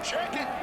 Check it.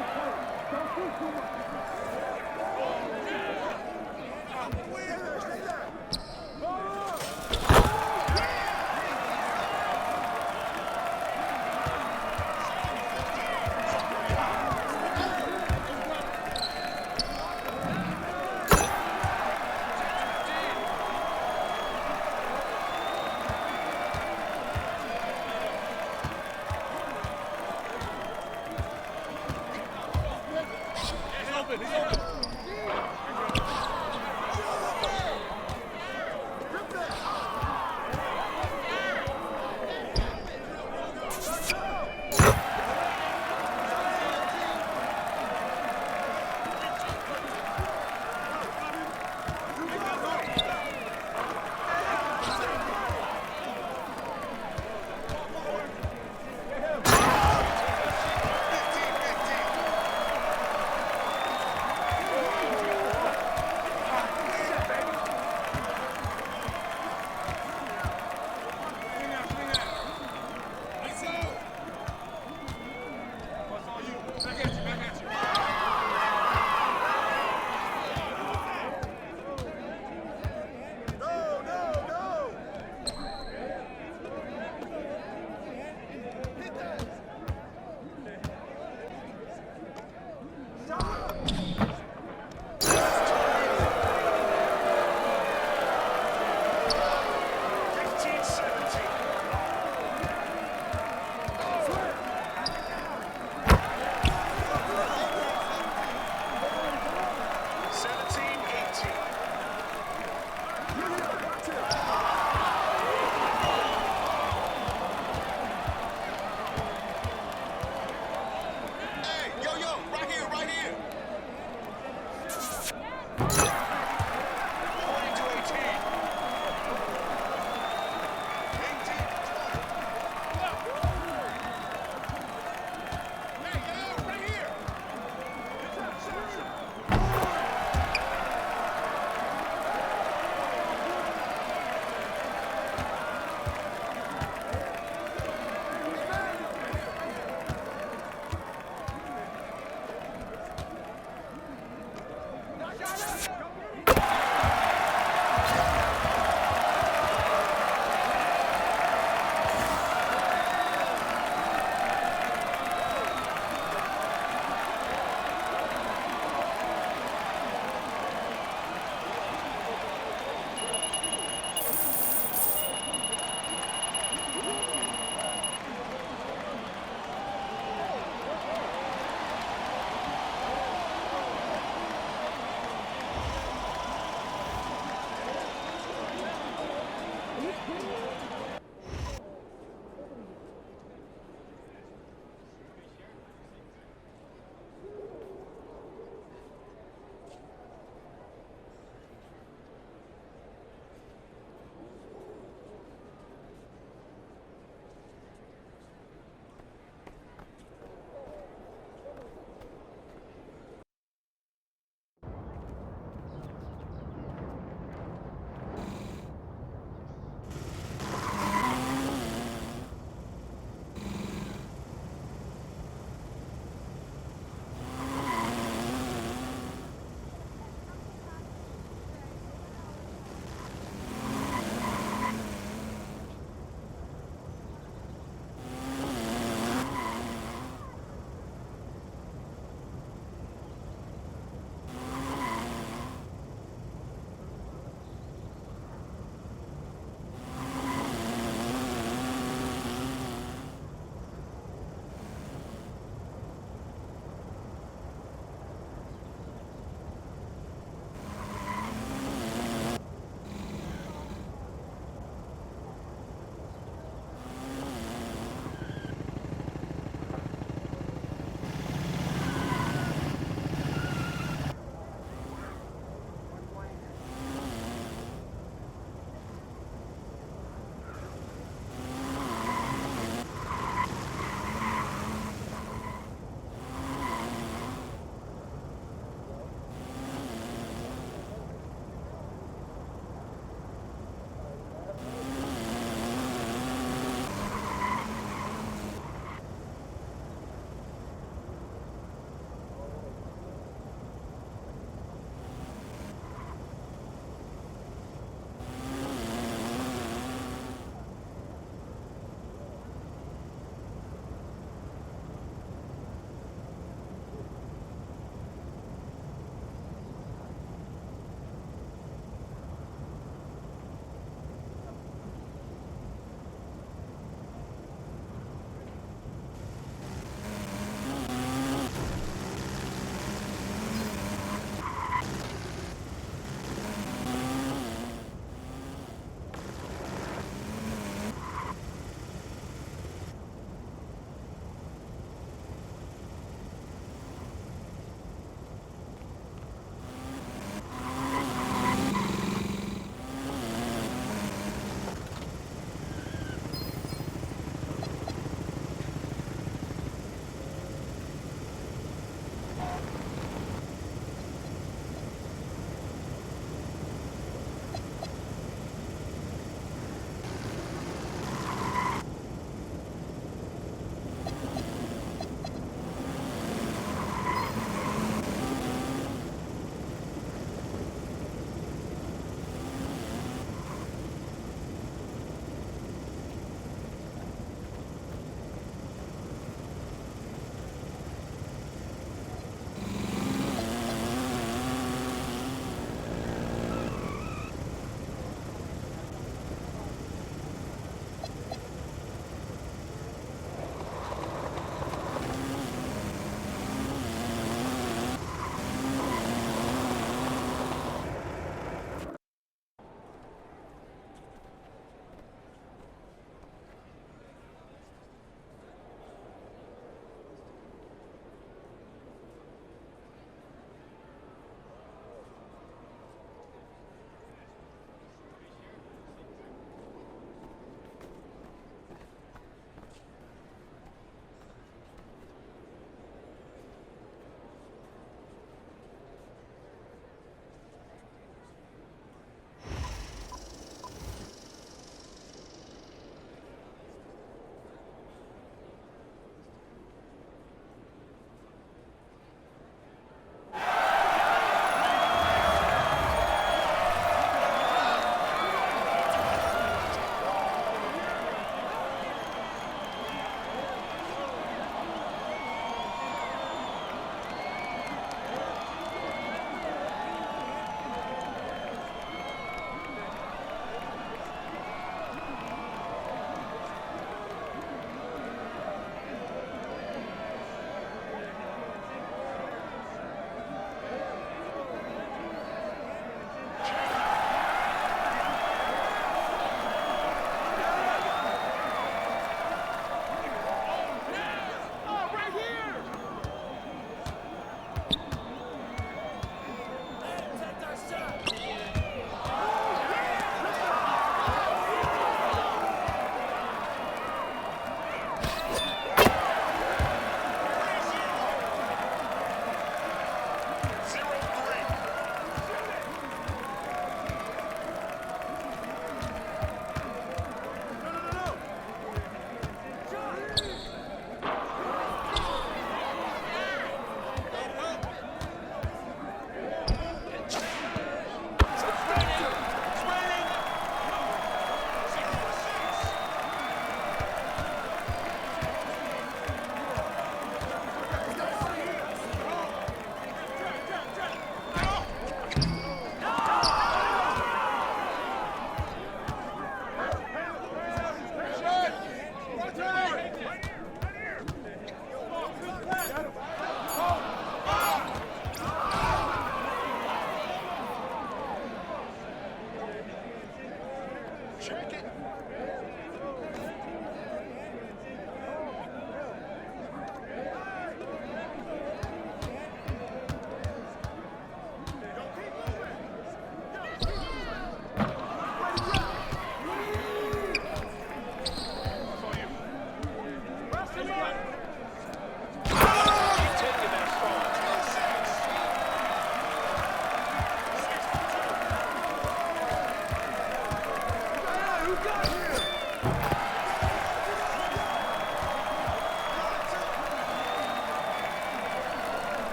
Go!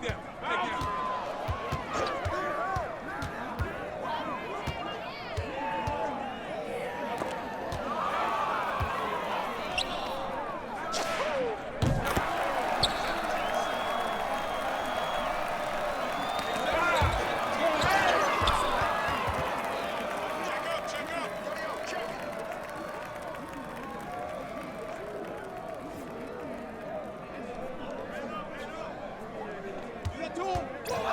Take them. Take them. Do that to him.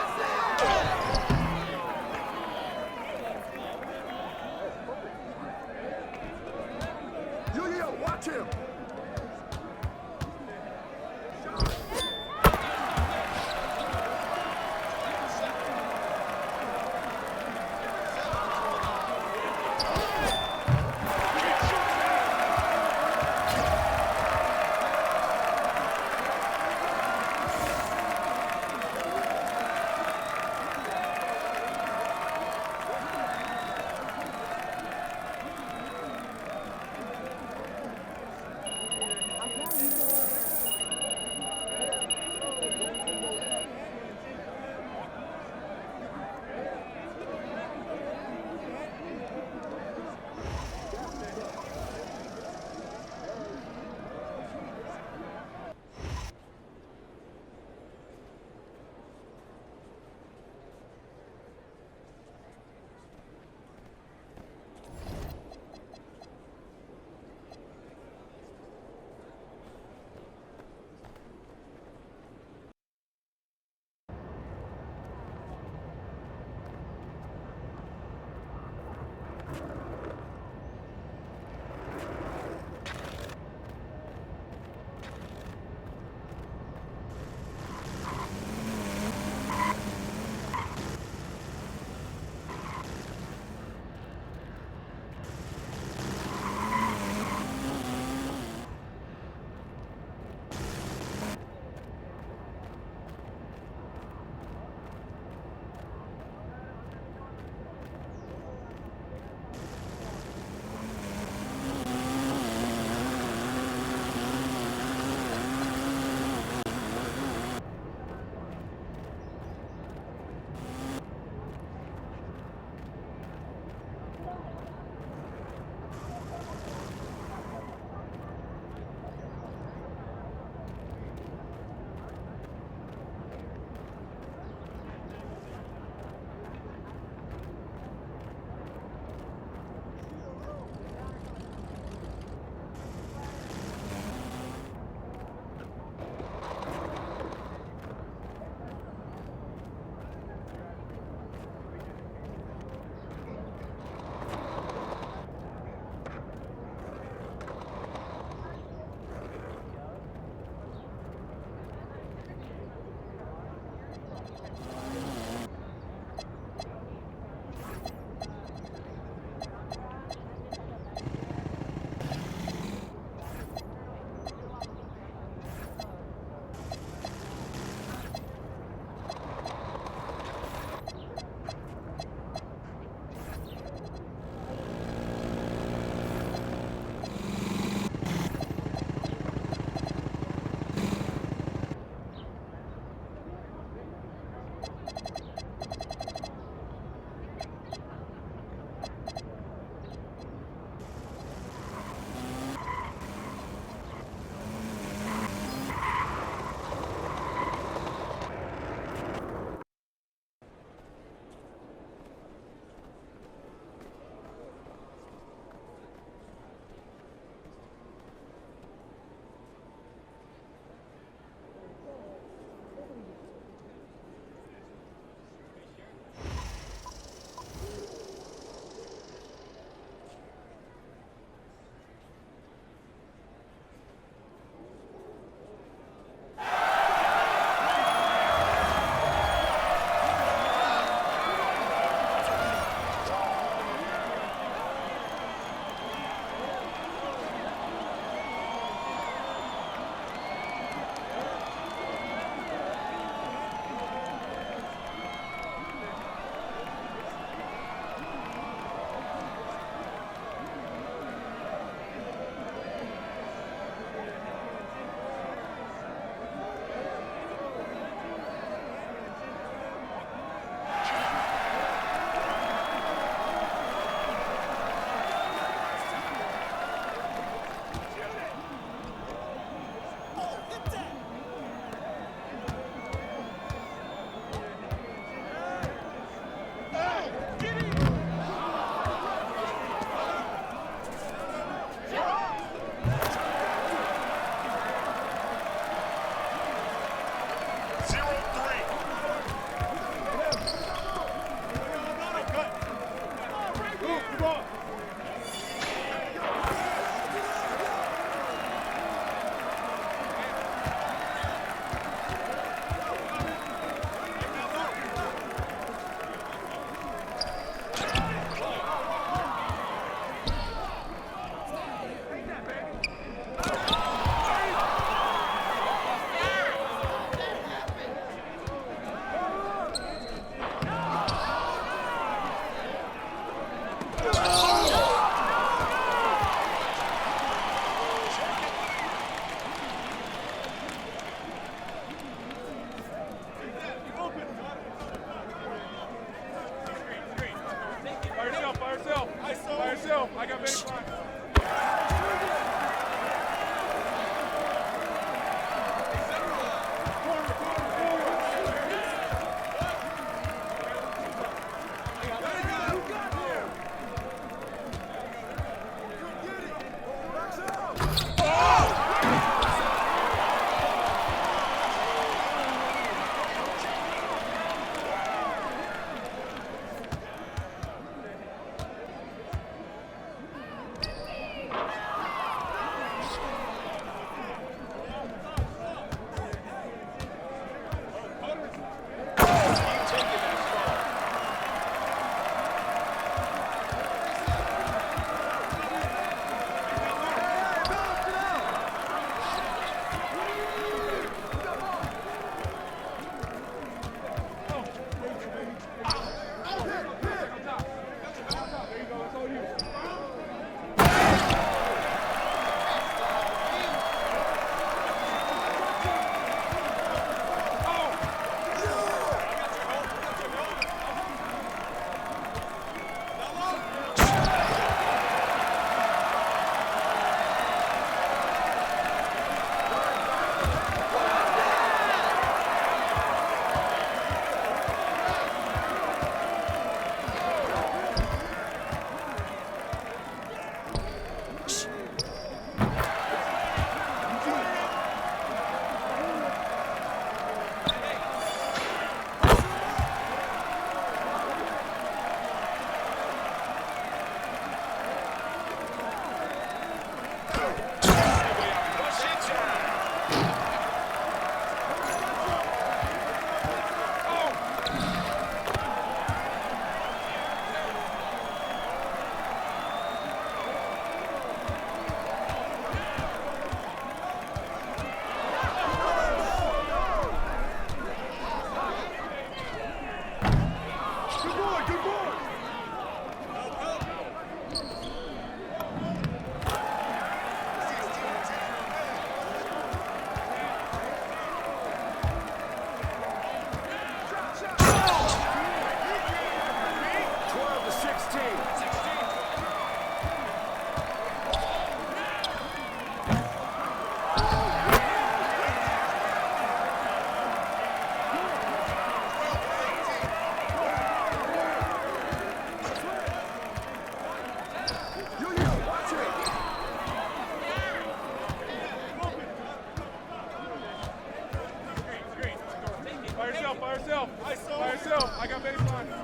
by yourself. By yourself. I got baseline.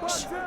1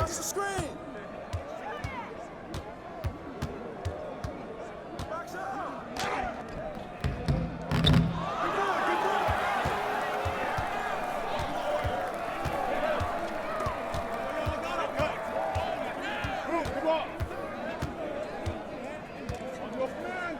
Bounce the screen. Box out. Good ball. On your man.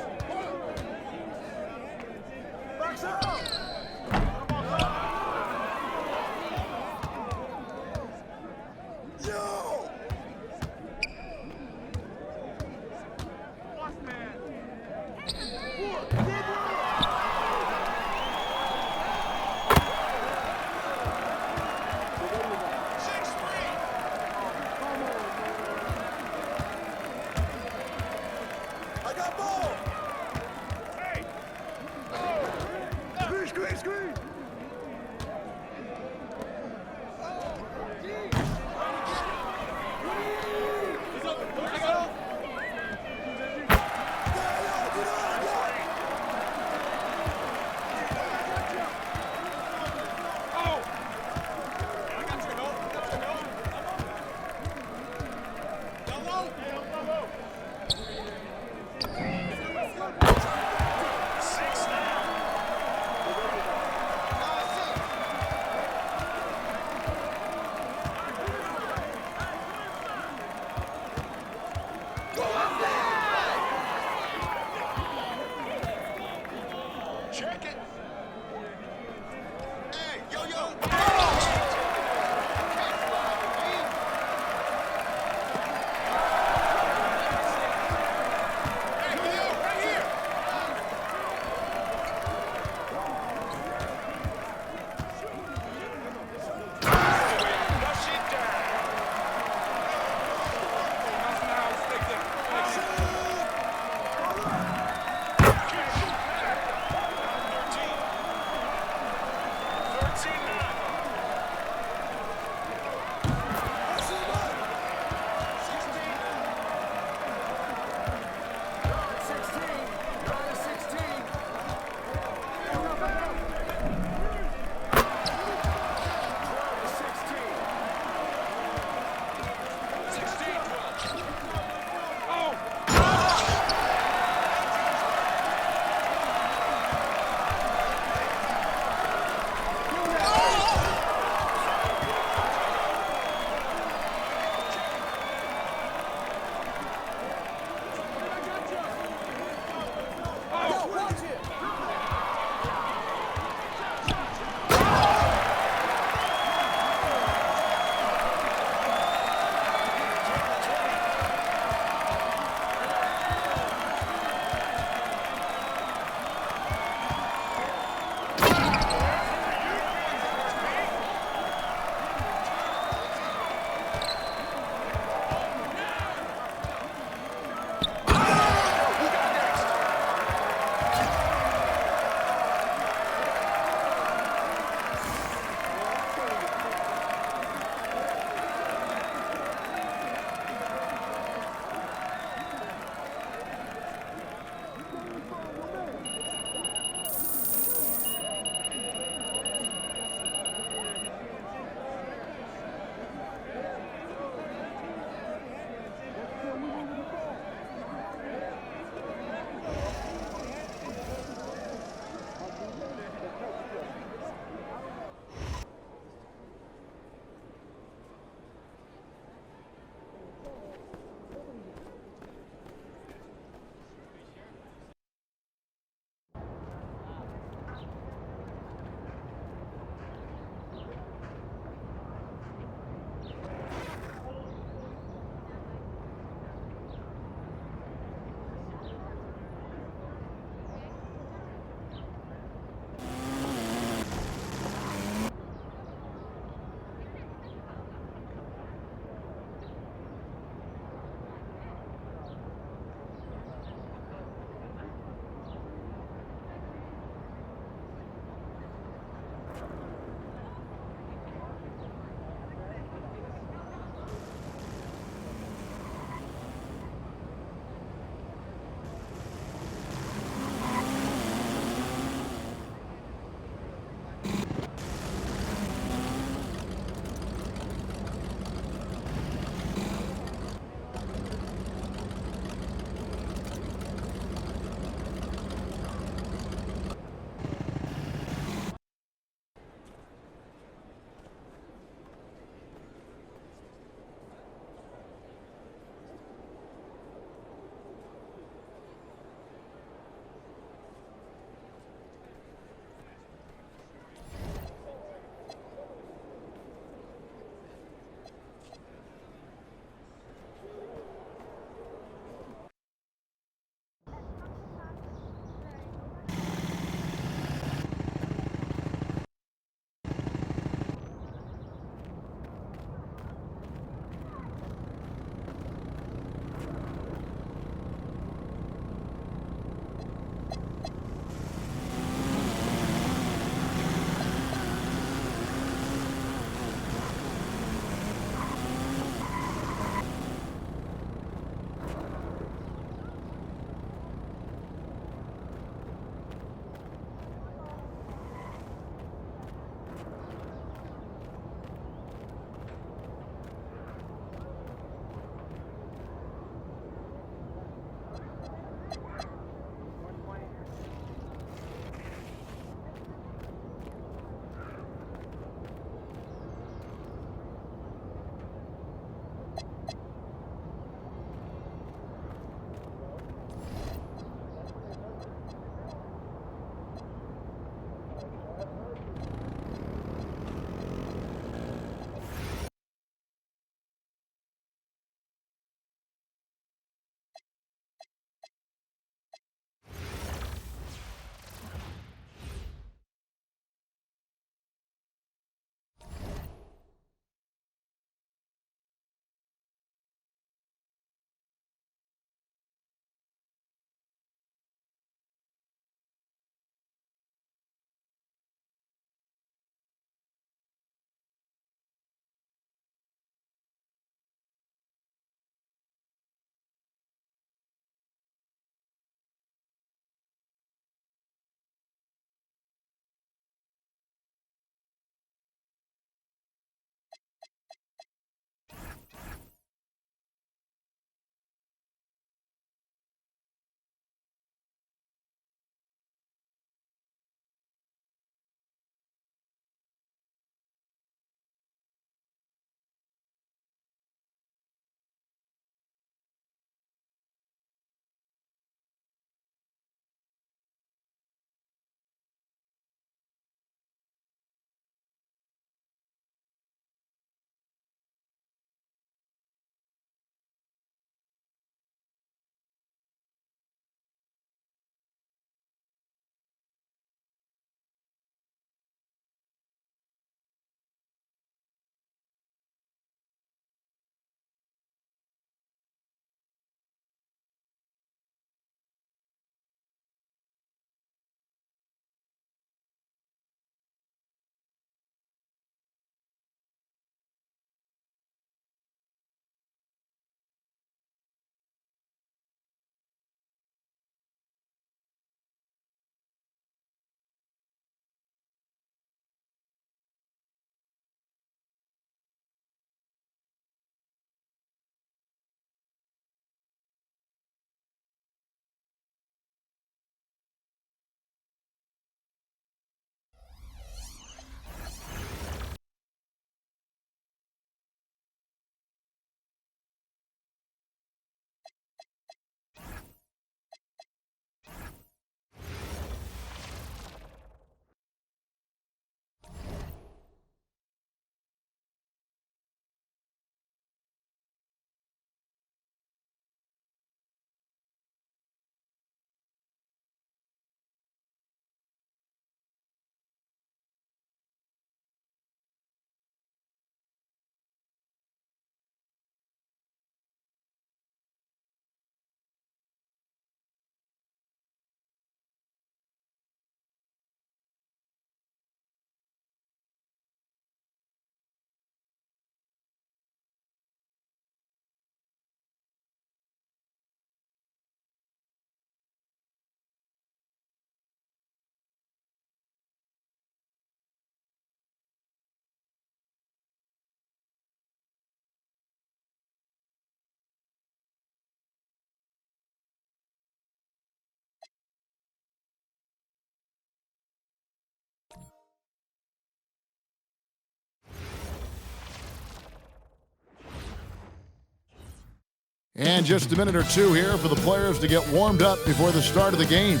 And just a minute or two here for the players to get warmed up before the start of the game.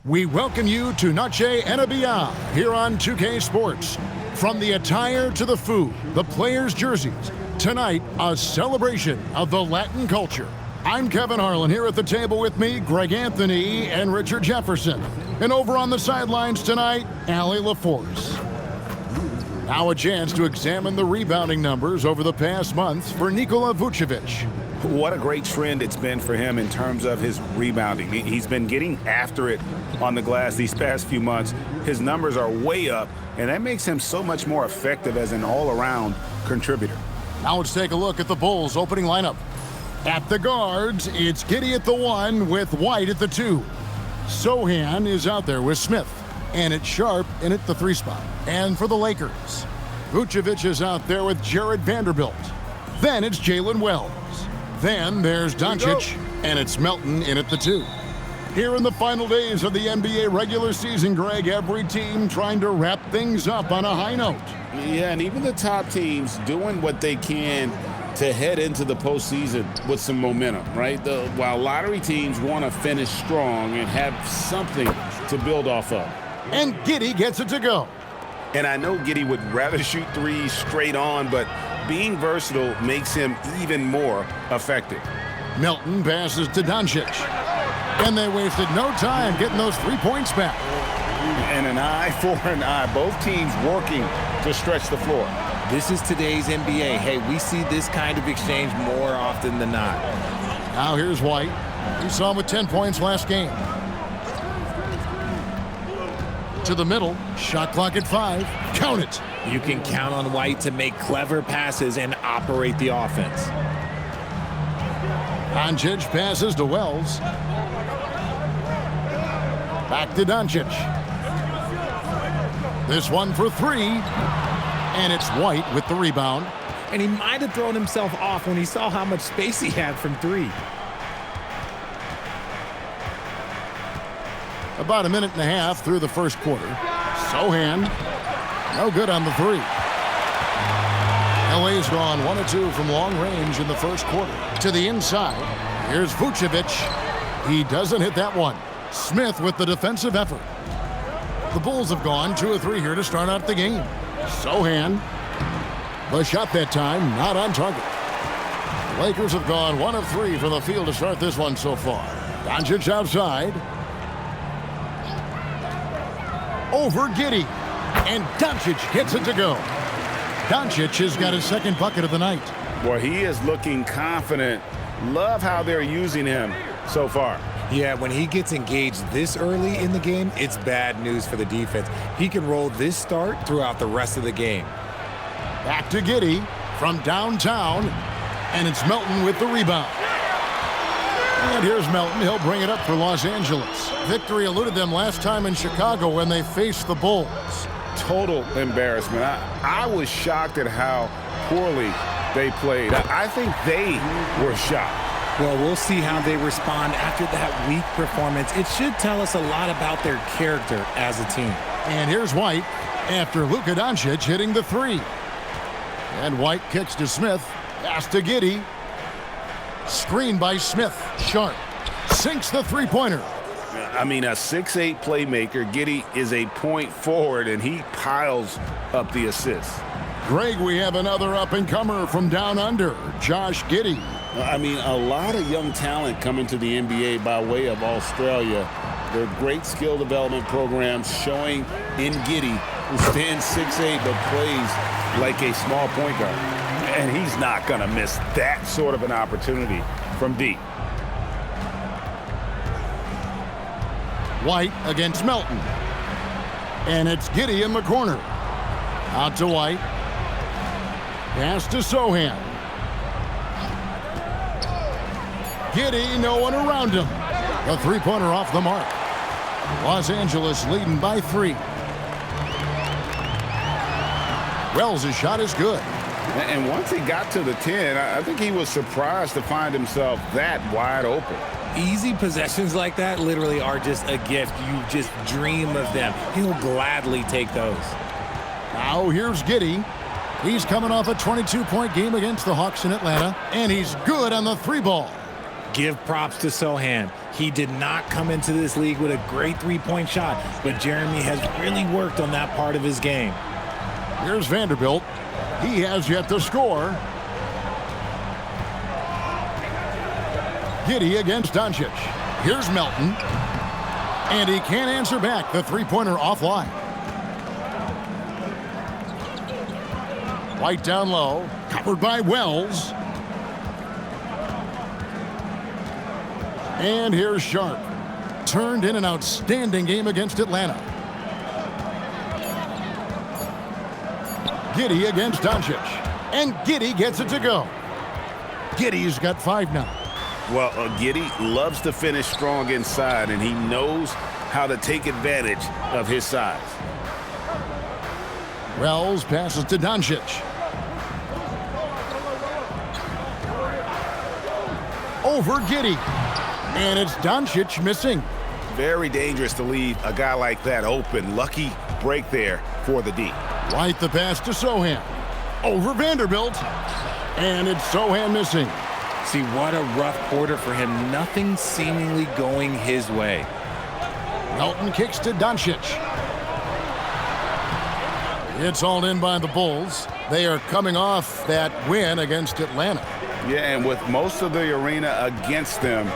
We welcome you to Noche NBA here on 2K Sports. From the attire to the food, the players' jerseys, tonight a celebration of the Latin culture. I'm Kevin Harlan here at the table with me, Greg Anthony and Richard Jefferson. And over on the sidelines tonight, Allie LaForce. Now a chance to examine the rebounding numbers over the past months for Nikola Vucevic. What a great trend it's been for him in terms of his rebounding. He's been getting after it on the glass these past few months. His numbers are way up, and that makes him so much more effective as an all-around contributor. Now let's take a look at the Bulls' opening lineup. At the guards, it's Giddey at the 1 with White at the 2. Sohan is out there with Smith, and it's Sharp in at the 3 spot. And for the Lakers, Vucevic is out there with Jared Vanderbilt. Then it's Jalen Wells. Then there's Doncic, and it's Melton in at the 2. Here in the final days of the NBA regular season, Greg, every team trying to wrap things up on a high note. Yeah, and even the top teams doing what they can to head into the postseason with some momentum, right? While lottery teams want to finish strong and have something to build off of. And Giddey gets it to go. And I know Giddey would rather shoot threes straight on, but being versatile makes him even more effective. Melton passes to Doncic. And they wasted no time getting those 3 points back. And an eye for an eye. Both teams working to stretch the floor. This is today's NBA. Hey, we see this kind of exchange more often than not. Now here's White. You saw him with 10 points last game. To the middle, shot clock at 5. Count it. You can count on White to make clever passes and operate the offense. Doncic passes to Wells. Back to Doncic. This one for 3. And it's White with the rebound. And he might have thrown himself off when he saw how much space he had from 3. About a minute and a half through the first quarter. Sohan, no good on the 3. LA's gone 1 of 2 from long range in the first quarter. To the inside, here's Vucevic. He doesn't hit that one. Smith with the defensive effort. The Bulls have gone 2 of 3 here to start out the game. Sohan, the shot that time, not on target. The Lakers have gone 1 of 3 from the field to start this one so far. Doncic outside. Over Giddey, and Doncic gets it to go. Doncic has got his second bucket of the night. Boy, he is looking confident. Love how they're using him so far. Yeah, when he gets engaged this early in the game, it's bad news for the defense. He can roll this start throughout the rest of the game. Back to Giddey from downtown, and it's Melton with the rebound. And here's Melton. He'll bring it up for Los Angeles. Victory eluded them last time in Chicago when they faced the Bulls. Total embarrassment. I was shocked at how poorly they played. I think they were shocked. Well, we'll see how they respond after that weak performance. It should tell us a lot about their character as a team. And here's White after Luka Doncic hitting the 3. And White kicks to Smith. Pass to Giddey. Screen by Smith. Sharp sinks the three-pointer. I mean, a 6'8 playmaker. Giddey is a point forward, and he piles up the assists. Greg, we have another up-and-comer from down under, Josh Giddey. I mean, a lot of young talent coming to the NBA by way of Australia. There are great skill development programs showing in Giddey, who stands 6'8 but plays like a small point guard. And he's not going to miss that sort of an opportunity from deep. White against Melton. And it's Giddey in the corner. Out to White. Pass to Sohan. Giddey, no one around him. The three-pointer off the mark. Los Angeles leading by 3. Wells' shot is good. And once he got to the 10, I think he was surprised to find himself that wide open. Easy possessions like that literally are just a gift. You just dream of them. He'll gladly take those. Now here's Giddey. He's coming off a 22-point game against the Hawks in Atlanta, and he's good on the 3 ball. Give props to Sohan. He did not come into this league with a great three-point shot, but Jeremy has really worked on that part of his game. Here's Vanderbilt. He has yet to score. Giddey against Doncic. Here's Melton. And he can't answer back. The three-pointer offline. White down low. Covered by Wells. And here's Sharp. Turned in an outstanding game against Atlanta. Giddey against Doncic. And Giddey gets it to go. Giddey's got 5 now. Well, Giddey loves to finish strong inside, and he knows how to take advantage of his size. Wells passes to Doncic. Over Giddey. And it's Doncic missing. Very dangerous to leave a guy like that open. Lucky break there for the D. White the pass to Sohan. Over Vanderbilt. And it's Sohan missing. See, what a rough quarter for him. Nothing seemingly going his way. Melton kicks to Doncic. It's hauled in by the Bulls. They are coming off that win against Atlanta. Yeah, and with most of the arena against them,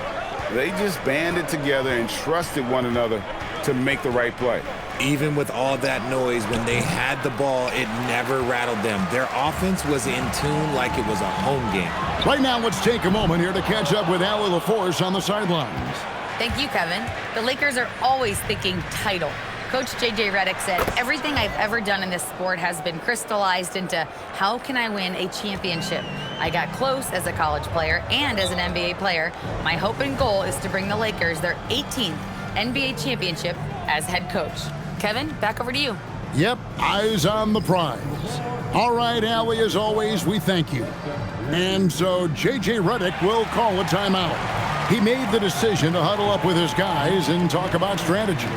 they just banded together and trusted one another to make the right play. Even with all that noise, when they had the ball, it never rattled them. Their offense was in tune like it was a home game. Right now, let's take a moment here to catch up with Allie LaForce on the sidelines. Thank you, Kevin. The Lakers are always thinking title. Coach J.J. Redick said, everything I've ever done in this sport has been crystallized into how can I win a championship? I got close as a college player and as an NBA player. My hope and goal is to bring the Lakers their 18th NBA championship as head coach. Kevin, back over to you. Yep, eyes on the prize. All right, Allie, as always, we thank you. And so J.J. Redick will call a timeout. He made the decision to huddle up with his guys and talk about strategy.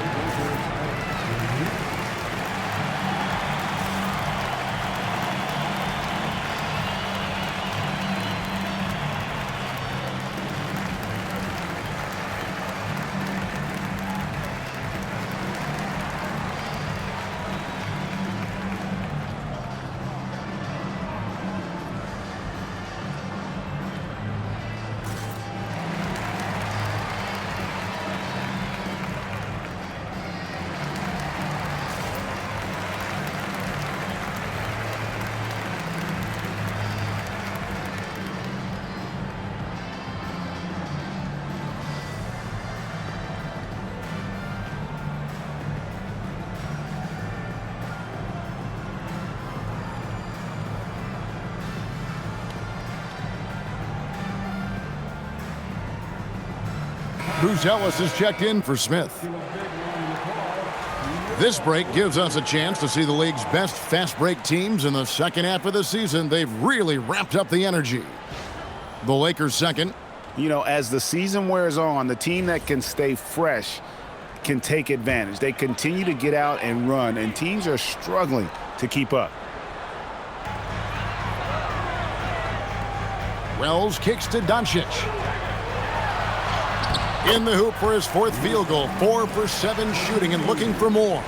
Bruce Ellis has checked in for Smith. This break gives us a chance to see the league's best fast break teams in the second half of the season. They've really ramped up the energy. The Lakers second. You know, as the season wears on, the team that can stay fresh can take advantage. They continue to get out and run, and teams are struggling to keep up. Wells kicks to Doncic. In the hoop for his 4th field goal. 4 for 7 shooting and looking for more.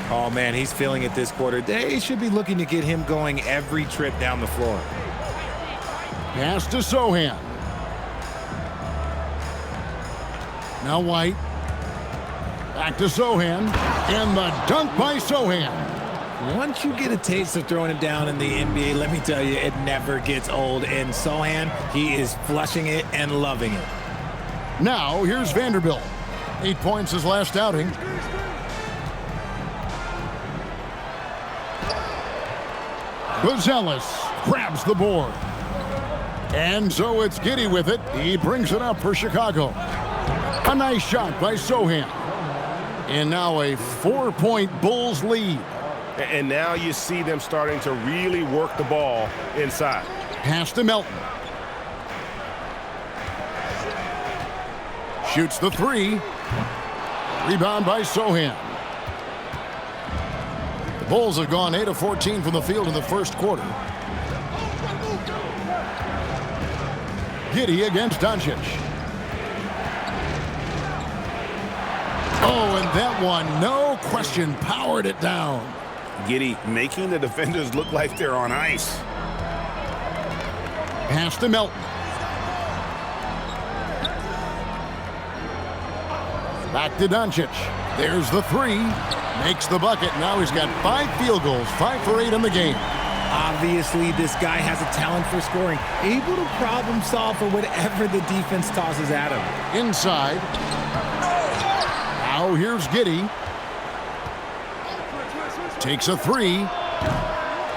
Oh, man, he's feeling it this quarter. They should be looking to get him going every trip down the floor. Pass to Sohan. Now White. Back to Sohan. And the dunk by Sohan. Once you get a taste of throwing it down in the NBA, let me tell you, it never gets old. And Sohan, he is flushing it and loving it. Now, here's Vanderbilt. 8 points his last outing. Gonzalez grabs the board. And so it's Giddey with it. He brings it up for Chicago. A nice shot by Sohan. And now a 4-point Bulls lead. And now you see them starting to really work the ball inside. Pass to Melton. Shoots the 3. Rebound by Sohan. The Bulls have gone 8 of 14 from the field in the first quarter. Giddey against Doncic. Oh, and that one, no question, powered it down. Giddey making the defenders look like they're on ice. Pass to Melton. Back to Doncic. There's the three. Makes the bucket. Now he's got 5 field goals, 5 for 8 in the game. Obviously, this guy has a talent for scoring, able to problem solve for whatever the defense tosses at him. Inside. Now here's Giddey. Takes a 3.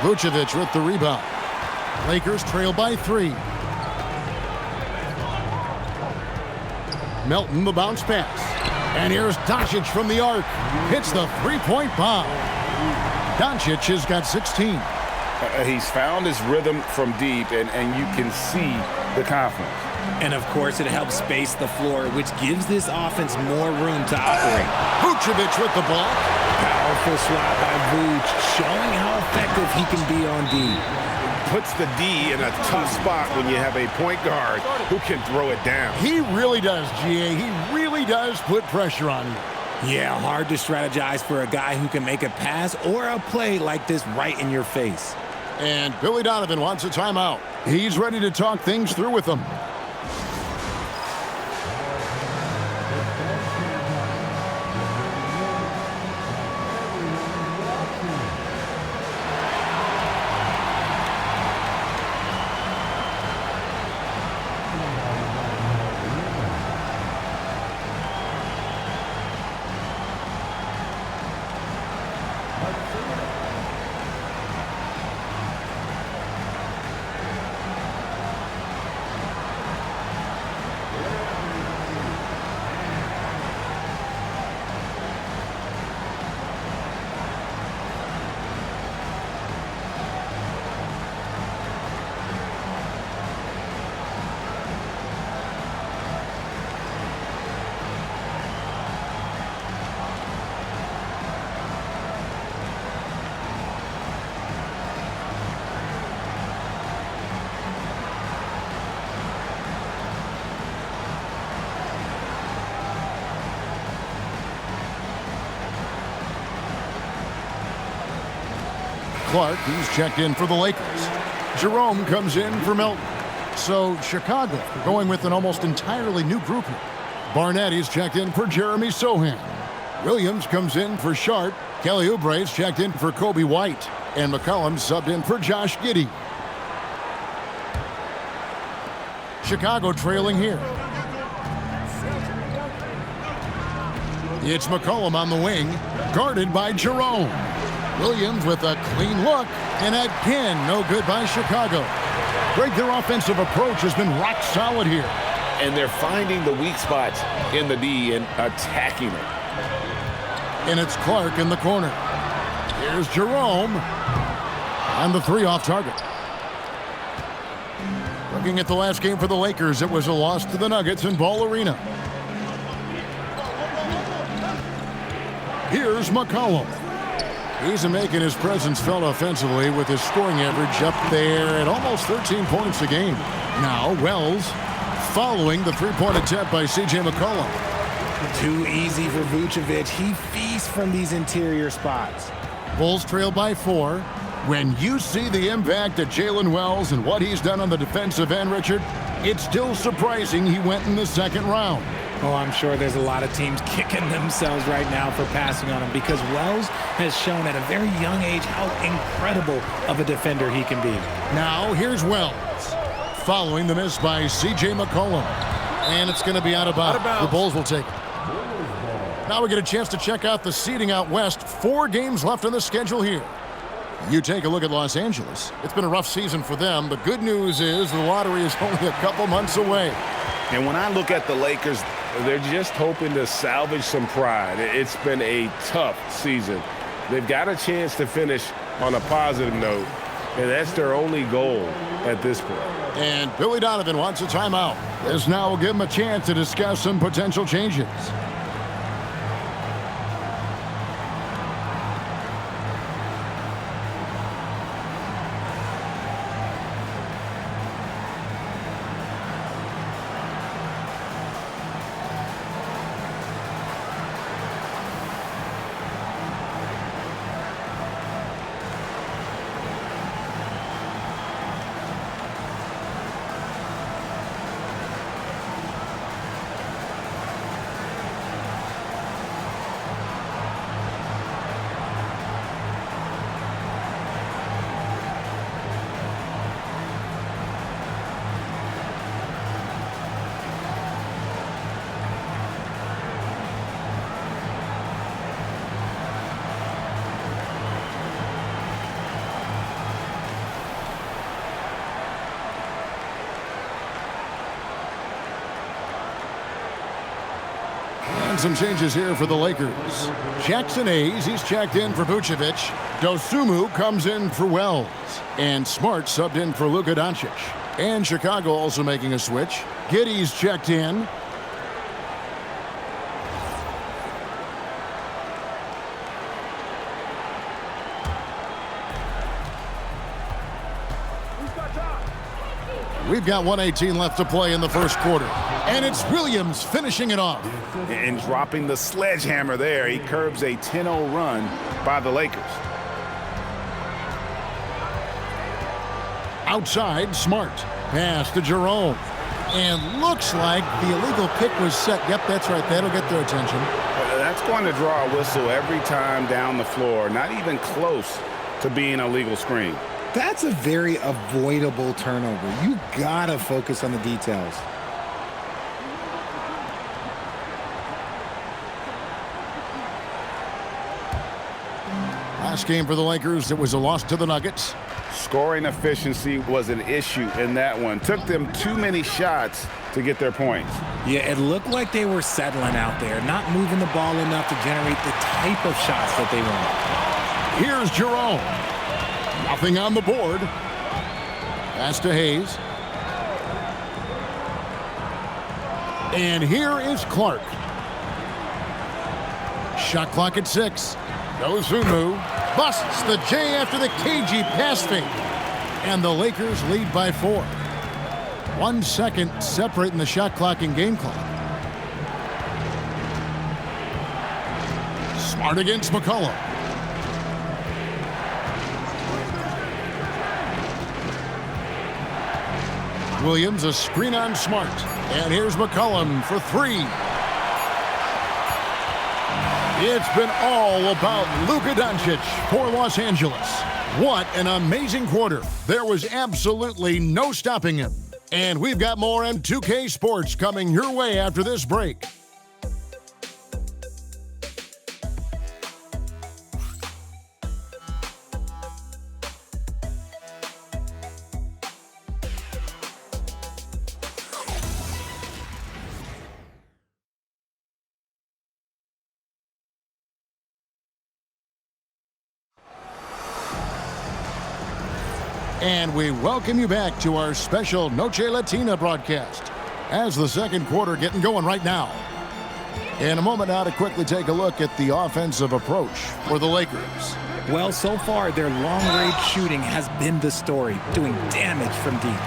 Vucevic with the rebound. Lakers trail by 3. Melton, the bounce pass. And here's Doncic from the arc. Hits the three-point bomb. Doncic has got 16. He's found his rhythm from deep, and you can see the confidence. And, of course, it helps space the floor, which gives this offense more room to operate. Vucevic with the ball. Powerful swat by Vuce, showing how effective he can be on D. Puts the D in a tough spot when you have a point guard who can throw it down. He really does, GA. He really does put pressure on you. Yeah, hard to strategize for a guy who can make a pass or a play like this right in your face. And Billy Donovan wants a timeout. He's ready to talk things through with them. Clark, he's checked in for the Lakers. Jerome comes in for Melton. So Chicago going with an almost entirely new group here. Barnett is checked in for Jeremy Sohan. Williams comes in for Sharp. Kelly Oubre's checked in for Kobe White. And McCollum subbed in for Josh Giddey. Chicago trailing here. It's McCollum on the wing, guarded by Jerome. Williams with a clean look, and again, no good by Chicago. Greg, their offensive approach has been rock solid here. And they're finding the weak spots in the D and attacking it. And it's Clark in the corner. Here's Jerome. And the 3 off target. Looking at the last game for the Lakers, it was a loss to the Nuggets in Ball Arena. Here's McCollum. He's making his presence felt offensively with his scoring average up there at almost 13 points a game. Now Wells following the three-point attempt by C.J. McCollum. Too easy for Vucevic. He feasts from these interior spots. Bulls trail by 4. When you see the impact of Jalen Wells and what he's done on the defensive end, Richard, it's still surprising he went in the second round. Oh, I'm sure there's a lot of teams kicking themselves right now for passing on him because Wells has shown at a very young age how incredible of a defender he can be. Now here's Wells following the miss by C.J. McCollum. And it's going to be out of bounds. The Bulls will take it. Now we get a chance to check out the seeding out west. 4 games left on the schedule here. You take a look at Los Angeles. It's been a rough season for them. The good news is the lottery is only a couple months away. And when I look at the Lakers, they're just hoping to salvage some pride. It's been a tough season. They've got a chance to finish on a positive note, and that's their only goal at this point. And Billy Donovan wants a timeout. This now will give him a chance to discuss some potential changes. And some changes here for the Lakers. Jackson Hayes, he's checked in for Vucevic. Dosunmu comes in for Wells. And Smart subbed in for Luka Doncic. And Chicago also making a switch. Giddey's checked in. We've got 1:18 left to play in the first quarter. And it's Williams finishing it off. And dropping the sledgehammer there. He curbs a 10-0 run by the Lakers. Outside, Smart. Pass to Jerome. And looks like the illegal pick was set. Yep, that's right. That'll get their attention. That's going to draw a whistle every time down the floor. Not even close to being a legal screen. That's a very avoidable turnover. You gotta focus on the details. Last game for the Lakers, it was a loss to the Nuggets. Scoring efficiency was an issue in that one. Took them too many shots to get their points. Yeah, it looked like they were settling out there, not moving the ball enough to generate the type of shots that they want. Here's Jerome. Nothing on the board. Pass to Hayes. And here is Clark. Shot clock at 6. Dosunmu busts the J after the cagey pass fake. And the Lakers lead by 4. 1 second separating the shot clock and game clock. Smart against McCollum. Williams, a screen on Smart. And here's McCollum for 3. It's been all about Luka Doncic for Los Angeles. What an amazing quarter. There was absolutely no stopping him. And we've got more M2K Sports coming your way after this break. And we welcome you back to our special Noche Latina broadcast as the second quarter getting going right now. In a moment now to quickly take a look at the offensive approach for the Lakers. Well, so far, their long-range shooting has been the story, doing damage from deep.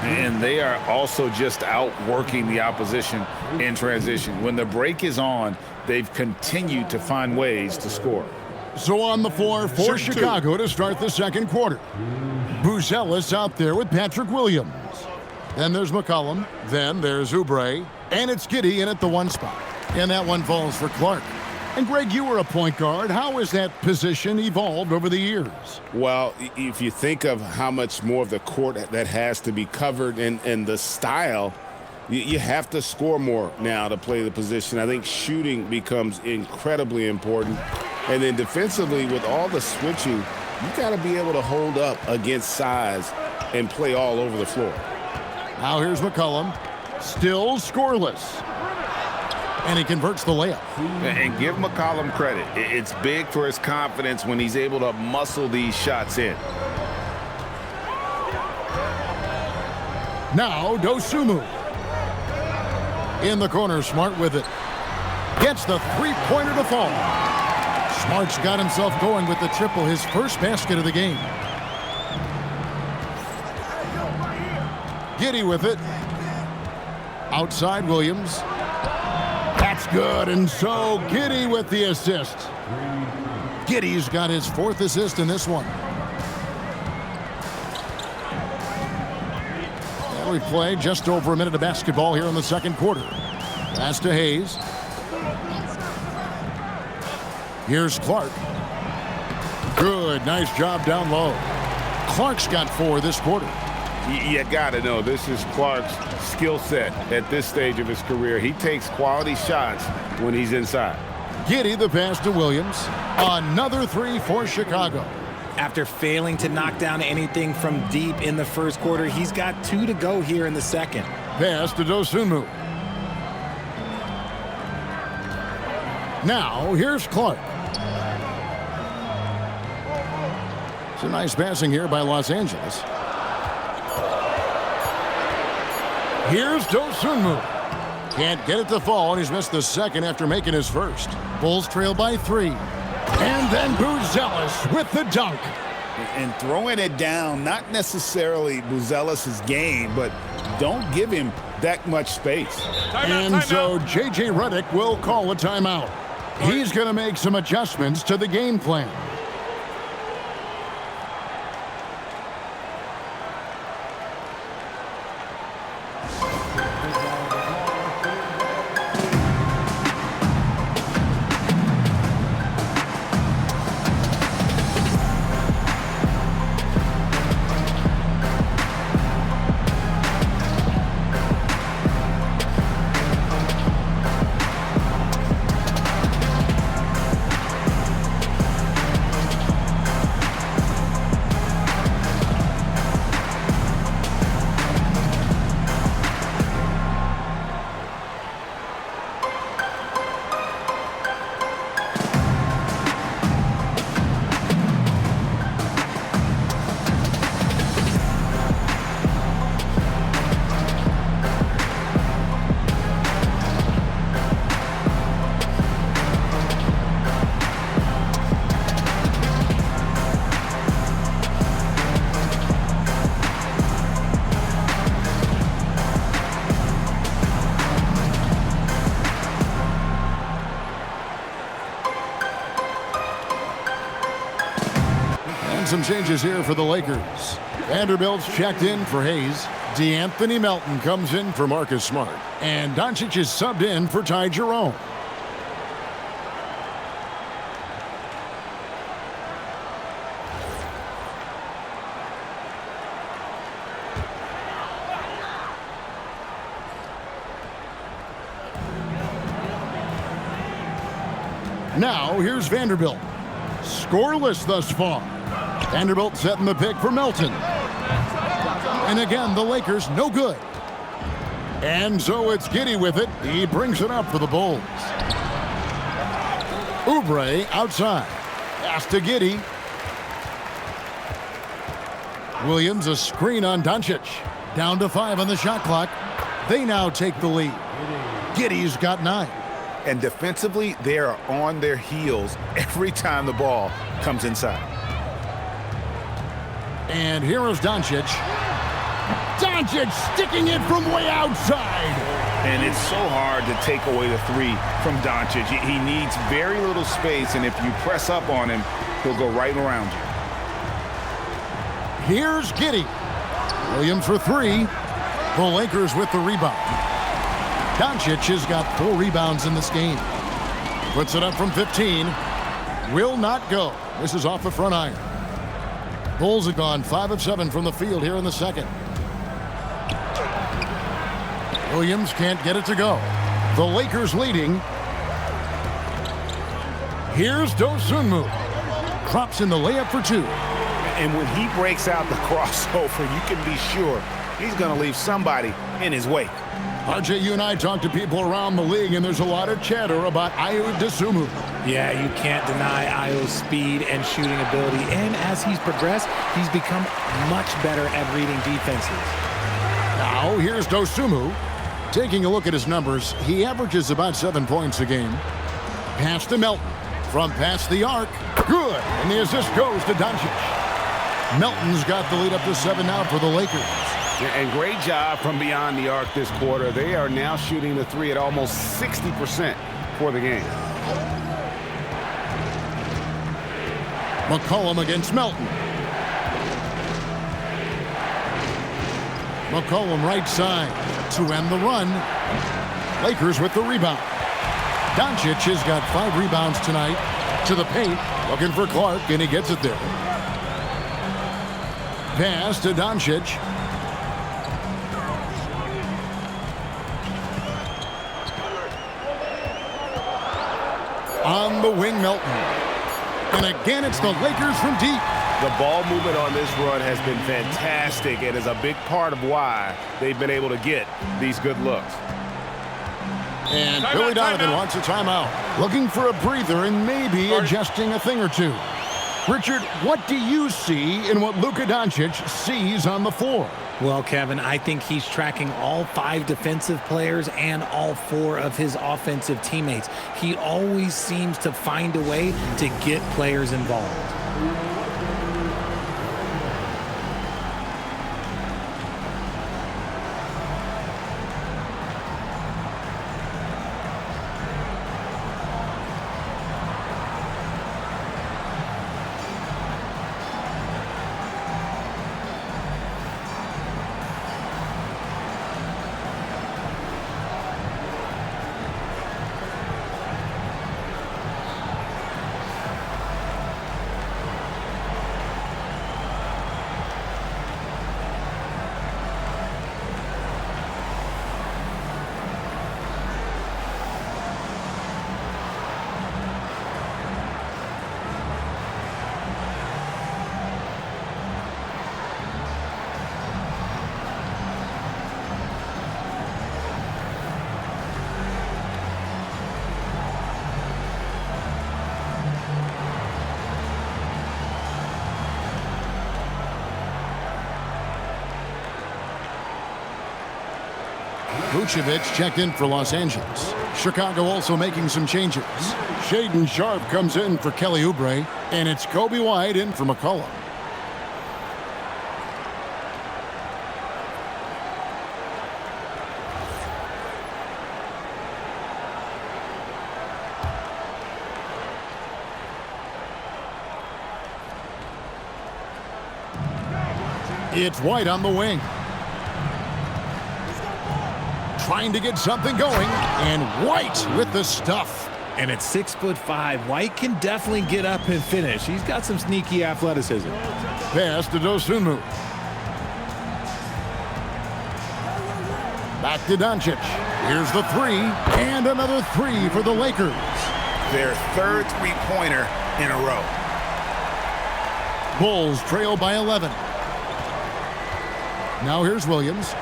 And they are also just outworking the opposition in transition. When the break is on, they've continued to find ways to score. So on the floor for Chicago to start the second quarter. Buzelis out there with Patrick Williams. Then there's McCollum. Then there's Oubre. And it's Giddey in at the 1 spot. And that one falls for Clark. And Greg, you were a point guard. How has that position evolved over the years? Well, if you think of how much more of the court that has to be covered and the style, you have to score more now to play the position. I think shooting becomes incredibly important. And then defensively, with all the switching, you got to be able to hold up against size and play all over the floor. Now here's McCollum, still scoreless. And he converts the layup. And give McCollum credit. It's big for his confidence when he's able to muscle these shots in. Now Dosunmu. In the corner, Smart with it. Gets the three-pointer to fall. Smart's got himself going with the triple, his first basket of the game. Giddey with it. Outside Williams. That's good, and so Giddey with the assist. Giddey's got his 4th assist in this one. And we played just over a minute of basketball here in the second quarter. Pass to Hayes. Here's Clark. Good, nice job down low. Clark's got 4 this quarter. You got to know this is Clark's skill set at this stage of his career. He takes quality shots when he's inside. Giddey the pass to Williams. Another 3 for Chicago. After failing to knock down anything from deep in the first quarter, he's got 2 to go here in the second. Pass to Dosunmu. Now, here's Clark. It's a nice passing here by Los Angeles. Here's Dosunmu. Can't get it to fall, and he's missed the second after making his first. Bulls trail by 3. And then Buzelis with the dunk. And throwing it down, not necessarily Buzelis' game, but don't give him that much space. And so J.J. Redick will call a timeout. He's going to make some adjustments to the game plan. Some changes here for the Lakers. Vanderbilt's checked in for Hayes. DeAnthony Melton comes in for Marcus Smart. And Doncic is subbed in for Ty Jerome. Now, here's Vanderbilt. Scoreless thus far. Vanderbilt setting the pick for Melton. And again, the Lakers no good. And so it's Giddey with it. He brings it up for the Bulls. Oubre outside. Pass to Giddey. Williams a screen on Doncic. Down to 5 on the shot clock. They now take the lead. Giddey's got 9. And defensively, they are on their heels every time the ball comes inside. And here is Doncic. Doncic sticking it from way outside. And it's so hard to take away the 3 from Doncic. He needs very little space, and if you press up on him, he'll go right around you. Here's Giddey. Williams for 3. The Lakers with the rebound. Doncic has got 4 rebounds in this game. Puts it up from 15. Will not go. This is off the front iron. Bulls have gone 5 of 7 from the field here in the second. Williams can't get it to go. The Lakers leading. Here's Dosunmu. Drops in the layup for 2. And when he breaks out the crossover, you can be sure he's going to leave somebody in his wake. RJ, you and I talk to people around the league, and there's a lot of chatter about Ayo Dosunmu. Yeah, you can't deny Ayo's speed and shooting ability. And as he's progressed, he's become much better at reading defenses. Now, here's Dosunmu. Taking a look at his numbers, he averages about 7 points a game. Pass to Melton. From past the arc. Good. And the assist goes to Doncic. Melton's got the lead up to 7 now for the Lakers. And great job from beyond the arc this quarter. They are now shooting the 3 at almost 60% for the game. McCollum against Melton. McCollum right side to end the run. Lakers with the rebound. Doncic has got 5 rebounds tonight. To the paint, looking for Clark, and he gets it there. Pass to Doncic. On the wing, Melton. And again, it's the Lakers from deep. The ball movement on this run has been fantastic and is a big part of why they've been able to get these good looks. And Billy Donovan wants a timeout. Looking for a breather and maybe adjusting a thing or two. Richard, what do you see in what Luka Doncic sees on the floor? Well, Kevin, I think he's tracking all 5 defensive players and all 4 of his offensive teammates. He always seems to find a way to get players involved. Vucevic checked in for Los Angeles. Chicago also making some changes. Shaedon Sharpe comes in for Kelly Oubre, and it's Kobe White in for McCollum. It's White on the wing. Trying to get something going, and White with the stuff. And at 6'5", White can definitely get up and finish. He's got some sneaky athleticism. Pass to Dosunmu. Back to Doncic. Here's the 3, and another 3 for the Lakers. Their 3rd three-pointer in a row. Bulls trail by 11. Now here's Williams.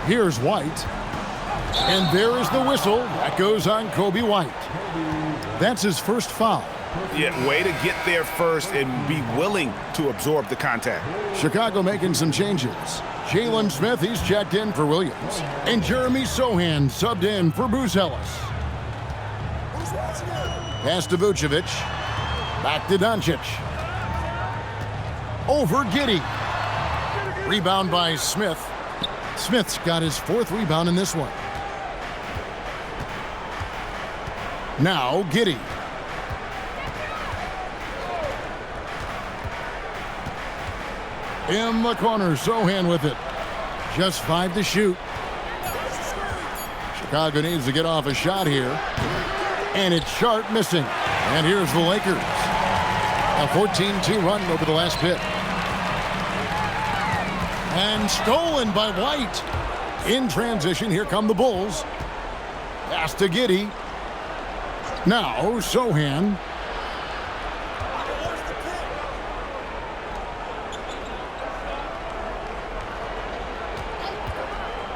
Here's White. And there is the whistle. That goes on Kobe White. That's his first foul. Yeah, way to get there first and be willing to absorb the contact. Chicago making some changes. Jalen Smith, he's checked in for Williams. And Jeremy Sohan subbed in for Bruce Ellis. Pass to Vucevic. Back to Doncic. Over Giddey. Rebound by Smith. Smith's got his 4th rebound in this one. Now Giddey. In the corner, Sohan with it. Just 5 to shoot. Chicago needs to get off a shot here. And it's Sharpe missing. And here's the Lakers. A 14-2 run over the last bit. And stolen by White. In transition, here come the Bulls. Pass to Giddey. Now, Sohan.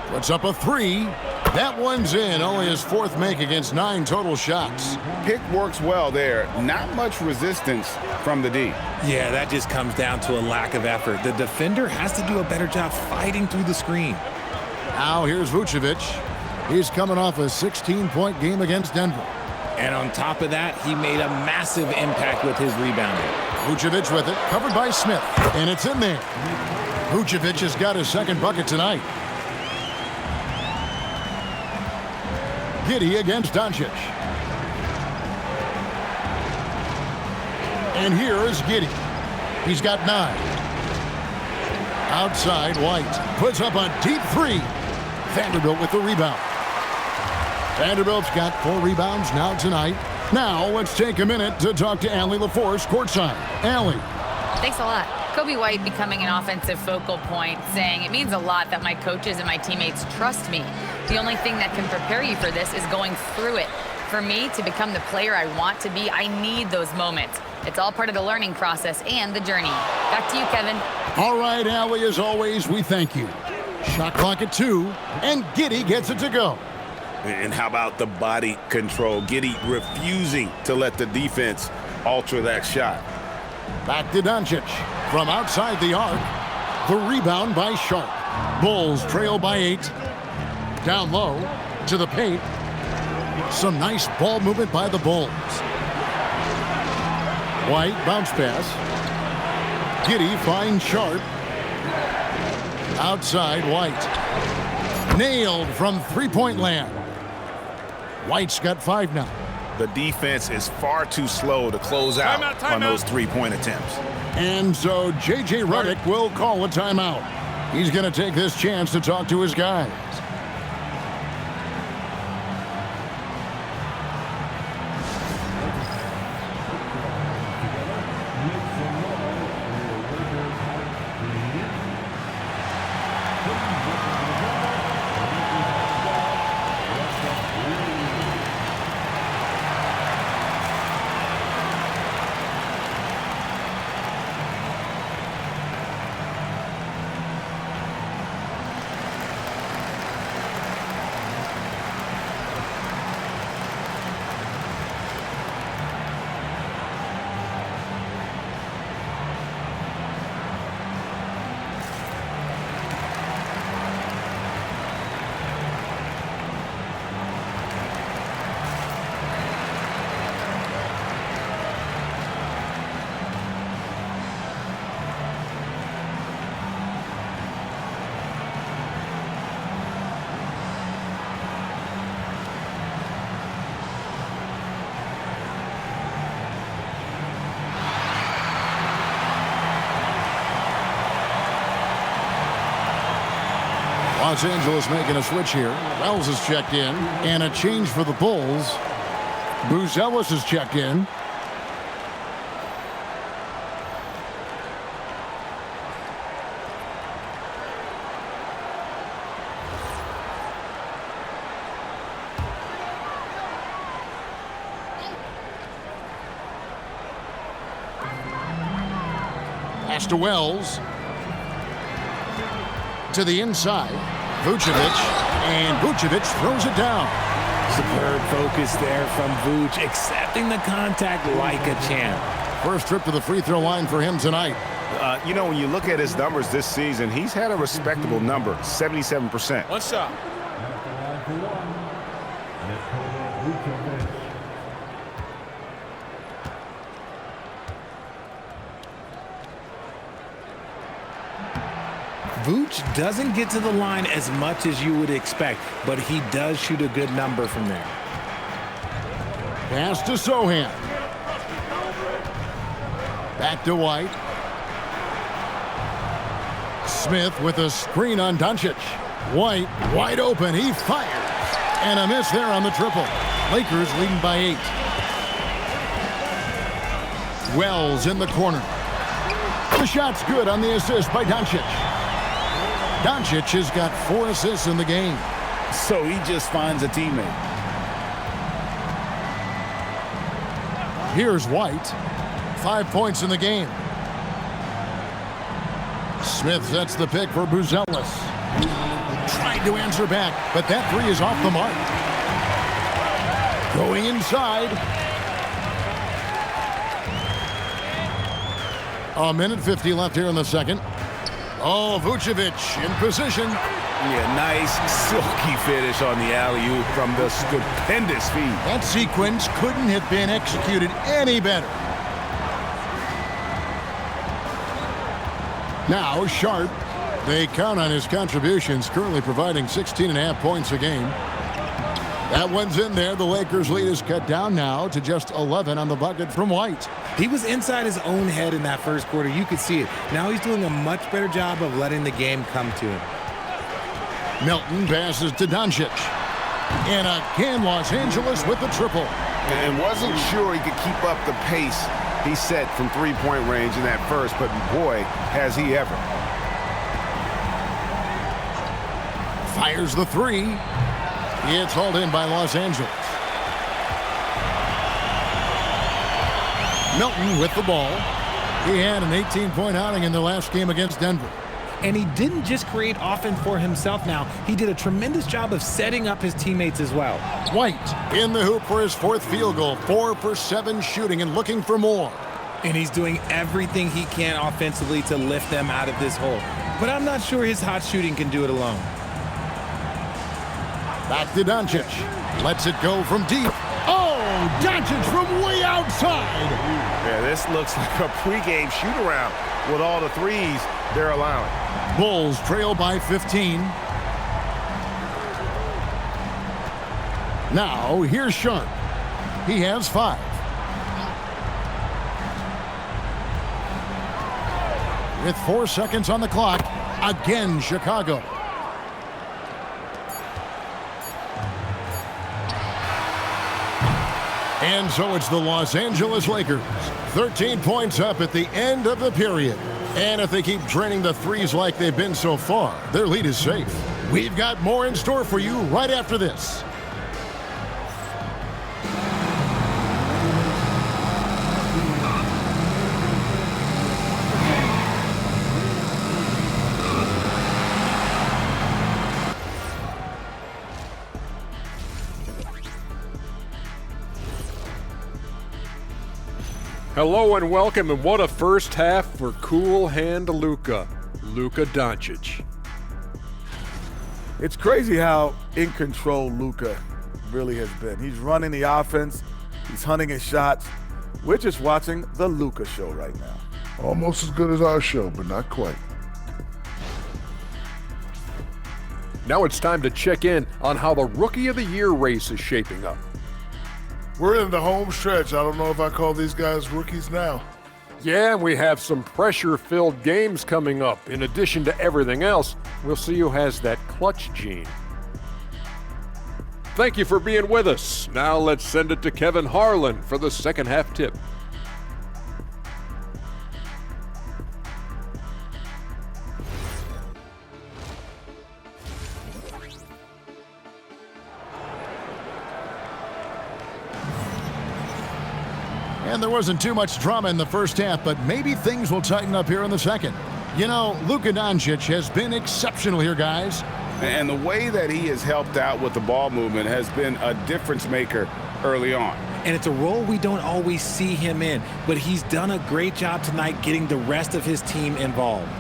Puts up a 3. That one's in. Only his 4th make against 9 total shots. Pick works well there. Not much resistance from the D. Yeah, that just comes down to a lack of effort. The defender has to do a better job fighting through the screen. Now here's Vucevic. He's coming off a 16-point game against Denver. And on top of that, he made a massive impact with his rebounding. Vucevic with it, covered by Smith, and it's in there. Vucevic has got his 2nd bucket tonight. Giddey against Doncic. And here is Giddey. He's got 9. Outside, White puts up a deep 3. Vanderbilt with the rebound. Vanderbilt's got 4 rebounds now tonight. Now let's take a minute to talk to Allie LaForce courtside. Allie. Thanks a lot. Kobe White becoming an offensive focal point, saying it means a lot that my coaches and my teammates trust me. The only thing that can prepare you for this is going through it. For me to become the player I want to be, I need those moments. It's all part of the learning process and the journey. Back to you, Kevin. All right, Allie, as always, we thank you. Shot clock at 2, and Giddey gets it to go. And how about the body control? Giddey refusing to let the defense alter that shot. Back to Doncic. From outside the arc. The rebound by Sharp. Bulls trail by 8. Down low to the paint. Some nice ball movement by the Bulls. White bounce pass. Giddey finds Sharp. Outside White. Nailed from three-point land. White's got 5 now. The defense is far too slow to close out on those three-point attempts. And so J.J. Redick will call a timeout. He's going to take this chance to talk to his guys. Los Angeles making a switch here. Wells is checked in. And a change for the Bulls. Buzelis is checked in. Pass to Wells. To the inside. Vucevic. And Vucevic throws it down. Superb focus there from Vooch, accepting the contact like a champ. First trip to the free throw line for him tonight. You know, when you look at his numbers this season, he's had a respectable number, 77%. One shot. Vooch doesn't get to the line as much as you would expect, but he does shoot a good number from there. Pass to Sohan. Back to White. Smith with a screen on Doncic. White wide open. He fires. And a miss there on the triple. Lakers leading by 8. Wells in the corner. The shot's good on the assist by Doncic. Doncic has got 4 assists in the game. So he just finds a teammate. Here's White. 5 points in the game. Smith sets the pick for Buzelis. Trying to answer back, but that 3 is off the mark. Going inside. A minute 50 left here in the second. Oh, Vucevic in position. Yeah, nice silky finish on the alley-oop from the stupendous feed. That sequence couldn't have been executed any better. Now Sharp. They count on his contributions, currently providing 16.5 points a game. That one's in there. The Lakers' lead is cut down now to just 11 on the bucket from White. He was inside his own head in that first quarter. You could see it. Now he's doing a much better job of letting the game come to him. Milton passes to Doncic. And again, Los Angeles with the triple. And wasn't sure he could keep up the pace he set from three-point range in that first, but boy, has he ever. Fires the 3. It's hauled in by Los Angeles. Milton with the ball. He had an 18-point outing in the last game against Denver. And he didn't just create offense for himself now. He did a tremendous job of setting up his teammates as well. White in the hoop for his 4th field goal. 4 for 7 shooting and looking for more. And he's doing everything he can offensively to lift them out of this hole. But I'm not sure his hot shooting can do it alone. Back to Doncic. Lets it go from deep. Oh, Doncic from way outside. Yeah, this looks like a pregame shoot-around with all the threes they're allowing. Bulls trail by 15. Now, here's Sharp. He has 5. With 4 seconds on the clock, again Chicago. And so it's the Los Angeles Lakers. 13 points up at the end of the period. And if they keep draining the threes like they've been so far, their lead is safe. We've got more in store for you right after this. Hello and welcome, and what a first half for Cool Hand Luka Doncic. It's crazy how in control Luka really has been. He's running the offense, he's hunting his shots. We're just watching the Luka show right now. Almost as good as our show, but not quite. Now it's time to check in on how the Rookie of the Year race is shaping up. We're in the home stretch. I don't know if I call these guys rookies now. Yeah, we have some pressure-filled games coming up. In addition to everything else, we'll see who has that clutch gene. Thank you for being with us. Now let's send it to Kevin Harlan for the second half tip. And there wasn't too much drama in the first half, but maybe things will tighten up here in the second. You know, Luka Doncic has been exceptional here, guys. And the way that he has helped out with the ball movement has been a difference maker early on. And it's a role we don't always see him in, but he's done a great job tonight getting the rest of his team involved.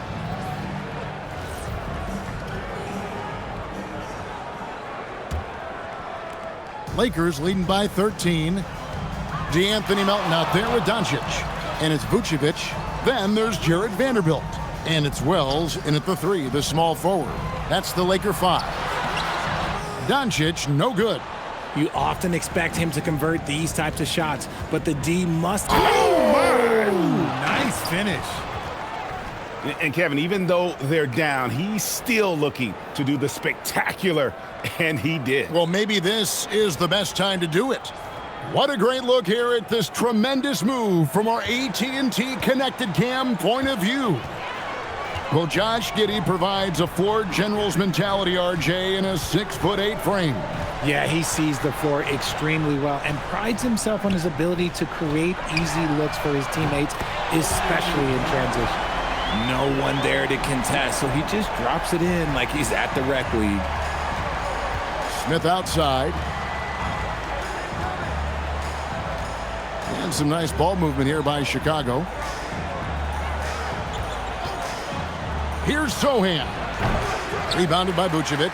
Lakers leading by 13. DeAnthony Melton out there with Doncic. And it's Vucevic. Then there's Jared Vanderbilt. And it's Wells in at the 3, the small forward. That's the Laker 5. Doncic, no good. You often expect him to convert these types of shots, but the D must... Oh, my! Nice finish. And Kevin, even though they're down, he's still looking to do the spectacular, and he did. Well, maybe this is the best time to do it. What a great look here at this tremendous move from our AT&T Connected Cam point of view. Well, Josh Giddey provides a floor general's mentality, RJ, in a 6'8" frame. Yeah, he sees the floor extremely well and prides himself on his ability to create easy looks for his teammates, especially in transition. No one there to contest, so he just drops it in like he's at the rec league. Smith outside. And some nice ball movement here by Chicago. Here's Sohan. Rebounded by Vucevic.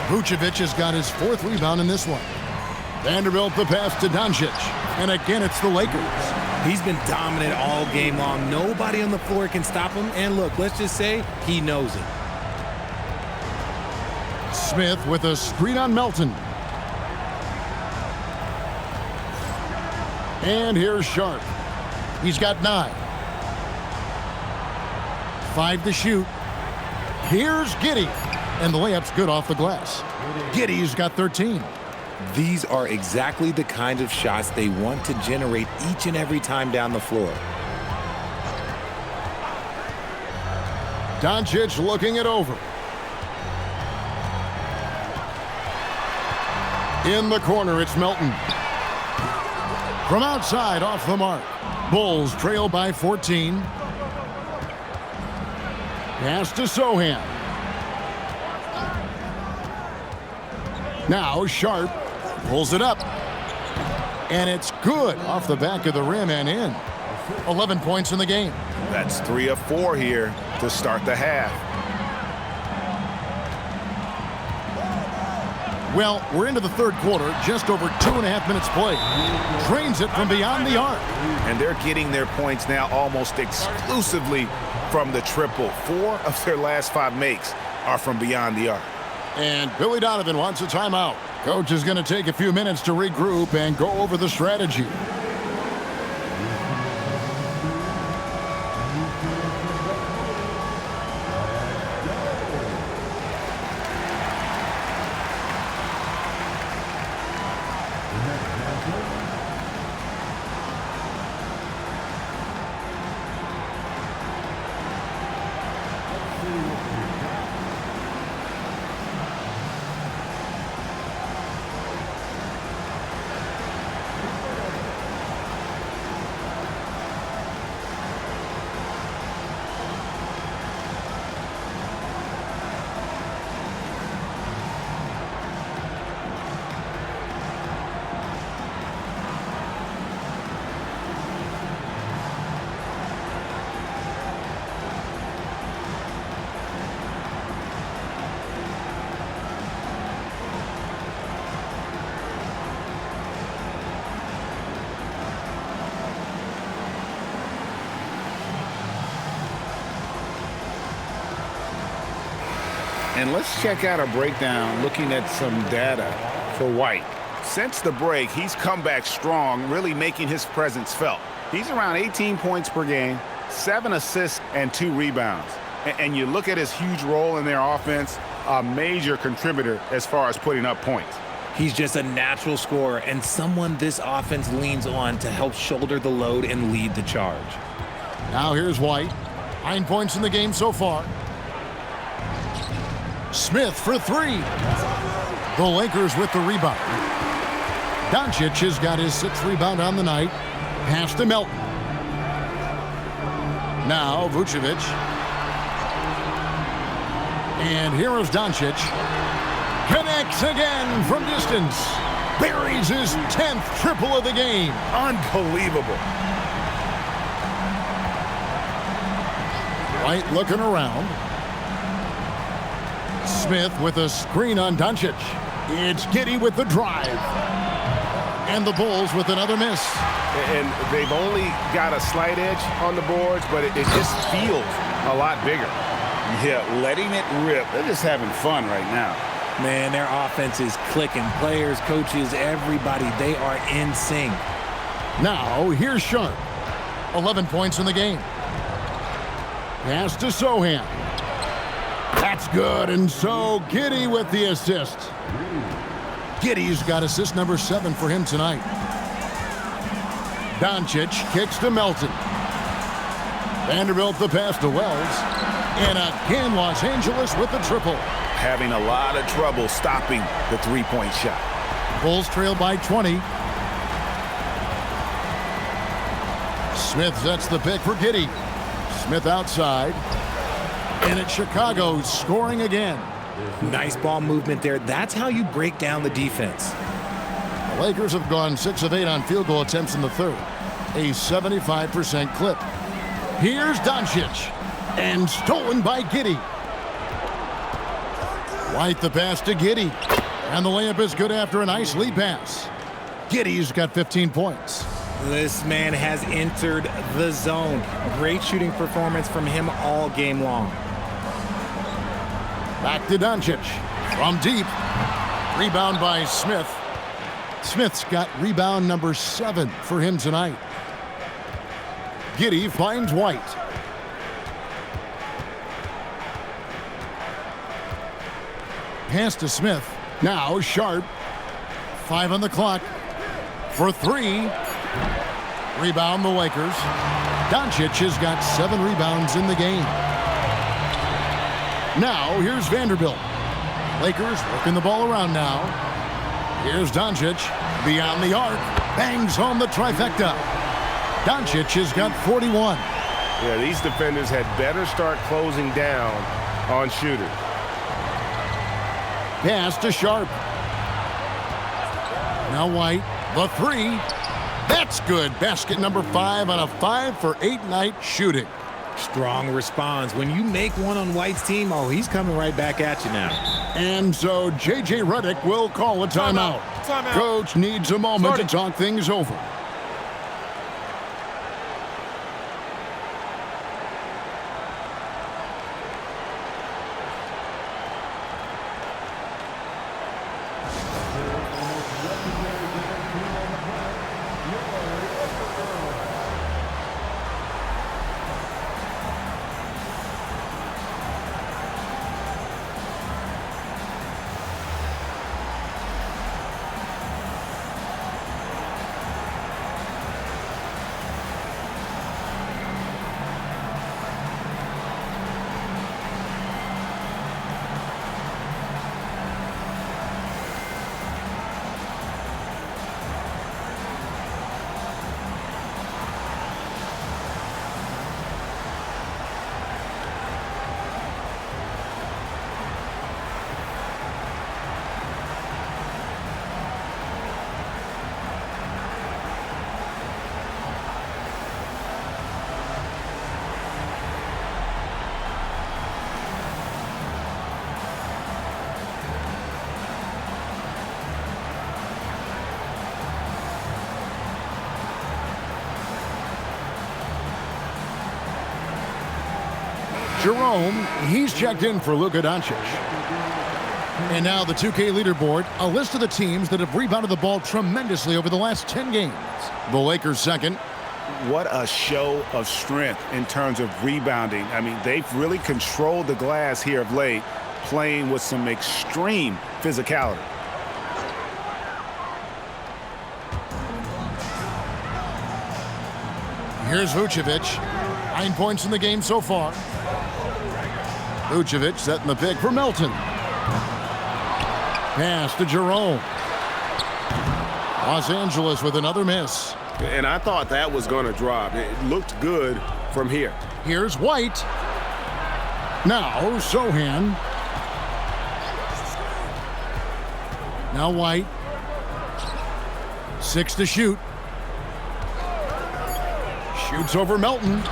Vucevic has got his 4th rebound in this one. Vanderbilt the pass to Doncic. And again, it's the Lakers. He's been dominant all game long. Nobody on the floor can stop him. And look, let's just say he knows it. Smith with a screen on Melton. And here's Sharp. He's got 9. 5 to shoot. Here's Giddey. And the layup's good off the glass. Giddey's got 13. These are exactly the kind of shots they want to generate each and every time down the floor. Doncic looking it over. In the corner, it's Melton. From outside, off the mark. Bulls trail by 14. Pass to Sohan. Now Sharp pulls it up. And it's good off the back of the rim and in. 11 points in the game. That's 3 of 4 here to start the half. Well, we're into the third quarter, just over 2.5 minutes played. Drains it from beyond the arc. And they're getting their points now almost exclusively from the triple. 4 of their last 5 makes are from beyond the arc. And Billy Donovan wants a timeout. Coach is going to take a few minutes to regroup and go over the strategy. And let's check out a breakdown looking at some data for White. Since the break, he's come back strong, really making his presence felt. He's around 18 points per game, 7 assists, and 2 rebounds. And you look at his huge role in their offense, a major contributor as far as putting up points. He's just a natural scorer and someone this offense leans on to help shoulder the load and lead the charge. Now here's White. 9 points in the game so far. Smith for 3. The Lakers with the rebound. Doncic has got his 6th rebound on the night. Pass to Melton. Now Vucevic. And here is Doncic. Connects again from distance. Buries his 10th triple of the game. Unbelievable. White looking around. Smith with a screen on Doncic. It's Giddey with the drive. And the Bulls with another miss. And they've only got a slight edge on the boards, but it just feels a lot bigger. Yeah, letting it rip. They're just having fun right now. Man, their offense is clicking. Players, coaches, everybody, they are in sync. Now, here's Sharp. 11 points in the game. Pass to Sohan. That's good, and so Giddey with the assist. Giddey's got assist number 7 for him tonight. Doncic kicks to Melton. Vanderbilt the pass to Wells. And again, Los Angeles with the triple. Having a lot of trouble stopping the three-point shot. Bulls trail by 20. Smith sets the pick for Giddey. Smith outside. And it's Chicago scoring again. Nice ball movement there. That's how you break down the defense. The Lakers have gone 6 of 8 on field goal attempts in the third. A 75% clip. Here's Doncic. And stolen by Giddey. White the pass to Giddey. And the layup is good after a nice lead pass. Giddey's got 15 points. This man has entered the zone. Great shooting performance from him all game long. Back to Doncic. From deep. Rebound by Smith. Smith's got rebound number 7 for him tonight. Giddey finds White. Pass to Smith. Now Sharp. 5 on the clock. For 3. Rebound the Lakers. Doncic has got 7 rebounds in the game. Now here's Vanderbilt. Lakers working the ball around now. Here's Doncic. Beyond the arc. Bangs home the trifecta. Doncic has got 41. Yeah, these defenders had better start closing down on shooters. Pass to Sharp. Now White, the three. That's good. Basket number 5 on a 5 for 8 night shooting. Strong response. When you make one on White's team, oh, he's coming right back at you now. And so J.J. Redick will call a timeout. Coach needs a moment to talk things over. Jerome, he's checked in for Luka Doncic. And now the 2K leaderboard, a list of the teams that have rebounded the ball tremendously over the last 10 games. The Lakers second. What a show of strength in terms of rebounding. I mean, they've really controlled the glass here of late, playing with some extreme physicality. Here's Vucevic. 9 points in the game so far. Vucevic setting the pick for Melton. Pass to Jerome. Los Angeles with another miss. And I thought that was going to drop. It looked good from here. Here's White. Now Sohan. Now White. 6 to shoot. Shoots over Melton.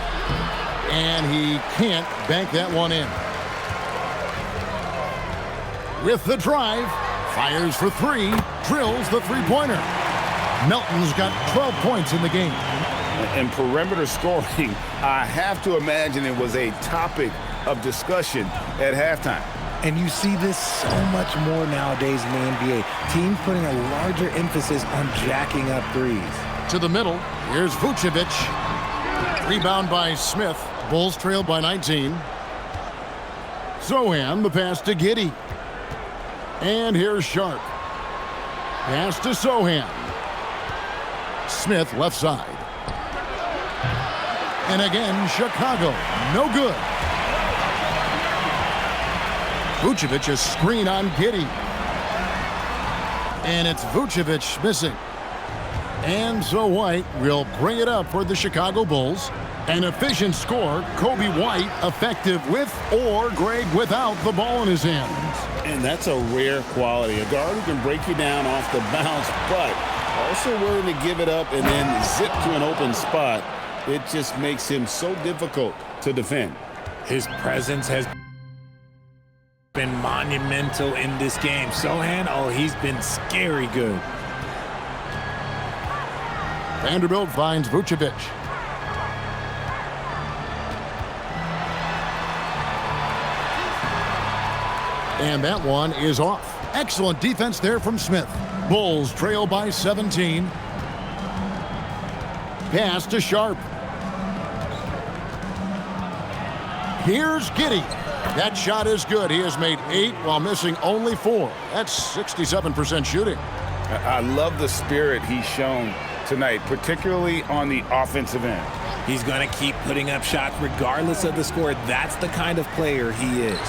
And he can't bank that one in. With the drive, fires for 3, drills the three-pointer. Melton's got 12 points in the game. And perimeter scoring, I have to imagine it was a topic of discussion at halftime. And you see this so much more nowadays in the NBA. Teams putting a larger emphasis on jacking up threes. To the middle, here's Vucevic. Rebound by Smith. Bulls trailed by 19. Sohan, the pass to Giddey. And here's Sharp. Pass to Sohan. Smith left side. And again, Chicago. No good. Vucevic a screen on Giddey. And it's Vucevic missing. And so White will bring it up for the Chicago Bulls. An efficient score, Kobe White effective with or Greg without the ball in his hands. And that's a rare quality. A guard who can break you down off the bounce, but also willing to give it up and then zip to an open spot. It just makes him so difficult to defend. His presence has been monumental in this game. Sohan, oh, he's been scary good. Vanderbilt finds Vucevic. And that one is off. Excellent defense there from Smith. Bulls trail by 17. Pass to Sharp. Here's Giddey. That shot is good. He has made 8 while missing only 4. That's 67% shooting. I love the spirit he's shown tonight, particularly on the offensive end. He's going to keep putting up shots regardless of the score. That's the kind of player he is.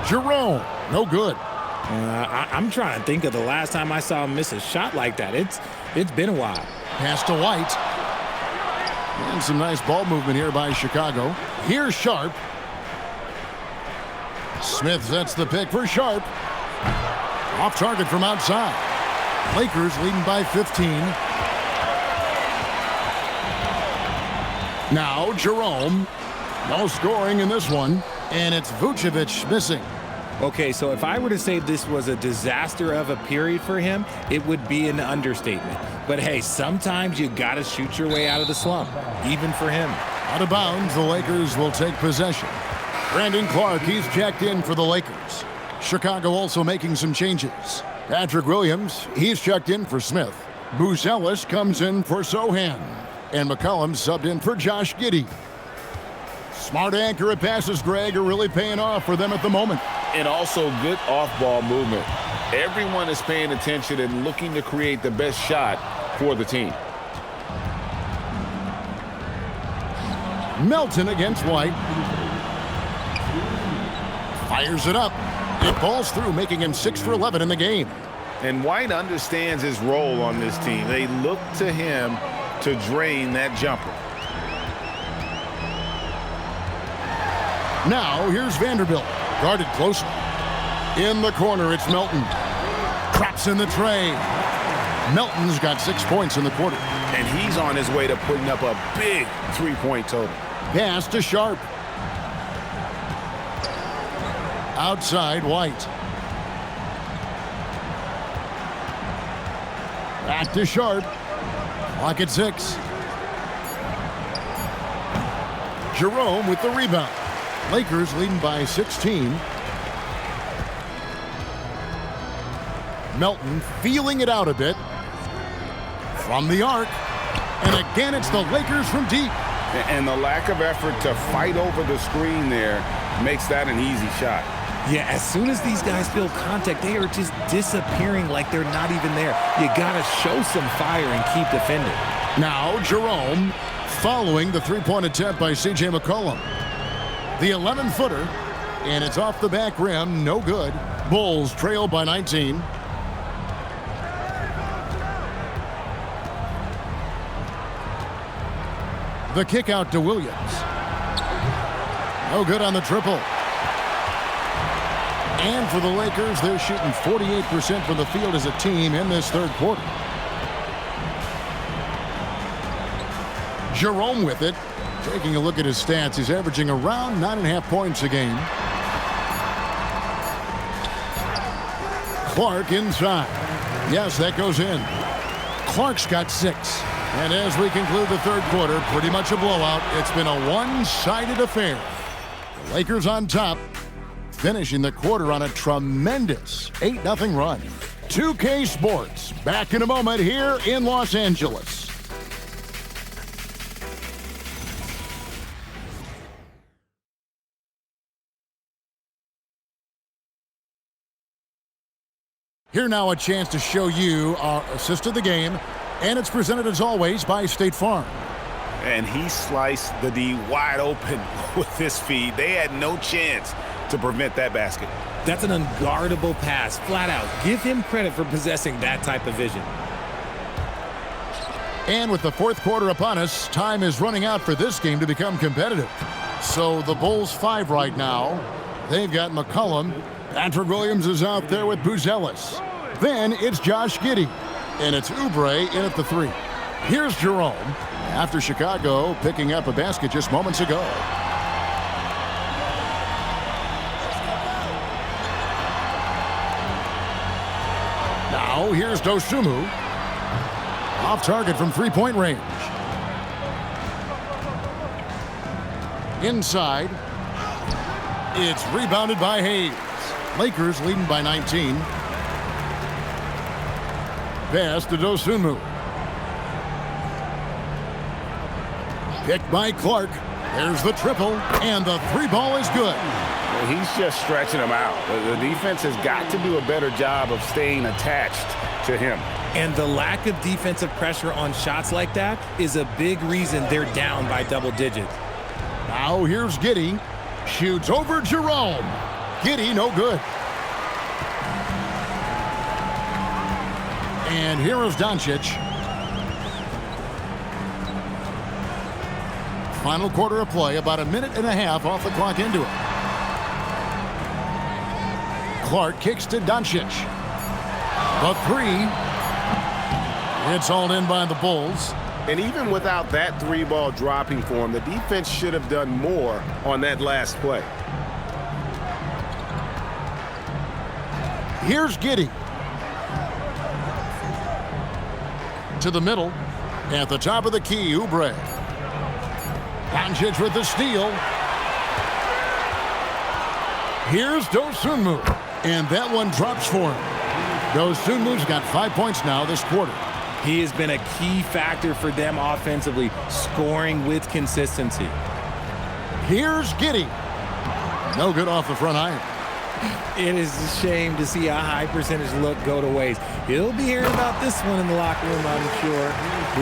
Jerome, no good. I'm trying to think of the last time I saw him miss a shot like that. It's been a while. Pass to White. And some nice ball movement here by Chicago. Here's Sharp. Smith sets the pick for Sharp. Off target from outside. Lakers leading by 15. Now Jerome. No scoring in this one. And it's Vucevic missing. Okay, so if I were to say this was a disaster of a period for him, it would be an understatement. But hey, sometimes you got to shoot your way out of the slump, even for him. Out of bounds, the Lakers will take possession. Brandon Clark, he's checked in for the Lakers. Chicago also making some changes. Patrick Williams, he's checked in for Smith. Buzelis comes in for Sohan. And McCollum subbed in for Josh Giddey. Smart accurate passes, Greg, are really paying off for them at the moment. And also good off-ball movement. Everyone is paying attention and looking to create the best shot for the team. Melton against White. Fires it up. It falls through, making him 6 for 11 in the game. And White understands his role on this team. They look to him to drain that jumper. Now, here's Vanderbilt. Guarded closely. In the corner, it's Melton. Traps in the tray. Melton's got 6 points in the quarter. And he's on his way to putting up a big three-point total. Pass to Sharp. Outside, White. Back to Sharp. Clock at 6. Jerome with the rebound. Lakers leading by 16. Melton feeling it out a bit. From the arc. And again, it's the Lakers from deep. And the lack of effort to fight over the screen there makes that an easy shot. Yeah, as soon as these guys feel contact, they are just disappearing like they're not even there. You got to show some fire and keep defending. Now Jerome following the three-point attempt by C.J. McCollum. The 11-footer, and it's off the back rim, no good. Bulls trail by 19. The kick out to Williams. No good on the triple. And for the Lakers, they're shooting 48% from the field as a team in this third quarter. Jerome with it. Taking a look at his stats, he's averaging around 9.5 points a game. Clark inside. Yes, that goes in. Clark's got 6. And as we conclude the third quarter, pretty much a blowout. It's been a one-sided affair. The Lakers on top, finishing the quarter on a tremendous 8-0 run. 2K Sports, back in a moment here in Los Angeles. Here now a chance to show you our assist of the game, and it's presented as always by State Farm. And he sliced the D wide open with his feed. They had no chance to prevent that basket. That's an unguardable pass, flat out. Give him credit for possessing that type of vision. And with the fourth quarter upon us, time is running out for this game to become competitive. So the Bulls 5 right now. They've got McCollum. Patrick Williams is out there with Buzelis. Then it's Josh Giddey. And it's Oubre in at the 3. Here's Jerome after Chicago picking up a basket just moments ago. Now here's Dosunmu. Off target from three-point range. Inside. It's rebounded by Hayes. Lakers leading by 19. Pass to Dosunmu. Picked by Clark. There's the triple, and the three ball is good. Well, he's just stretching him out. The defense has got to do a better job of staying attached to him. And the lack of defensive pressure on shots like that is a big reason they're down by double digits. Now here's Giddey. Shoots over Jerome. Giddey, no good. And here is Doncic. Final quarter of play, about a minute and a half off the clock into it. Clark kicks to Doncic. The three. It's hauled in by the Bulls. And even without that three ball dropping for him, the defense should have done more on that last play. Here's Giddey. To the middle. At the top of the key, Oubre. Doncic with the steal. Here's Dosunmu. And that one drops for him. Dosunmu's got 5 points now this quarter. He has been a key factor for them offensively, scoring with consistency. Here's Giddey. No good off the front iron. It is a shame to see a high percentage look go to waste. He'll be hearing about this one in the locker room, I'm sure.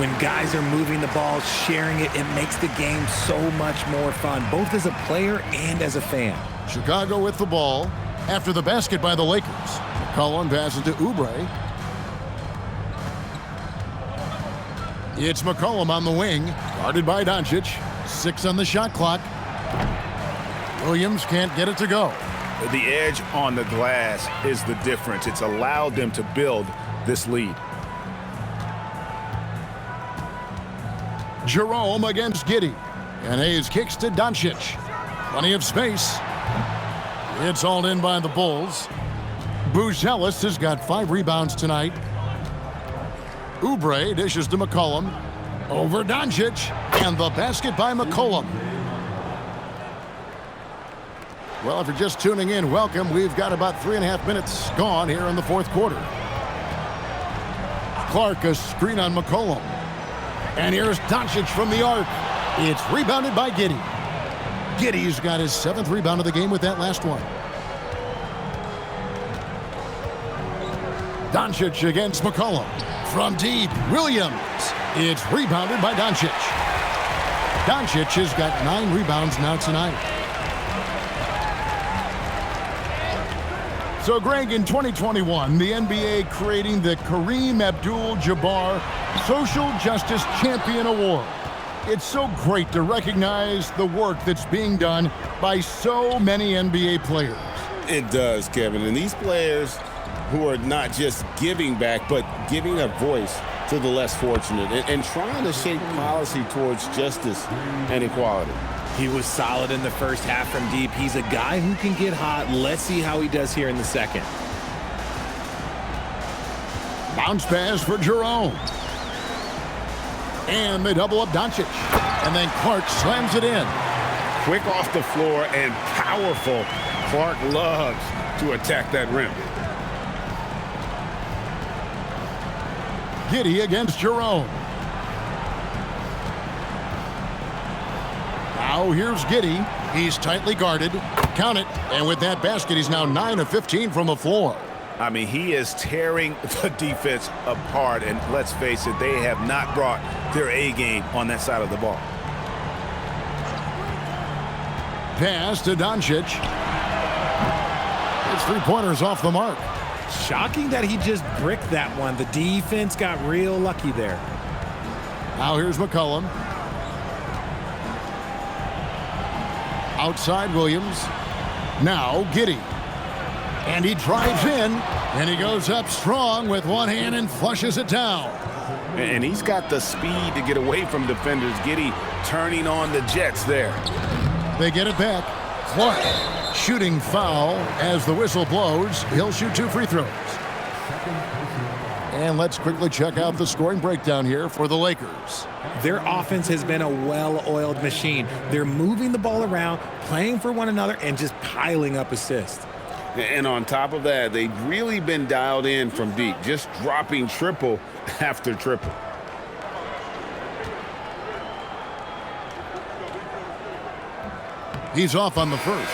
When guys are moving the ball, sharing it, it makes the game so much more fun, both as a player and as a fan. Chicago with the ball after the basket by the Lakers. McCollum passes to Oubre. It's McCollum on the wing, guarded by Doncic. 6 on the shot clock. Williams can't get it to go. The edge on the glass is the difference. It's allowed them to build this lead. Jerome against Giddey. And Hayes kicks to Doncic. Plenty of space. It's hauled in by the Bulls. Buzelis has got 5 rebounds tonight. Oubre dishes to McCollum. Over Doncic. And the basket by McCollum. Well, if you're just tuning in, welcome. We've got about 3.5 minutes gone here in the fourth quarter. Clark, a screen on McCollum. And here's Doncic from the arc. It's rebounded by Giddey. Giddey's got his 7th rebound of the game with that last one. Doncic against McCollum. From deep, Williams. It's rebounded by Doncic. Doncic has got 9 rebounds now tonight. So, Greg, in 2021, the NBA creating the Kareem Abdul-Jabbar Social Justice Champion Award. It's so great to recognize the work that's being done by so many NBA players. It does, Kevin. And these players who are not just giving back, but giving a voice to the less fortunate and trying to shape policy towards justice and equality. He was solid in the first half from deep. He's a guy who can get hot. Let's see how he does here in the second. Bounce pass for Jerome. And they double up Doncic. And then Clark slams it in. Quick off the floor and powerful. Clark loves to attack that rim. Giddey against Jerome. Now here's Giddey. He's tightly guarded. Count it. And with that basket, he's now 9 of 15 from the floor. I mean, he is tearing the defense apart. And let's face it, they have not brought their A game on that side of the ball. Pass to Doncic. His 3-pointers off the mark. Shocking that he just bricked that one. The defense got real lucky there. Now here's McCollum. Outside Williams. Now Giddey. And he drives in. And he goes up strong with one hand and flushes it down. And he's got the speed to get away from defenders. Giddey turning on the Jets there. They get it back. Clark. Shooting foul as the whistle blows. He'll shoot 2 free throws. And let's quickly check out the scoring breakdown here for the Lakers. Their offense has been a well-oiled machine. They're moving the ball around, playing for one another, and just piling up assists. And on top of that, they've really been dialed in from deep, just dropping triple after triple. He's off on the first.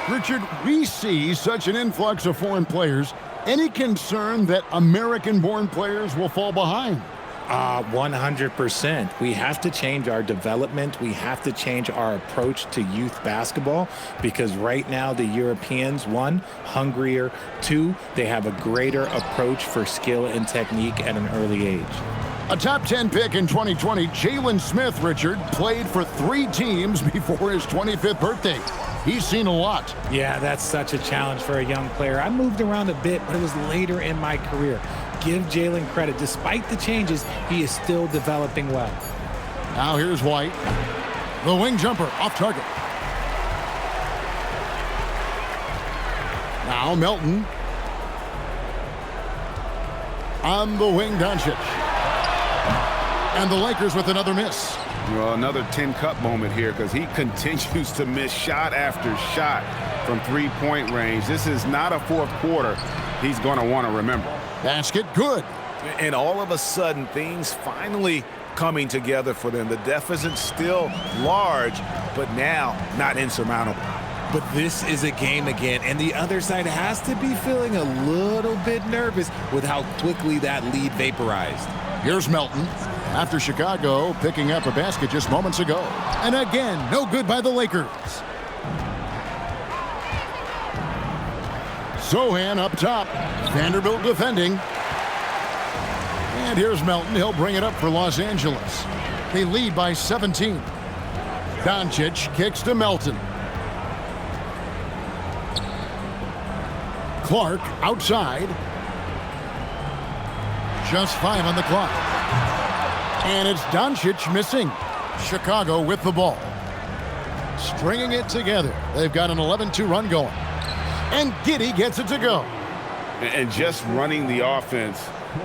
Richard, we see such an influx of foreign players. Any concern that American-born players will fall behind? 100%. We have to change our development. We have to change our approach to youth basketball because right now the Europeans, 1, hungrier, 2, they have a greater approach for skill and technique at an early age. A top 10 pick in 2020, Jalen Smith, Richard, played for 3 teams before his 25th birthday. He's seen a lot. Yeah, that's such a challenge for a young player. I moved around a bit, but it was later in my career. Give Jalen credit. Despite the changes, he is still developing well. Now here's White. The wing jumper off target. Now Melton. On the wing, Doncic. And the Lakers with another miss. Well, another 10-cup moment here because he continues to miss shot after shot from three-point range. This is not a fourth quarter he's going to want to remember. Basket good. And all of a sudden, things finally coming together for them. The deficit's still large, but now not insurmountable. But this is a game again, and the other side has to be feeling a little bit nervous with how quickly that lead vaporized. Here's Melton. After Chicago picking up a basket just moments ago. And again, no good by the Lakers. Sohan up top. Vanderbilt defending. And here's Melton. He'll bring it up for Los Angeles. They lead by 17. Doncic kicks to Melton. Clark outside. Just 5 on the clock. And it's Doncic missing. Chicago with the ball. Stringing it together. They've got an 11-2 run going. And Giddey gets it to go. And just running the offense,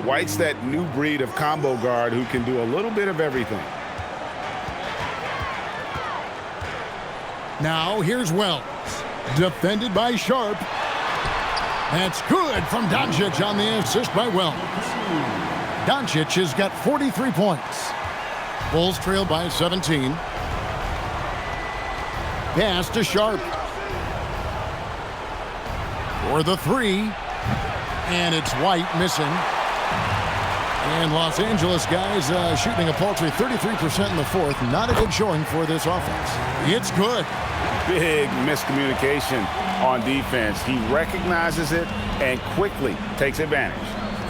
White's that new breed of combo guard who can do a little bit of everything. Now here's Wells. Defended by Sharp. That's good from Doncic on the assist by Wells. Doncic has got 43 points. Bulls trail by 17. Pass to Sharp. For the 3. And it's White missing. And Los Angeles guys shooting a paltry 33% in the fourth. Not a good showing for this offense. It's good. Big miscommunication on defense. He recognizes it and quickly takes advantage.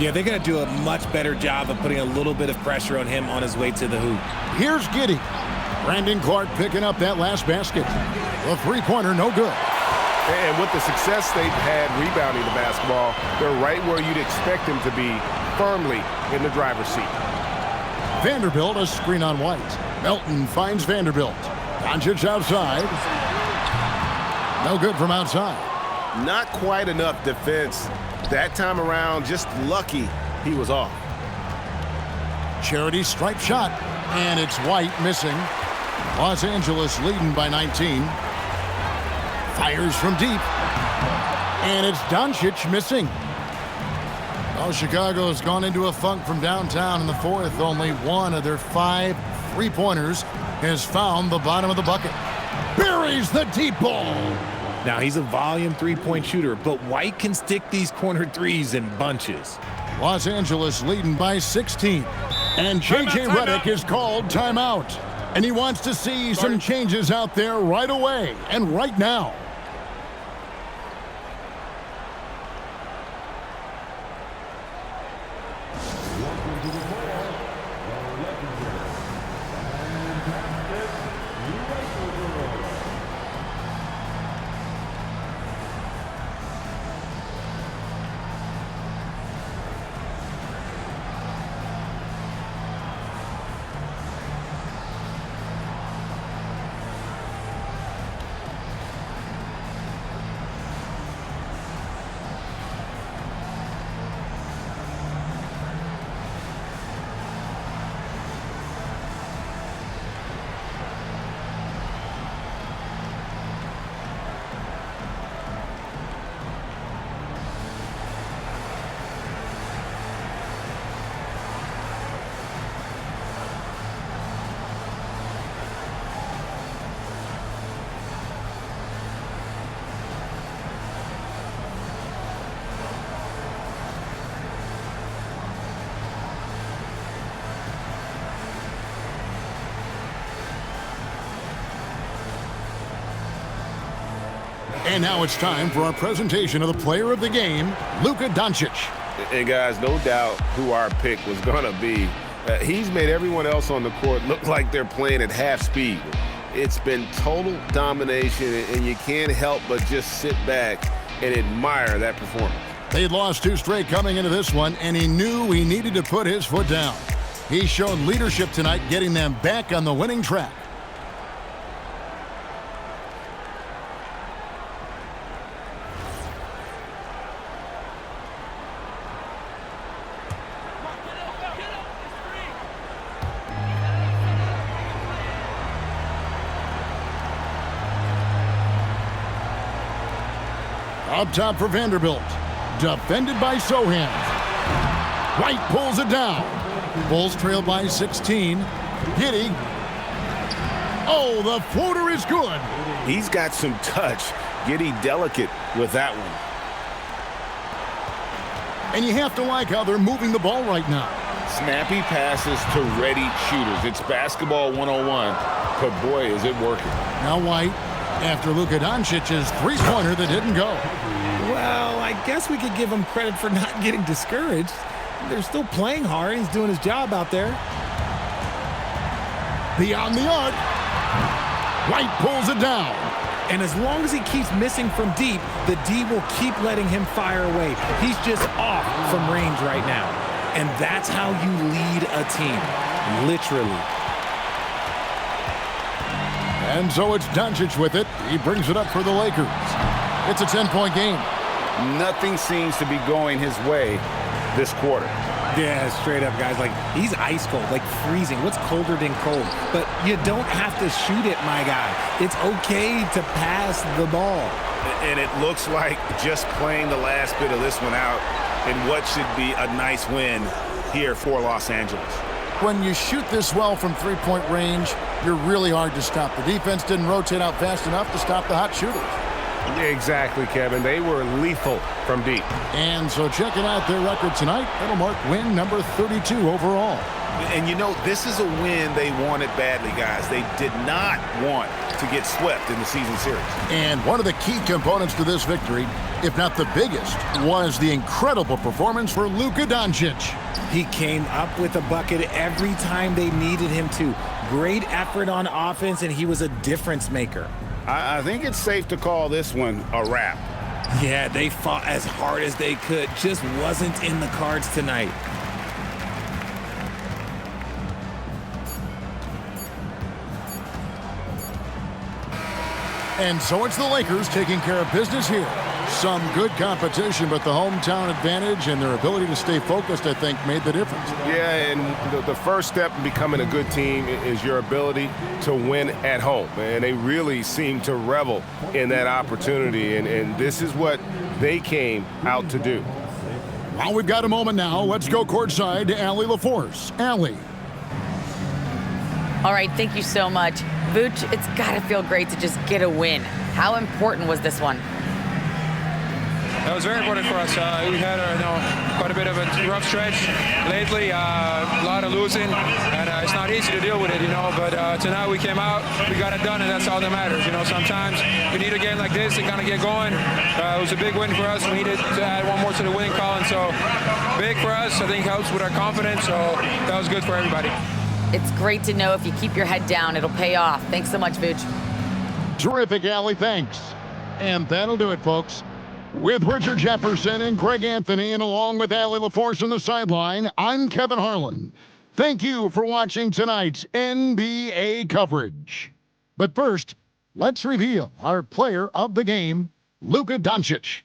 Yeah, they're going to do a much better job of putting a little bit of pressure on him on his way to the hoop. Here's Giddey. Brandon Clark picking up that last basket. The three-pointer, no good. And with the success they've had rebounding the basketball, they're right where you'd expect them to be, firmly in the driver's seat. Vanderbilt, a screen on White. Melton finds Vanderbilt. Doncic outside. No good from outside. Not quite enough defense. That time around, just lucky he was off. Charity stripe shot, and it's White missing. Los Angeles leading by 19. Fires from deep, and it's Doncic missing. Well, Chicago's gone into a funk from downtown in the fourth. Only one of their 5 three-pointers has found the bottom of the bucket. Buries the deep ball. Now, he's a volume three-point shooter, but White can stick these corner threes in bunches. Los Angeles leading by 16. And J.J. Redick is called timeout. And he wants to see some changes out there right away and right now. And now it's time for our presentation of the player of the game, Luka Doncic. And guys, no doubt who our pick was going to be. He's made everyone else on the court look like they're playing at half speed. It's been total domination, and you can't help but just sit back and admire that performance. They'd lost 2 straight coming into this one, and he knew he needed to put his foot down. He's shown leadership tonight, getting them back on the winning track. Up top for Vanderbilt. Defended by Sohan. White pulls it down. Bulls trail by 16. Giddey. Oh, the floater is good. He's got some touch. Giddey delicate with that one. And you have to like how they're moving the ball right now. Snappy passes to ready shooters. It's basketball 101, but boy, is it working. Now White, after Luka Doncic's three-pointer that didn't go. Well, I guess we could give him credit for not getting discouraged. They're still playing hard. He's doing his job out there. Beyond the arc. White pulls it down. And as long as he keeps missing from deep, the D will keep letting him fire away. He's just off from range right now. And that's how you lead a team. Literally. And so it's Doncic with it. He brings it up for the Lakers. It's a 10-point game. Nothing seems to be going his way this quarter. Yeah, straight up, guys. Like, he's ice cold, like freezing. What's colder than cold? But you don't have to shoot it, my guy. It's okay to pass the ball. And it looks like just playing the last bit of this one out in what should be a nice win here for Los Angeles. When you shoot this well from three-point range, you're really hard to stop. The defense didn't rotate out fast enough to stop the hot shooters. Exactly, Kevin. They were lethal from deep. And so checking out their record tonight, that'll mark win number 32 overall. And you know, this is a win they wanted badly, guys. They did not want to get swept in the season series. And one of the key components to this victory, if not the biggest, was the incredible performance for Luka Doncic. He came up with a bucket every time they needed him to. Great effort on offense, and he was a difference maker. I think it's safe to call this one a wrap. Yeah, they fought as hard as they could. Just wasn't in the cards tonight. And so it's the Lakers taking care of business here. Some good competition, but the hometown advantage and their ability to stay focused, I think, made the difference. Yeah, and the first step in becoming a good team is your ability to win at home. And they really seem to revel in that opportunity, and this is what they came out to do. Well, we've got a moment now. Let's go courtside to Allie LaForce. Allie. All right, thank you so much. Vooch, it's got to feel great to just get a win. How important was this one? That was very important for us. We had quite a bit of a rough stretch lately, a lot of losing, and it's not easy to deal with it, but tonight we came out, we got it done, and that's all that matters. Sometimes we need a game like this to kind of get going. It was a big win for us. We needed to add one more to the winning column, so big for us. I think helps with our confidence, so that was good for everybody. It's great to know if you keep your head down, it'll pay off. Thanks so much, Vooch. Terrific, Allie. Thanks. And that'll do it, folks. With Richard Jefferson and Greg Anthony, and along with Allie LaForce on the sideline, I'm Kevin Harlan. Thank you for watching tonight's NBA coverage. But first, let's reveal our player of the game, Luka Doncic.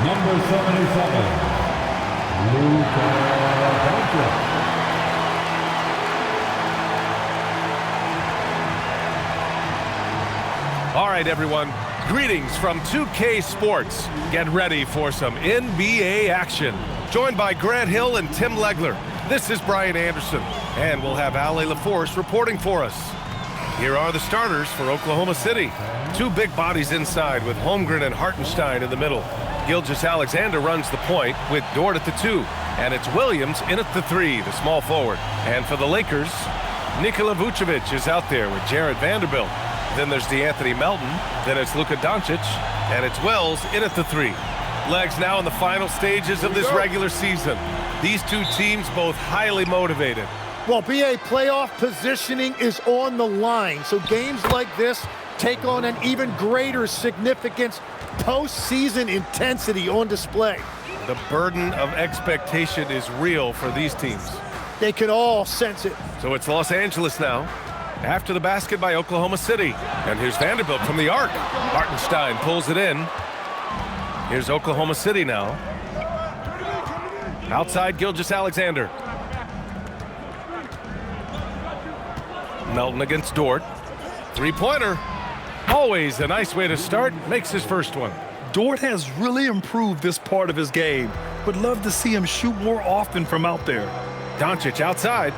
Number 77, Luka Doncic. All right, everyone. Greetings from 2K Sports. Get ready for some NBA action. Joined by Grant Hill and Tim Legler. This is Brian Anderson, and we'll have Ale LaForce reporting for us. Here are the starters for Oklahoma City. Two big bodies inside with Holmgren and Hartenstein in the middle. Gilgeous-Alexander runs the point with Dort at the 2, and it's Williams in at the 3, the small forward. And for the Lakers, Nikola Vucevic is out there with Jarred Vanderbilt. Then there's DeAnthony Melton, then it's Luka Doncic, and it's Wells in at the 3. Legs now in the final stages of this regular season. These two teams both highly motivated. Well, BA, playoff positioning is on the line, so games like this take on an even greater significance. Postseason intensity on display. The burden of expectation is real for these teams. They can all sense it. So it's Los Angeles now. After the basket by Oklahoma City. And here's Vanderbilt from the arc. Hartenstein pulls it in. Here's Oklahoma City now. Outside Gilgeous-Alexander. Melton against Dort. Three-pointer. Always a nice way to start. Makes his first one. Dort has really improved this part of his game. Would love to see him shoot more often from out there. Doncic outside.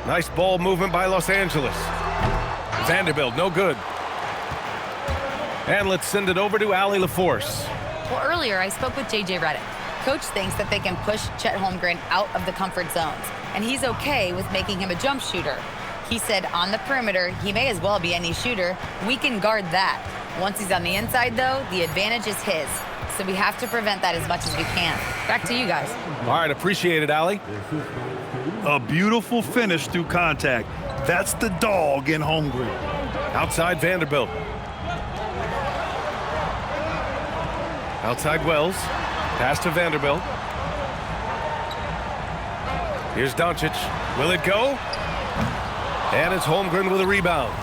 Nice ball movement by Los Angeles. Vanderbilt, no good. And let's send it over to Ale LaForce. Well, earlier I spoke with J.J. Redick. Coach thinks that they can push Chet Holmgren out of the comfort zones, and he's okay with making him a jump shooter. He said on the perimeter, he may as well be any shooter. We can guard that. Once he's on the inside, though, the advantage is his. So we have to prevent that as much as we can. Back to you guys. All right, appreciate it, Ale. A beautiful finish through contact. That's the dog in Holmgren. Outside Vanderbilt. Outside Wells. Pass to Vanderbilt. Here's Doncic. Will it go? And it's Holmgren with a rebound.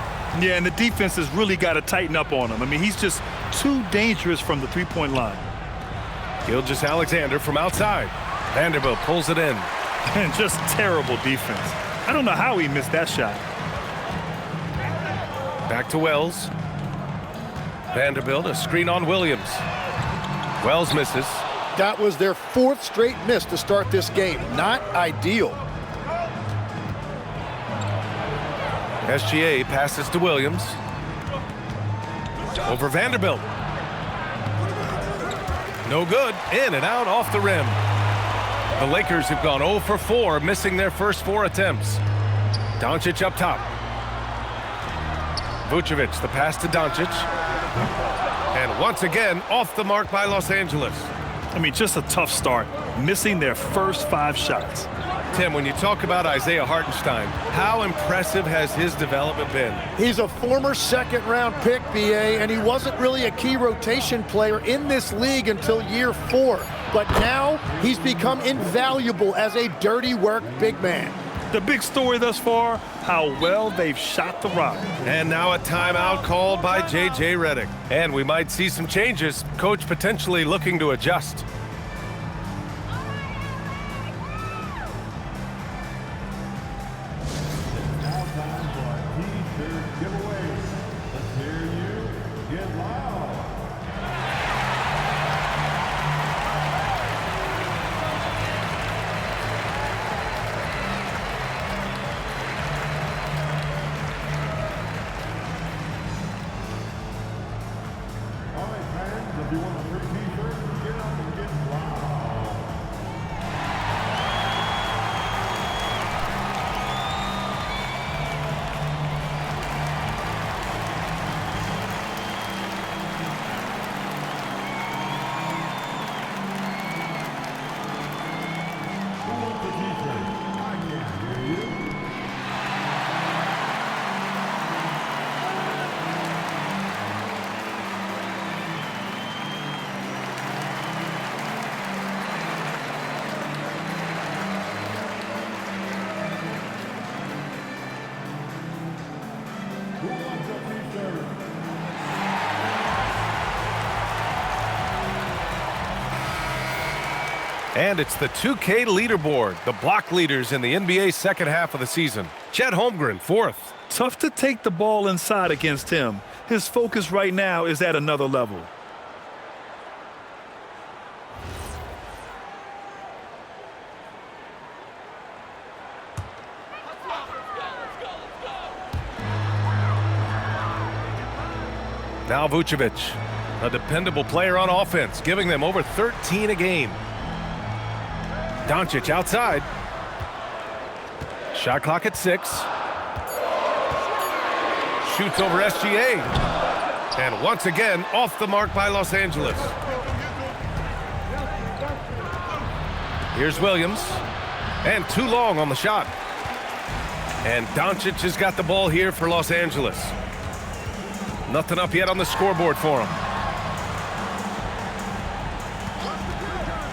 Yeah, and the defense has really got to tighten up on him. I mean, he's just too dangerous from the three-point line. Gilgeous-Alexander from outside. Vanderbilt pulls it in. And just terrible defense. I don't know how he missed that shot. Back to Wells. Vanderbilt, a screen on Williams. Wells misses. That was their 4th straight miss to start this game. Not ideal. SGA passes to Williams. Over Vanderbilt. No good. In and out off the rim. The Lakers have gone 0 for 4, missing their first 4 attempts. Doncic up top. Vucevic, the pass to Doncic. And once again, off the mark by Los Angeles. I mean, just a tough start, missing their first 5 shots. Tim, when you talk about Isaiah Hartenstein, how impressive has his development been? He's a former second-round pick, BA, and he wasn't really a key rotation player in this league until year 4. But now he's become invaluable as a dirty work big man. The big story thus far, how well they've shot the rock. And now a timeout called by J.J. Redick. And we might see some changes. Coach potentially looking to adjust. If you want a free t-shirt, get up and get And it's the 2K leaderboard. The block leaders in the NBA second half of the season. Chet Holmgren, 4th. Tough to take the ball inside against him. His focus right now is at another level. Now Vucevic, a dependable player on offense, giving them over 13 a game. Doncic outside. Shot clock at 6. Shoots over SGA. And once again, off the mark by Los Angeles. Here's Williams. And too long on the shot. And Doncic has got the ball here for Los Angeles. Nothing up yet on the scoreboard for him.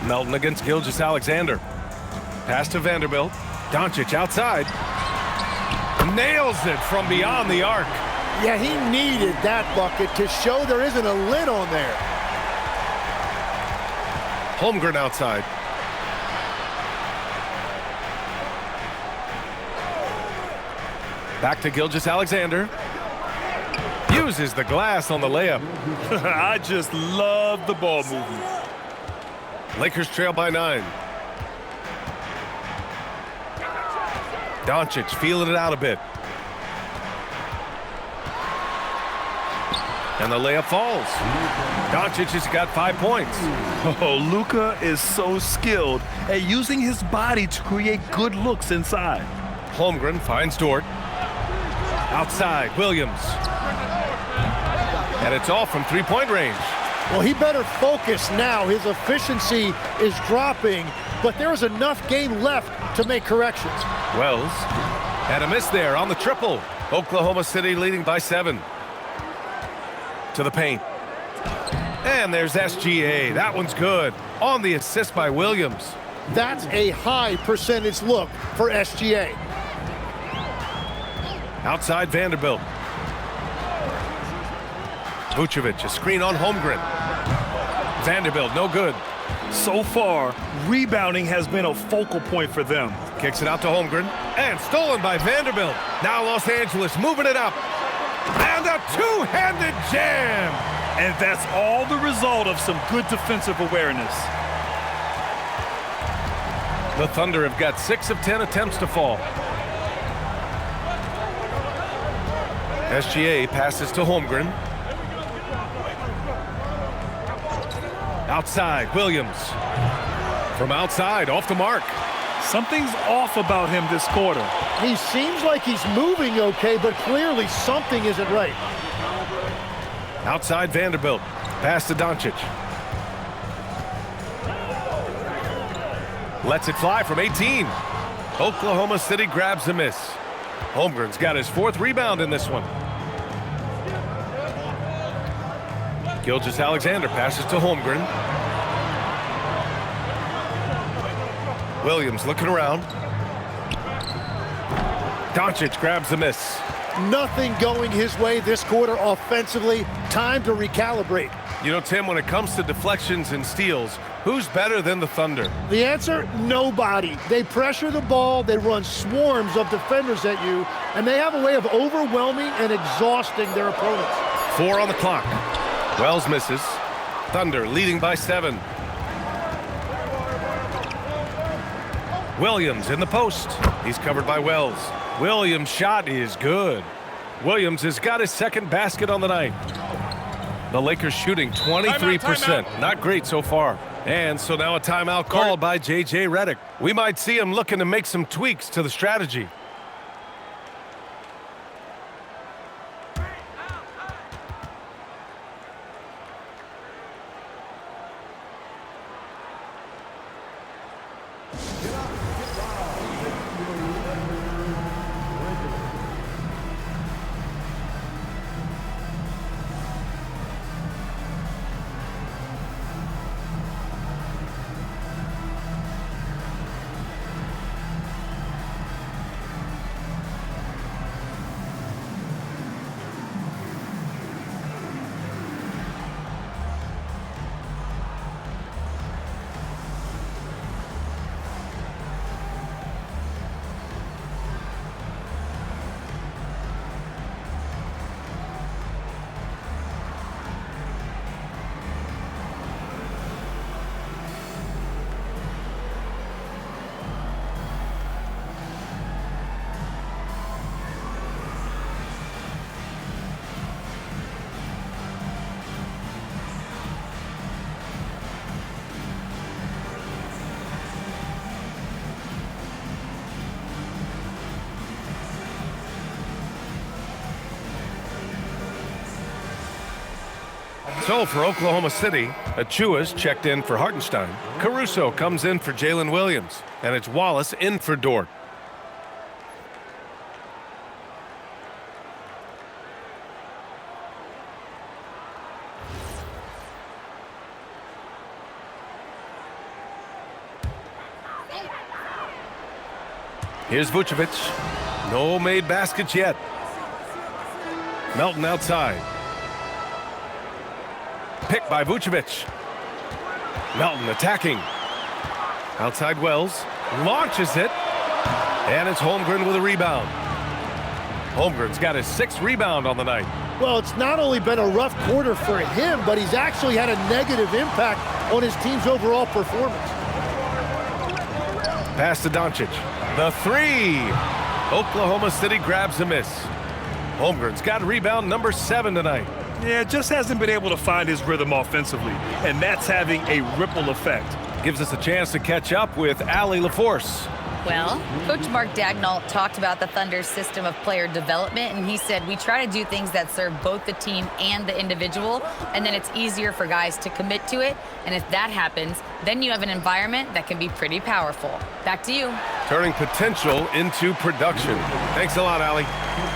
Melton against Gilgeous-Alexander. Pass to Vanderbilt. Doncic outside. Nails it from beyond the arc. Yeah, he needed that bucket to show there isn't a lid on there. Holmgren outside. Back to Gilgeous-Alexander. Uses the glass on the layup. I just love the ball movement. Lakers trail by 9. Doncic feeling it out a bit. And the layup falls. Doncic has got 5 points. Oh, Luka is so skilled at using his body to create good looks inside. Holmgren finds Dort. Outside, Williams. And it's off from three-point range. Well, he better focus now. His efficiency is dropping, but there is enough game left to make corrections. Wells. And a miss there on the triple. Oklahoma City leading by 7. To the paint. And there's SGA. That one's good. On the assist by Williams. That's a high percentage look for SGA. Outside Vanderbilt. Vucevic, a screen on Holmgren. Vanderbilt, no good. So far, rebounding has been a focal point for them. Kicks it out to Holmgren. And stolen by Vanderbilt. Now Los Angeles moving it up. And a two-handed jam. And that's all the result of some good defensive awareness. The Thunder have got 6 of 10 attempts to fall. SGA passes to Holmgren. Outside, Williams. From outside, off the mark. Something's off about him this quarter. He seems like he's moving okay, but clearly something isn't right. Outside Vanderbilt. Pass to Doncic. Lets it fly from 18. Oklahoma City grabs a miss. Holmgren's got his 4th rebound in this one. Gilgeous-Alexander passes to Holmgren. Williams looking around. Doncic grabs the miss. Nothing going his way this quarter offensively. Time to recalibrate. You know, Tim, when it comes to deflections and steals, who's better than the Thunder? The answer, nobody. They pressure the ball, they run swarms of defenders at you, and they have a way of overwhelming and exhausting their opponents. 4 on the clock. Wells misses. Thunder leading by 7. Williams in the post. He's covered by Wells. Williams' shot is good. Williams has got his 2nd basket on the night. The Lakers shooting 23%. Not great so far. And so now a timeout called by J.J. Redick. We might see him looking to make some tweaks to the strategy. So for Oklahoma City, Achua's checked in for Hartenstein. Caruso comes in for Jalen Williams. And it's Wallace in for Dort. Here's Vucevic. No made baskets yet. Melton outside. Picked by Vucevic. Melton attacking. Outside Wells. Launches it. And it's Holmgren with a rebound. Holmgren's got his 6th rebound on the night. Well, it's not only been a rough quarter for him, but he's actually had a negative impact on his team's overall performance. Pass to Doncic. The 3. Oklahoma City grabs a miss. Holmgren's got rebound number 7 tonight. Yeah, just hasn't been able to find his rhythm offensively, and that's having a ripple effect. Gives us a chance to catch up with Allie LaForce. Well, Coach Mark Dagnall talked about the Thunder's system of player development, and he said, we try to do things that serve both the team and the individual, and then it's easier for guys to commit to it. And if that happens, then you have an environment that can be pretty powerful. Back to you. Turning potential into production. Thanks a lot, Allie.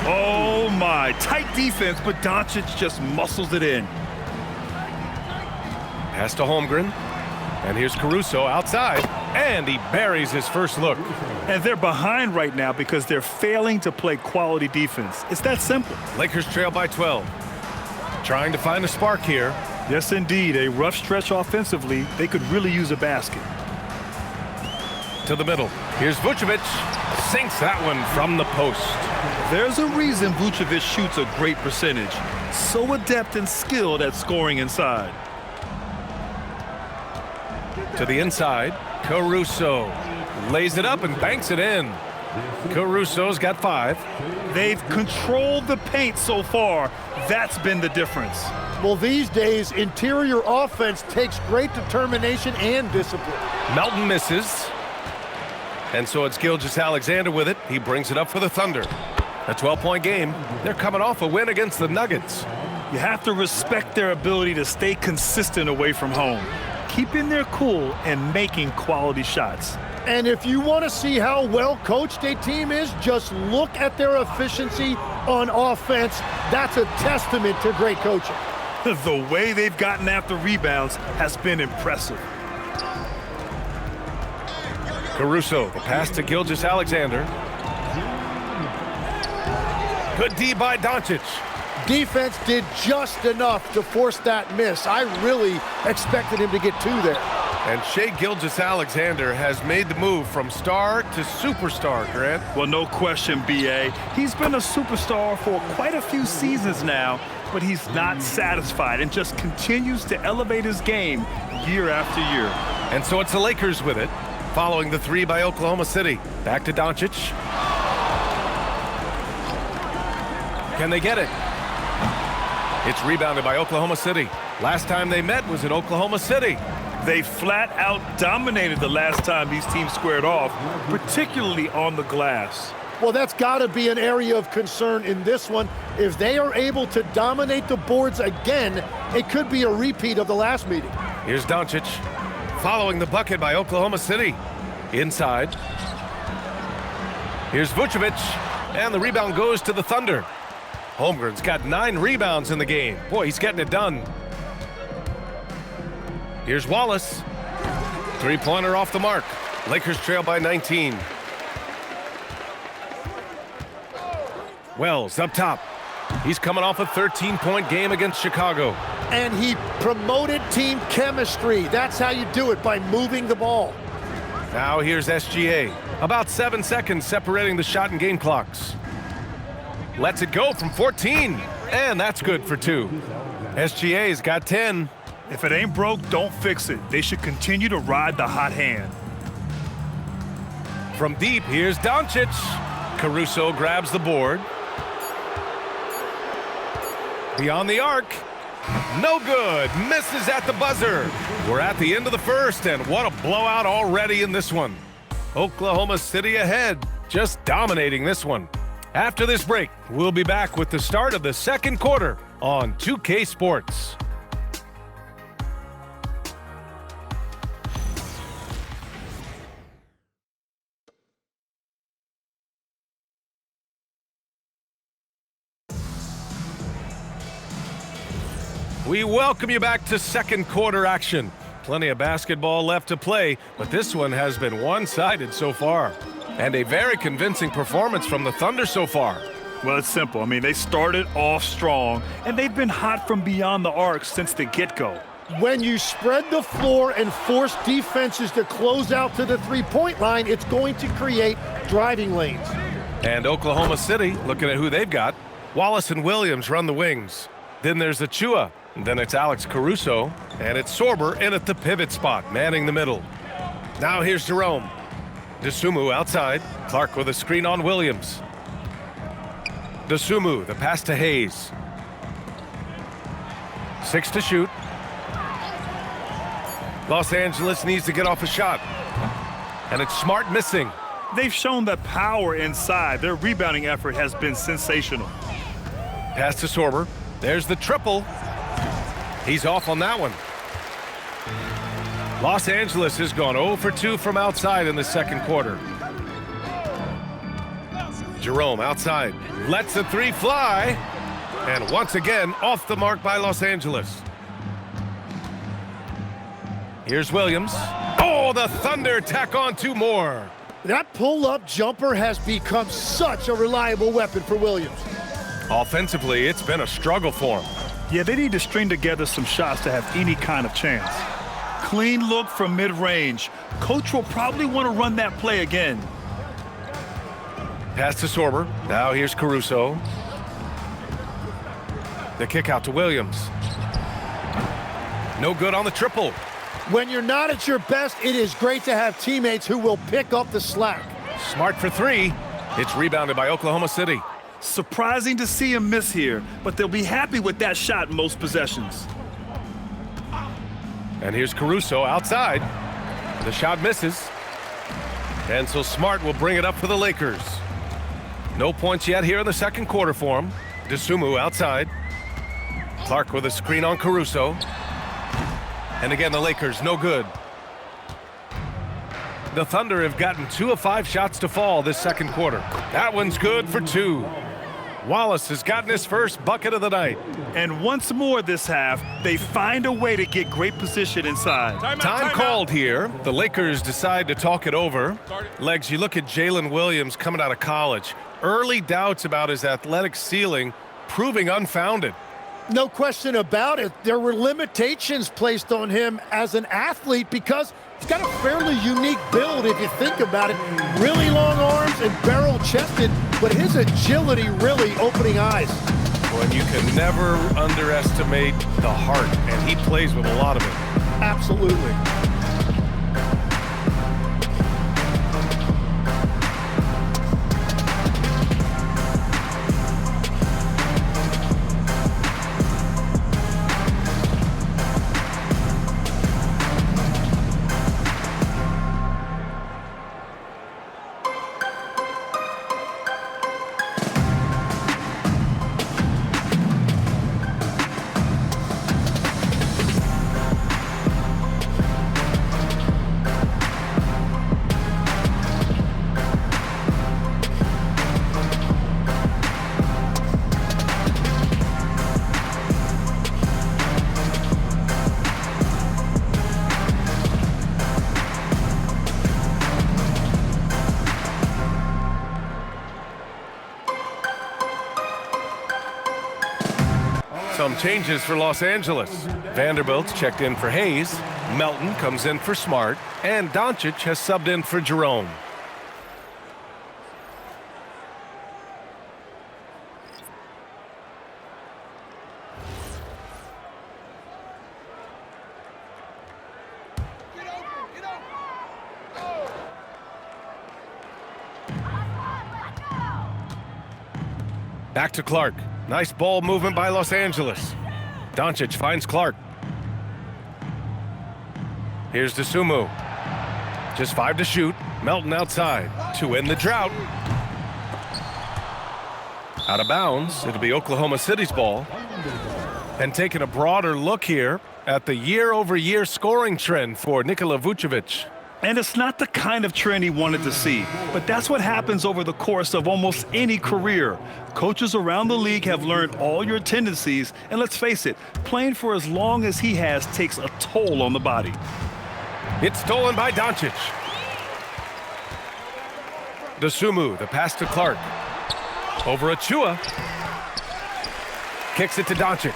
Oh, my. Tight defense, but Doncic just muscles it in. Pass to Holmgren. And here's Caruso outside, and he buries his first look. And they're behind right now because they're failing to play quality defense. It's that simple. Lakers trail by 12. Trying to find a spark here. Yes, indeed. A rough stretch offensively. They could really use a basket. To the middle. Here's Vucevic. Sinks that one from the post. There's a reason Vucevic shoots a great percentage. So adept and skilled at scoring inside. To the inside, Caruso lays it up and banks it in. Caruso's got 5. They've controlled the paint so far. That's been the difference. Well, these days, interior offense takes great determination and discipline. Melton misses. And so it's Gilgeous-Alexander with it. He brings it up for the Thunder. A 12-point game. They're coming off a win against the Nuggets. You have to respect their ability to stay consistent away from home, keeping their cool and making quality shots. And if you want to see how well coached a team is, just look at their efficiency on offense. That's a testament to great coaching. The way they've gotten after rebounds has been impressive. Caruso, the pass to Gilgeous-Alexander. Good D by Doncic. Defense did just enough to force that miss. I really expected him to get 2 there. And Shai Gilgeous-Alexander has made the move from star to superstar, Grant. Well, no question, B.A. He's been a superstar for quite a few seasons now, but he's not satisfied and just continues to elevate his game year after year. And so it's the Lakers with it, following the 3 by Oklahoma City. Back to Doncic. Can they get it? It's rebounded by Oklahoma City. Last time they met was in Oklahoma City. They flat out dominated the last time these teams squared off, particularly on the glass. Well, that's got to be an area of concern in this one. If they are able to dominate the boards again, it could be a repeat of the last meeting. Here's Doncic, following the bucket by Oklahoma City. Inside. Here's Vucevic, and the rebound goes to the Thunder. Holmgren's got 9 rebounds in the game. Boy, he's getting it done. Here's Wallace. 3-pointer off the mark. Lakers trail by 19. Wells up top. He's coming off a 13-point game against Chicago. And he promoted team chemistry. That's how you do it, by moving the ball. Now here's SGA. About 7 seconds separating the shot and game clocks. Lets it go from 14, and that's good for 2. SGA's got 10. If it ain't broke, don't fix it. They should continue to ride the hot hand. From deep, here's Doncic. Caruso grabs the board. Beyond the arc. No good. Misses at the buzzer. We're at the end of the first, and what a blowout already in this one. Oklahoma City ahead, just dominating this one. After this break, we'll be back with the start of the second quarter on 2K Sports. We welcome you back to second quarter action. Plenty of basketball left to play, but this one has been one-sided so far. And a very convincing performance from the Thunder so far. Well, it's simple. I mean, they started off strong, and they've been hot from beyond the arc since the get-go. When you spread the floor and force defenses to close out to the three-point line, it's going to create driving lanes. And Oklahoma City, looking at who they've got. Wallace and Williams run the wings. Then there's Achua. Then it's Alex Caruso. And it's Sorber in at the pivot spot, manning the middle. Now here's Jerome. Dosunmu outside. Clark with a screen on Williams. Dosunmu, the pass to Hayes. 6 to shoot. Los Angeles needs to get off a shot. And it's Smart missing. They've shown that power inside. Their rebounding effort has been sensational. Pass to Sorber. There's the triple. He's off on that one. Los Angeles has gone 0 for 2 from outside in the second quarter. Jerome outside. Lets the three fly. And once again, off the mark by Los Angeles. Here's Williams. Oh, the Thunder tack on 2 more. That pull-up jumper has become such a reliable weapon for Williams. Offensively, it's been a struggle for him. Yeah, they need to string together some shots to have any kind of chance. Clean look from mid-range. Coach will probably want to run that play again. Pass to Sorber. Now here's Caruso. The kick out to Williams. No good on the triple. When you're not at your best, it is great to have teammates who will pick up the slack. Smart for 3. It's rebounded by Oklahoma City. Surprising to see him miss here, but they'll be happy with that shot most possessions. And here's Caruso outside. The shot misses. And so Smart will bring it up for the Lakers. No points yet here in the second quarter for him. Dosunmu outside. Clark with a screen on Caruso. And again, the Lakers, no good. The Thunder have gotten 2 of 5 shots to fall this second quarter. That one's good for 2. Wallace has gotten his first bucket of the night. And once more this half, they find a way to get great position inside. Time called here. The Lakers decide to talk it over. Legs, you look at Jalen Williams coming out of college. Early doubts about his athletic ceiling proving unfounded. No question about it. There were limitations placed on him as an athlete because he's got a fairly unique build if you think about it. Really long arms and barrel-chested, but his agility really opening eyes. Well, you can never underestimate the heart, and he plays with a lot of it. Absolutely. Some changes for Los Angeles. Vanderbilt's checked in for Hayes. Melton comes in for Smart. And Doncic has subbed in for Jerome. Back to Clark. Nice ball movement by Los Angeles. Doncic finds Clark. Here's Dosunmu. Just 5 to shoot. Melton outside to end the drought. Out of bounds. It'll be Oklahoma City's ball. And taking a broader look here at the year-over-year scoring trend for Nikola Vucevic. And it's not the kind of trend he wanted to see, but that's what happens over the course of almost any career. Coaches around the league have learned all your tendencies, and let's face it, playing for as long as he has takes a toll on the body. It's stolen by Doncic. Dosunmu, the pass to Clark. Over Achua. Kicks it to Doncic.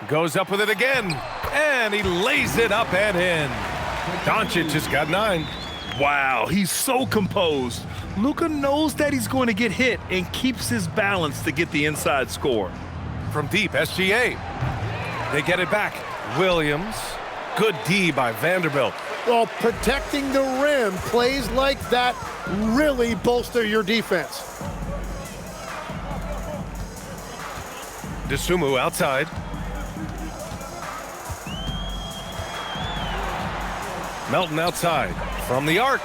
Goes up with it again, and he lays it up and in. Doncic has got 9. Wow, he's so composed. Luka knows that he's going to get hit and keeps his balance to get the inside score. From deep, SGA. They get it back. Williams. Good D by Vanderbilt. Well, protecting the rim, plays like that really bolster your defense. Dosunmu outside. Melton outside from the arc.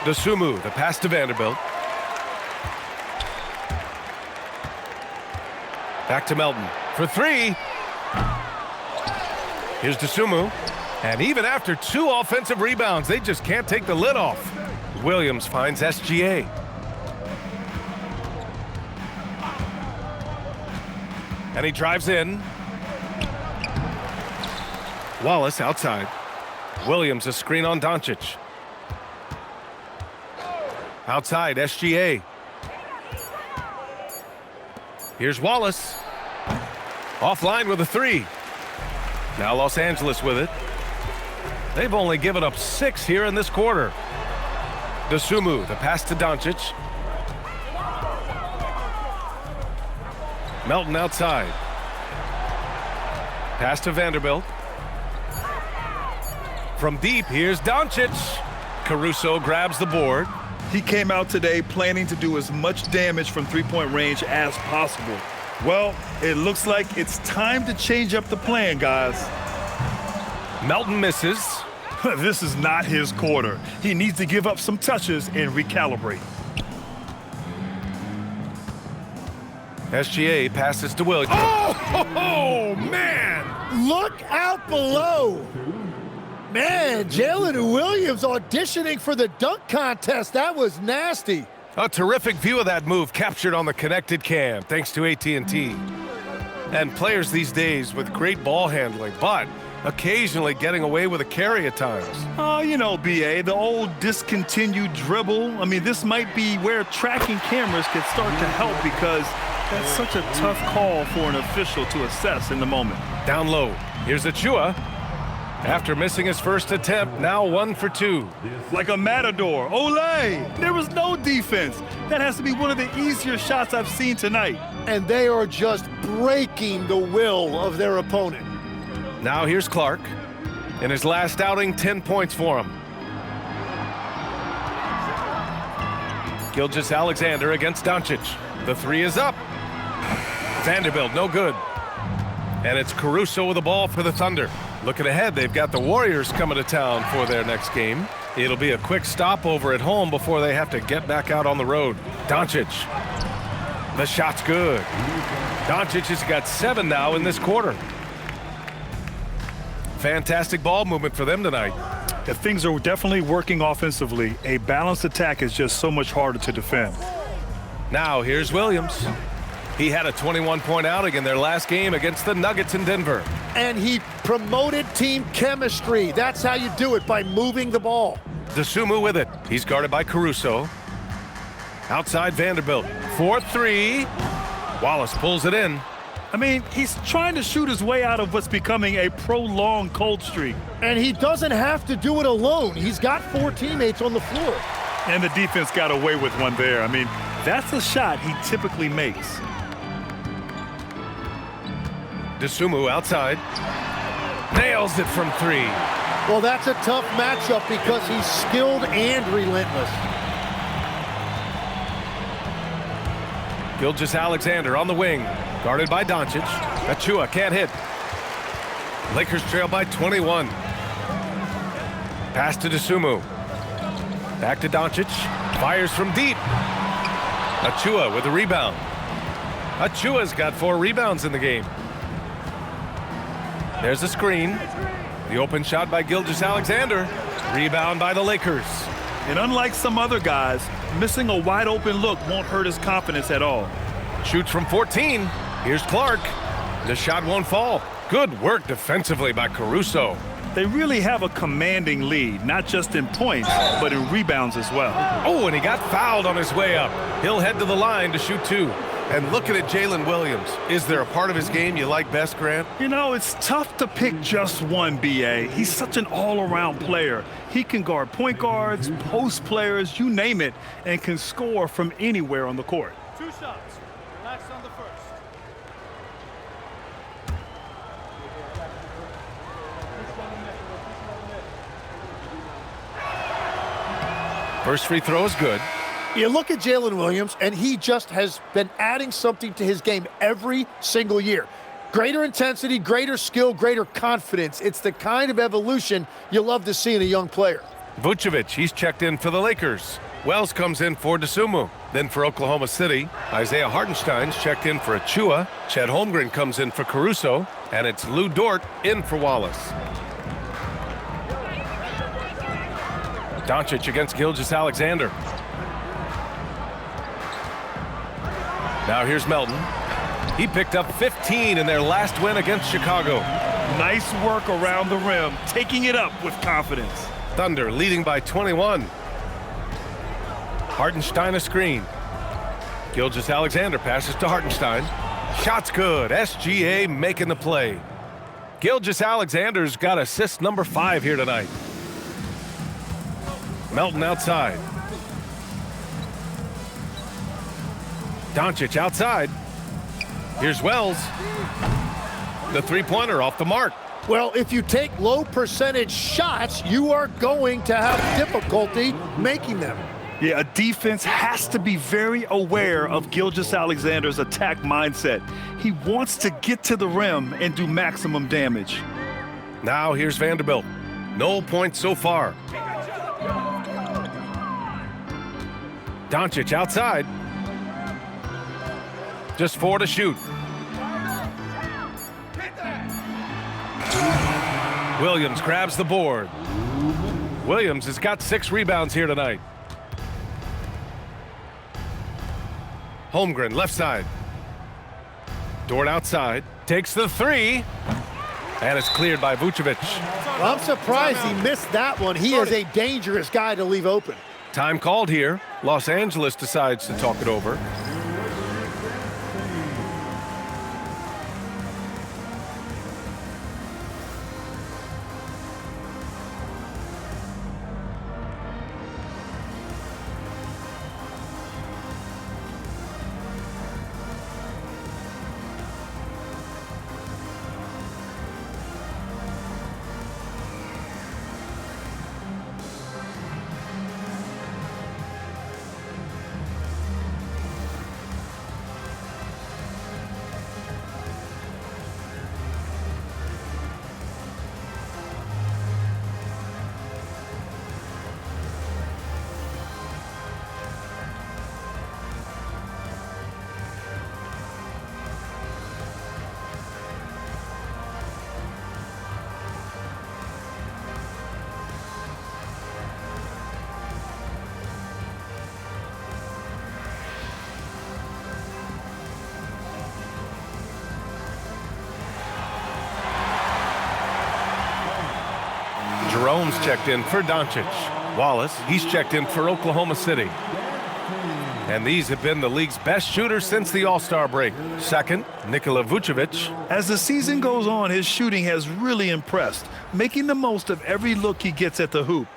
Dosunmu, the pass to Vanderbilt. Back to Melton for 3. Here's Dosunmu. And even after 2 offensive rebounds, they just can't take the lid off. Williams finds SGA. And he drives in. Wallace outside. Williams a screen on Doncic. Outside, SGA. Here's Wallace. Offline with a 3. Now Los Angeles with it. They've only given up 6 here in this quarter. Dosunmu, the pass to Doncic. Melton outside. Pass to Vanderbilt. From deep, here's Doncic. Caruso grabs the board. He came out today planning to do as much damage from three-point range as possible. Well, it looks like it's time to change up the plan, guys. Melton misses. This is not his quarter. He needs to give up some touches and recalibrate. SGA passes to Williams. Oh, man! Look out below. Man, Jalen Williams auditioning for the dunk contest. That was nasty. A terrific view of that move captured on the connected cam, thanks to AT&T. And players these days with great ball handling, but occasionally getting away with a carry at times. Oh, you know, BA, the old discontinued dribble. I mean, this might be where tracking cameras can start to help because that's such a tough call for an official to assess in the moment. Down low. Here's Achua. After missing his first attempt, now 1 for 2. Like a matador. Olay! There was no defense. That has to be one of the easier shots I've seen tonight. And they are just breaking the will of their opponent. Now here's Clark. In his last outing, 10 points for him. Gilgeous-Alexander against Doncic. The 3 is up. Vanderbilt, no good. And it's Caruso with the ball for the Thunder. Looking ahead, they've got the Warriors coming to town for their next game. It'll be a quick stopover at home before they have to get back out on the road. Doncic. The shot's good. Doncic has got 7 now in this quarter. Fantastic ball movement for them tonight. If things are definitely working offensively, a balanced attack is just so much harder to defend. Now here's Williams. He had a 21-point outing in their last game against the Nuggets in Denver. And he promoted team chemistry. That's how you do it, by moving the ball. Dosunmu with it. He's guarded by Caruso. Outside Vanderbilt. 4-3. Wallace pulls it in. I mean, he's trying to shoot his way out of what's becoming a prolonged cold streak. And he doesn't have to do it alone. He's got 4 teammates on the floor. And the defense got away with one there. I mean, that's a shot he typically makes. Dosunmu outside. Nails it from 3. Well, that's a tough matchup because he's skilled and relentless. Gilgeous-Alexander on the wing. Guarded by Doncic. Achua can't hit. Lakers trail by 21. Pass to Dosunmu. Back to Doncic. Fires from deep. Achua with a rebound. Achua's got 4 rebounds in the game. There's a screen. The open shot by Gilgeous-Alexander. Rebound by the Lakers. And unlike some other guys, missing a wide open look won't hurt his confidence at all. Shoots from 14. Here's Clark. The shot won't fall. Good work defensively by Caruso. They really have a commanding lead, not just in points, but in rebounds as well. Oh, and he got fouled on his way up. He'll head to the line to shoot 2. And looking at Jalen Williams, is there a part of his game you like best, Grant? You know, it's tough to pick just one, B.A. He's such an all-around player. He can guard point guards, post players, you name it, and can score from anywhere on the court. 2 shots. Relax on the first. First free throw is good. You look at Jalen Williams, and he just has been adding something to his game every single year. Greater intensity, greater skill, greater confidence. It's the kind of evolution you love to see in a young player. Vucevic, he's checked in for the Lakers. Wells comes in for DeSumo. Then for Oklahoma City, Isaiah Hartenstein's checked in for Achua. Chet Holmgren comes in for Caruso. And it's Lou Dort in for Wallace. Doncic against Gilgeous-Alexander. Now here's Melton. He picked up 15 in their last win against Chicago. Nice work around the rim, taking it up with confidence. Thunder leading by 21. Hartenstein a screen. Gilgeous-Alexander passes to Hartenstein. Shot's good. SGA making the play. Gilgeous-Alexander's got assist number 5 here tonight. Melton outside. Doncic outside. Here's Wells. The three-pointer off the mark. Well, if you take low percentage shots, you are going to have difficulty making them. Yeah, a defense has to be very aware of Gilgeous-Alexander's attack mindset. He wants to get to the rim and do maximum damage. Now here's Vanderbilt. No points so far. Doncic outside. Just 4 to shoot. Williams grabs the board. Williams has got 6 rebounds here tonight. Holmgren left side. Dort outside. Takes the 3. And it's cleared by Vucevic. I'm surprised he missed that one. He is a dangerous guy to leave open. Time called here. Los Angeles decides to talk it over. Jerome's checked in for Doncic. Wallace, he's checked in for Oklahoma City. And these have been the league's best shooters since the All-Star break. Second, Nikola Vucevic. As the season goes on, his shooting has really impressed, making the most of every look he gets at the hoop.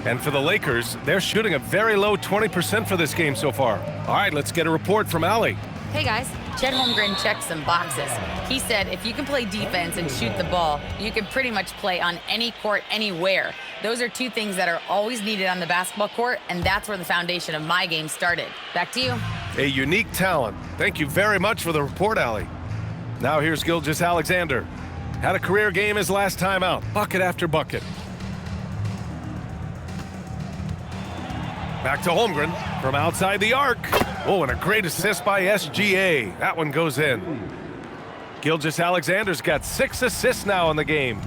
And for the Lakers, they're shooting a very low 20% for this game so far. All right, let's get a report from Allie. Hey guys, Chet Holmgren checked some boxes. He said if you can play defense and shoot the ball, you can pretty much play on any court, anywhere. Those are 2 things that are always needed on the basketball court, and that's where the foundation of my game started. Back to you. A unique talent. Thank you very much for the report, Allie. Now here's Gilgeous-Alexander. Had a career game his last time out, bucket after bucket. Back to Holmgren from outside the arc. Oh, and a great assist by SGA. That one goes in. Gilgeous-Alexander's got 6 assists now in the game.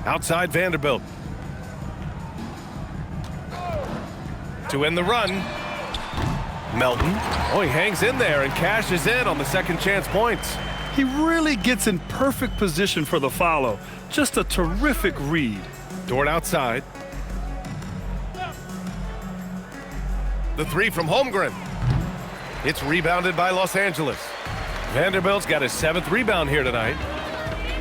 Outside Vanderbilt. To end the run. Melton. Oh, he hangs in there and cashes in on the second chance points. He really gets in perfect position for the follow. Just a terrific read. Dort outside. The 3 from Holmgren. It's rebounded by Los Angeles. Vanderbilt's got his 7th rebound here tonight.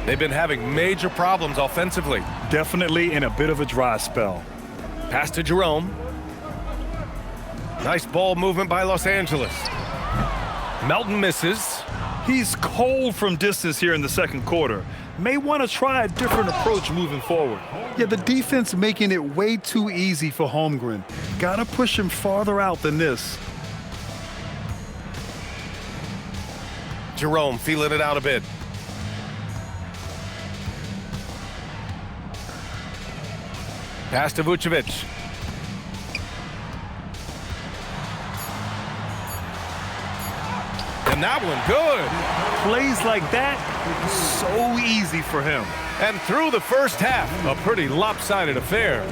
They've been having major problems offensively. Definitely in a bit of a dry spell. Pass to Jerome. Nice ball movement by Los Angeles. Melton misses. He's cold from distance here in the second quarter. May want to try a different approach moving forward. Yeah, the defense making it way too easy for Holmgren. Gotta push him farther out than this. Jerome feeling it out a bit. Pass to Vucevic. And that one good. Plays like that, so easy for him. And through the first half, a pretty lopsided affair.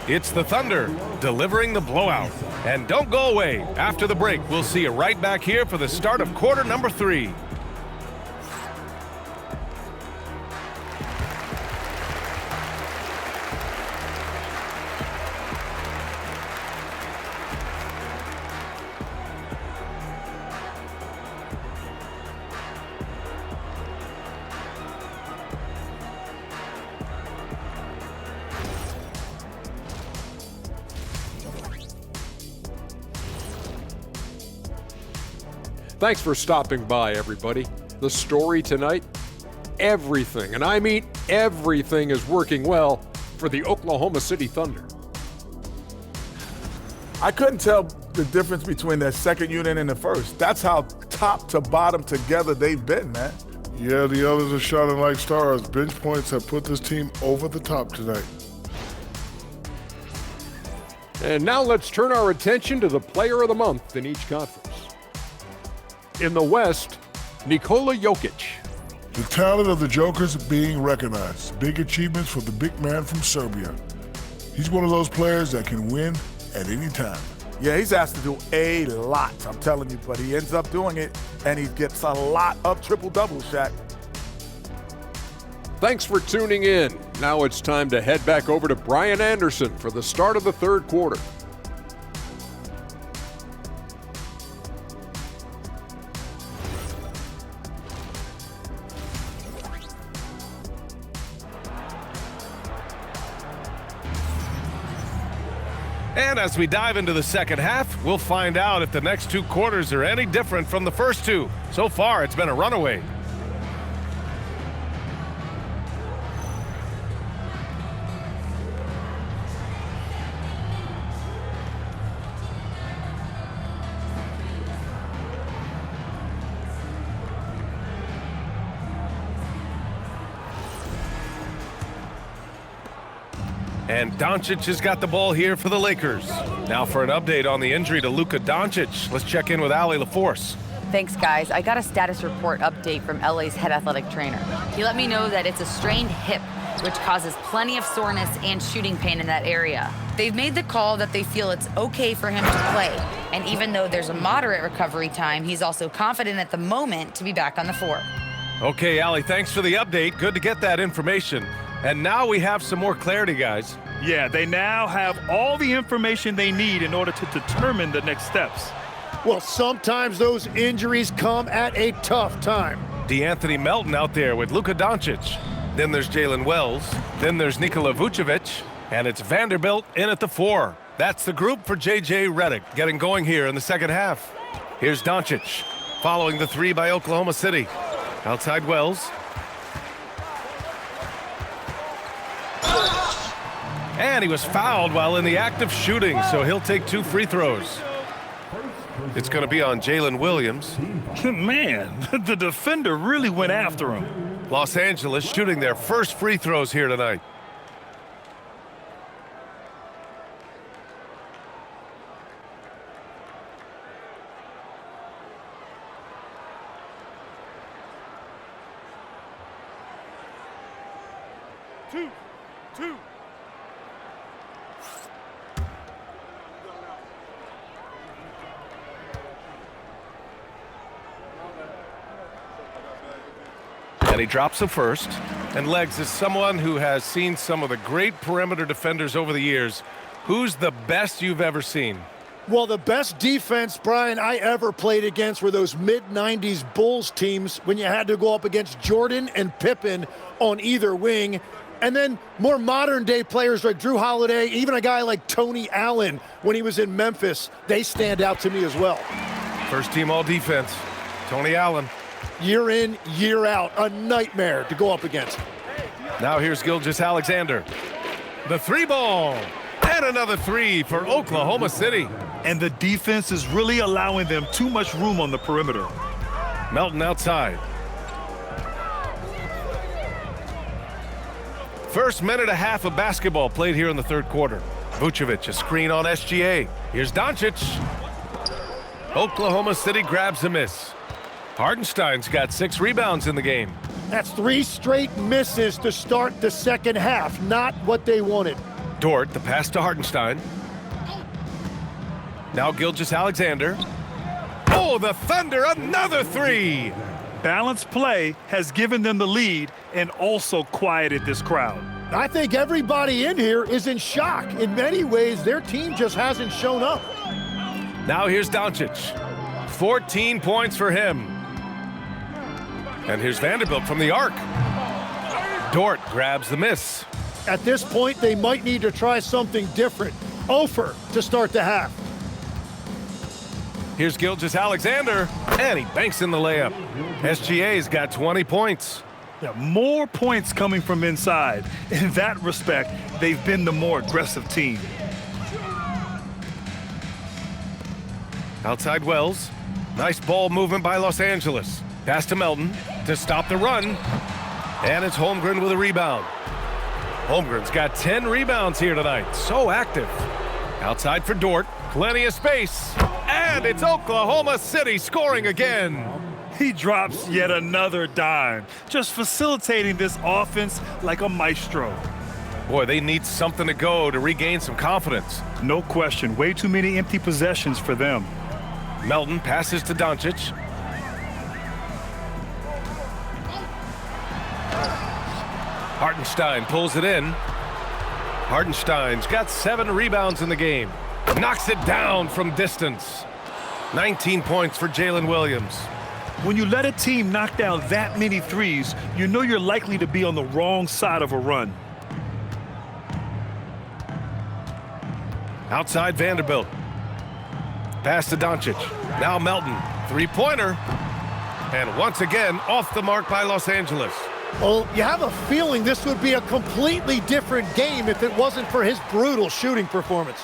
It's the Thunder delivering the blowout. And don't go away. After the break, we'll see you right back here for the start of quarter number 3. Thanks for stopping by, everybody. The story tonight, everything, and I mean everything, is working well for the Oklahoma City Thunder. I couldn't tell the difference between their second unit and the first. That's how top to bottom together they've been, man. Yeah, the others are shining like stars. Bench points have put this team over the top tonight. And now let's turn our attention to the player of the month in each conference. In the West, Nikola Jokic. The talent of the Jokers being recognized. Big achievements for the big man from Serbia. He's one of those players that can win at any time. Yeah, he's asked to do a lot, I'm telling you, but he ends up doing it, and he gets a lot of triple-doubles, Shaq. Thanks for tuning in. Now it's time to head back over to Brian Anderson for the start of the third quarter. And as we dive into the second half, we'll find out if the next 2 quarters are any different from the first 2. So far, it's been a runaway. And Doncic has got the ball here for the Lakers. Now for an update on the injury to Luka Doncic, let's check in with Allie LaForce. Thanks, guys. I got a status report update from LA's head athletic trainer. He let me know that it's a strained hip, which causes plenty of soreness and shooting pain in that area. They've made the call that they feel it's okay for him to play. And even though there's a moderate recovery time, he's also confident at the moment to be back on the floor. Okay, Allie, thanks for the update. Good to get that information. And now we have some more clarity, guys. Yeah, they now have all the information they need in order to determine the next steps. Well, sometimes those injuries come at a tough time. DeAnthony Melton out there with Luka Doncic. Then there's Jalen Wells. Then there's Nikola Vucevic. And it's Vanderbilt in at the 4. That's the group for J.J. Redick getting going here in the second half. Here's Doncic following the 3 by Oklahoma City. Outside Wells. And he was fouled while in the act of shooting, so he'll take 2 free throws. It's going to be on Jalen Williams. Man, the defender really went after him. Los Angeles shooting their first free throws here tonight. Two. And he drops the first. And Legs is someone who has seen some of the great perimeter defenders over the years. Who's the best you've ever seen? Well, the best defense, Brian, I ever played against were those mid-90s Bulls teams when you had to go up against Jordan and Pippen on either wing. And then more modern-day players like Drew Holiday, even a guy like Tony Allen when he was in Memphis, they stand out to me as well. First team all defense, Tony Allen. Year in, year out, a nightmare to go up against. Now here's Gilgeous-Alexander. The three ball. And another three for Oklahoma City. And the defense is really allowing them too much room on the perimeter. Melton outside. First minute and a half of basketball played here in the third quarter. Vucevic, a screen on SGA. Here's Doncic. Oklahoma City grabs a miss. Hardenstein's got 6 rebounds in the game. That's 3 straight misses to start the second half, not what they wanted. Dort, the pass to Hardenstein. Now Gilgeous-Alexander. Oh, the Thunder, another 3. Balanced play has given them the lead and also quieted this crowd. I think everybody in here is in shock. In many ways, their team just hasn't shown up. Now here's Doncic. 14 points for him. And here's Vanderbilt from the arc. Dort grabs the miss. At this point, they might need to try something different. Ofer to start the half. Here's Gilgeous-Alexander, and he banks in the layup. SGA's got 20 points. Yeah, more points coming from inside. In that respect, they've been the more aggressive team. Outside Wells. Nice ball movement by Los Angeles. Pass to Melton to stop the run. And it's Holmgren with a rebound. Holmgren's got 10 rebounds here tonight. So active. Outside for Dort. Plenty of space. And it's Oklahoma City scoring again. He drops yet another dime, just facilitating this offense like a maestro. Boy, they need something to go to regain some confidence. No question, way too many empty possessions for them. Melton passes to Doncic. Hartenstein pulls it in. Hartenstein's got 7 rebounds in the game. Knocks it down from distance. 19 points for Jalen Williams. When you let a team knock down that many threes, you know you're likely to be on the wrong side of a run. Outside Vanderbilt. Pass to Doncic. Now Melton. Three-pointer. And once again, off the mark by Los Angeles. Well, you have a feeling this would be a completely different game if it wasn't for his brutal shooting performance.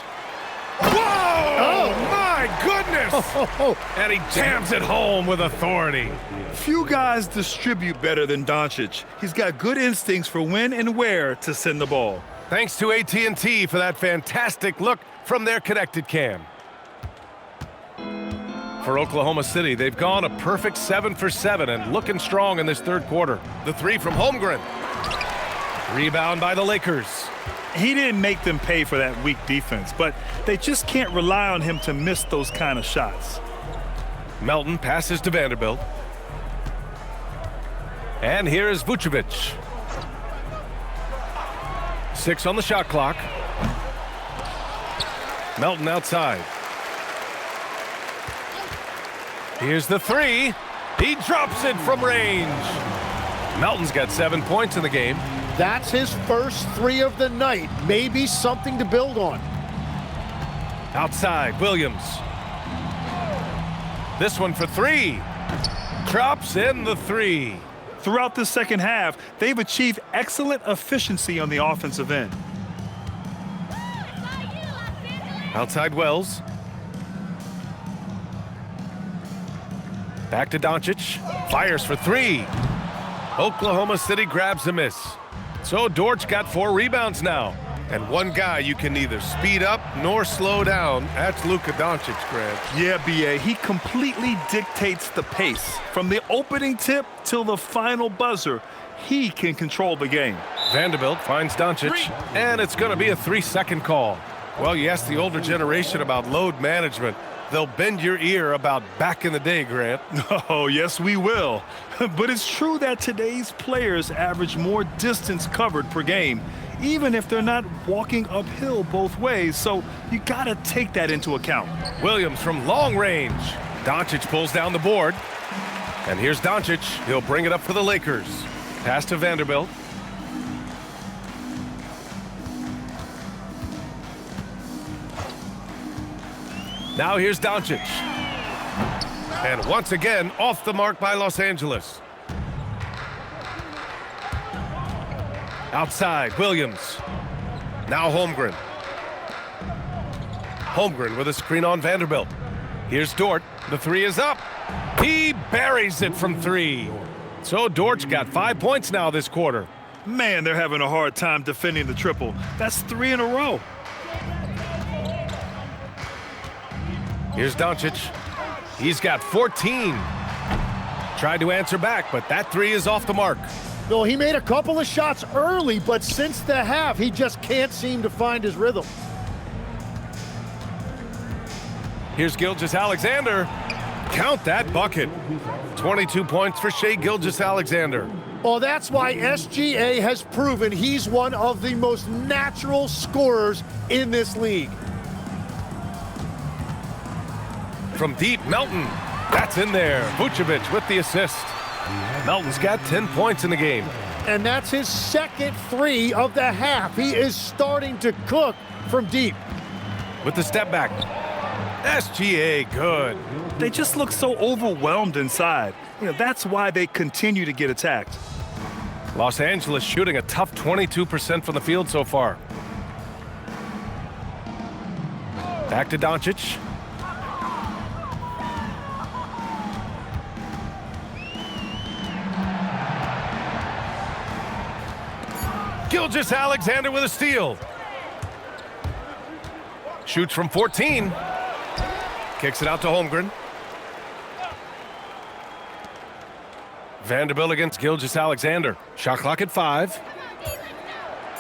Whoa! Oh, my goodness! And he jams it home with authority. Few guys distribute better than Doncic. He's got good instincts for when and where to send the ball. Thanks to AT&T for that fantastic look from their connected cam. For Oklahoma City, they've gone a perfect 7 for 7 and looking strong in this third quarter. The 3 from Holmgren. Rebound by the Lakers. He didn't make them pay for that weak defense, but they just can't rely on him to miss those kind of shots. Melton passes to Vanderbilt. And here is Vucevic. 6 on the shot clock. Melton outside. Here's the 3. He drops it from range. Melton's got 7 points in the game. That's his first 3 of the night. Maybe something to build on. Outside, Williams. This one for 3. Drops in the 3. Throughout the second half, they've achieved excellent efficiency on the offensive end. Outside Wells. Back to Doncic. Fires for 3. Oklahoma City grabs a miss. So Dort's got 4 rebounds now. And one guy you can neither speed up nor slow down. That's Luka Doncic, Grant. Yeah, B.A., he completely dictates the pace. From the opening tip till the final buzzer, he can control the game. Vanderbilt finds Doncic, and it's going to be a 3-second call. Well, you ask the older generation about load management. They'll bend your ear about back in the day, Grant. Oh, yes, we will. But it's true that today's players average more distance covered per game, even if they're not walking uphill both ways. So you got to take that into account. Williams from long range. Doncic pulls down the board. And here's Doncic. He'll bring it up for the Lakers. Pass to Vanderbilt. Now here's Doncic. And once again, off the mark by Los Angeles. Outside, Williams. Now Holmgren. Holmgren with a screen on Vanderbilt. Here's Dort. The three is up. He buries it from three. So Dort's got 5 points now this quarter. Man, they're having a hard time defending the triple. That's 3 in a row. Here's Doncic. He's got 14. Tried to answer back, but that three is off the mark. Well, he made a couple of shots early, but since the half, he just can't seem to find his rhythm. Here's Gilgeous-Alexander. Count that bucket. 22 points for Shai Gilgeous-Alexander. Well, that's why SGA has proven he's one of the most natural scorers in this league. From deep, Melton. That's in there. Vucevic with the assist. Melton's got 10 points in the game. And that's his second three of the half. He is starting to cook from deep. With the step back. SGA, good. They just look so overwhelmed inside. That's why they continue to get attacked. Los Angeles shooting a tough 22% from the field so far. Back to Doncic. Gilgeous-Alexander with a steal. Shoots from 14. Kicks it out to Holmgren. Vanderbilt against Gilgeous-Alexander. Shot clock at 5.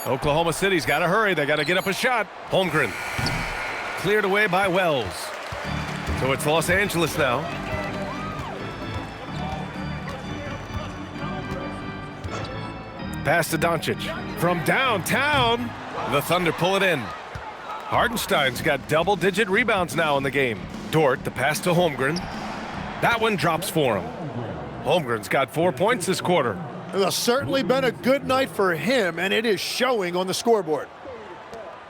Oklahoma City's got to hurry. They got to get up a shot. Holmgren. Cleared away by Wells. So it's Los Angeles now. Pass to Doncic. From downtown, the Thunder pull it in. Hartenstein's got double-digit rebounds now in the game. Dort, the pass to Holmgren. That one drops for him. Holmgren's got 4 points this quarter. It's certainly been a good night for him, and it is showing on the scoreboard.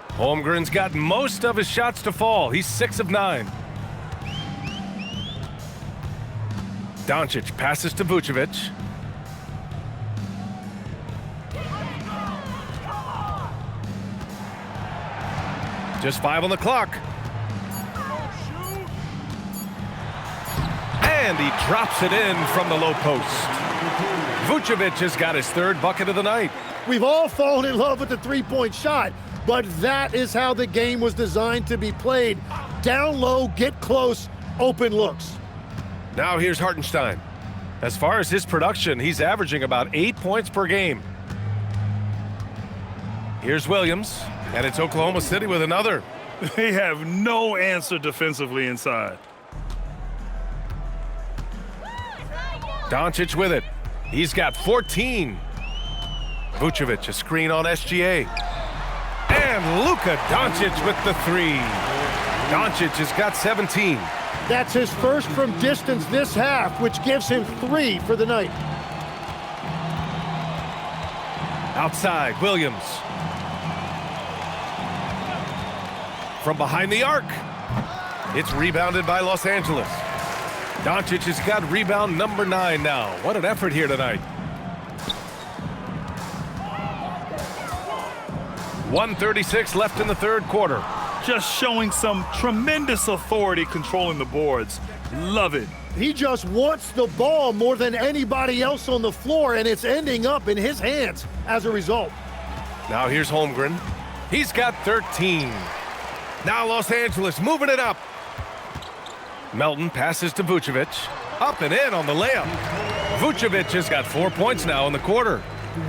Holmgren's got most of his shots to fall. He's 6 of 9. Doncic passes to Vucevic. Just 5 on the clock. And he drops it in from the low post. Vucevic has got his 3rd bucket of the night. We've all fallen in love with the three-point shot, but that is how the game was designed to be played. Down low, get close, open looks. Now here's Hartenstein. As far as his production, he's averaging about 8 points per game. Here's Williams, and it's Oklahoma City with another. They have no answer defensively inside. Doncic with it. He's got 14. Vucevic, a screen on SGA. And Luka Doncic with the 3. Doncic has got 17. That's his first from distance this half, which gives him 3 for the night. Outside, Williams. From behind the arc. It's rebounded by Los Angeles. Doncic has got rebound number 9 now. What an effort here tonight. 1:36 left in the 3rd quarter. Just showing some tremendous authority controlling the boards. Love it. He just wants the ball more than anybody else on the floor, and it's ending up in his hands as a result. Now here's Holmgren. He's got 13. Now Los Angeles moving it up. Melton passes to Vucevic. Up and in on the layup. Vucevic has got 4 points now in the quarter.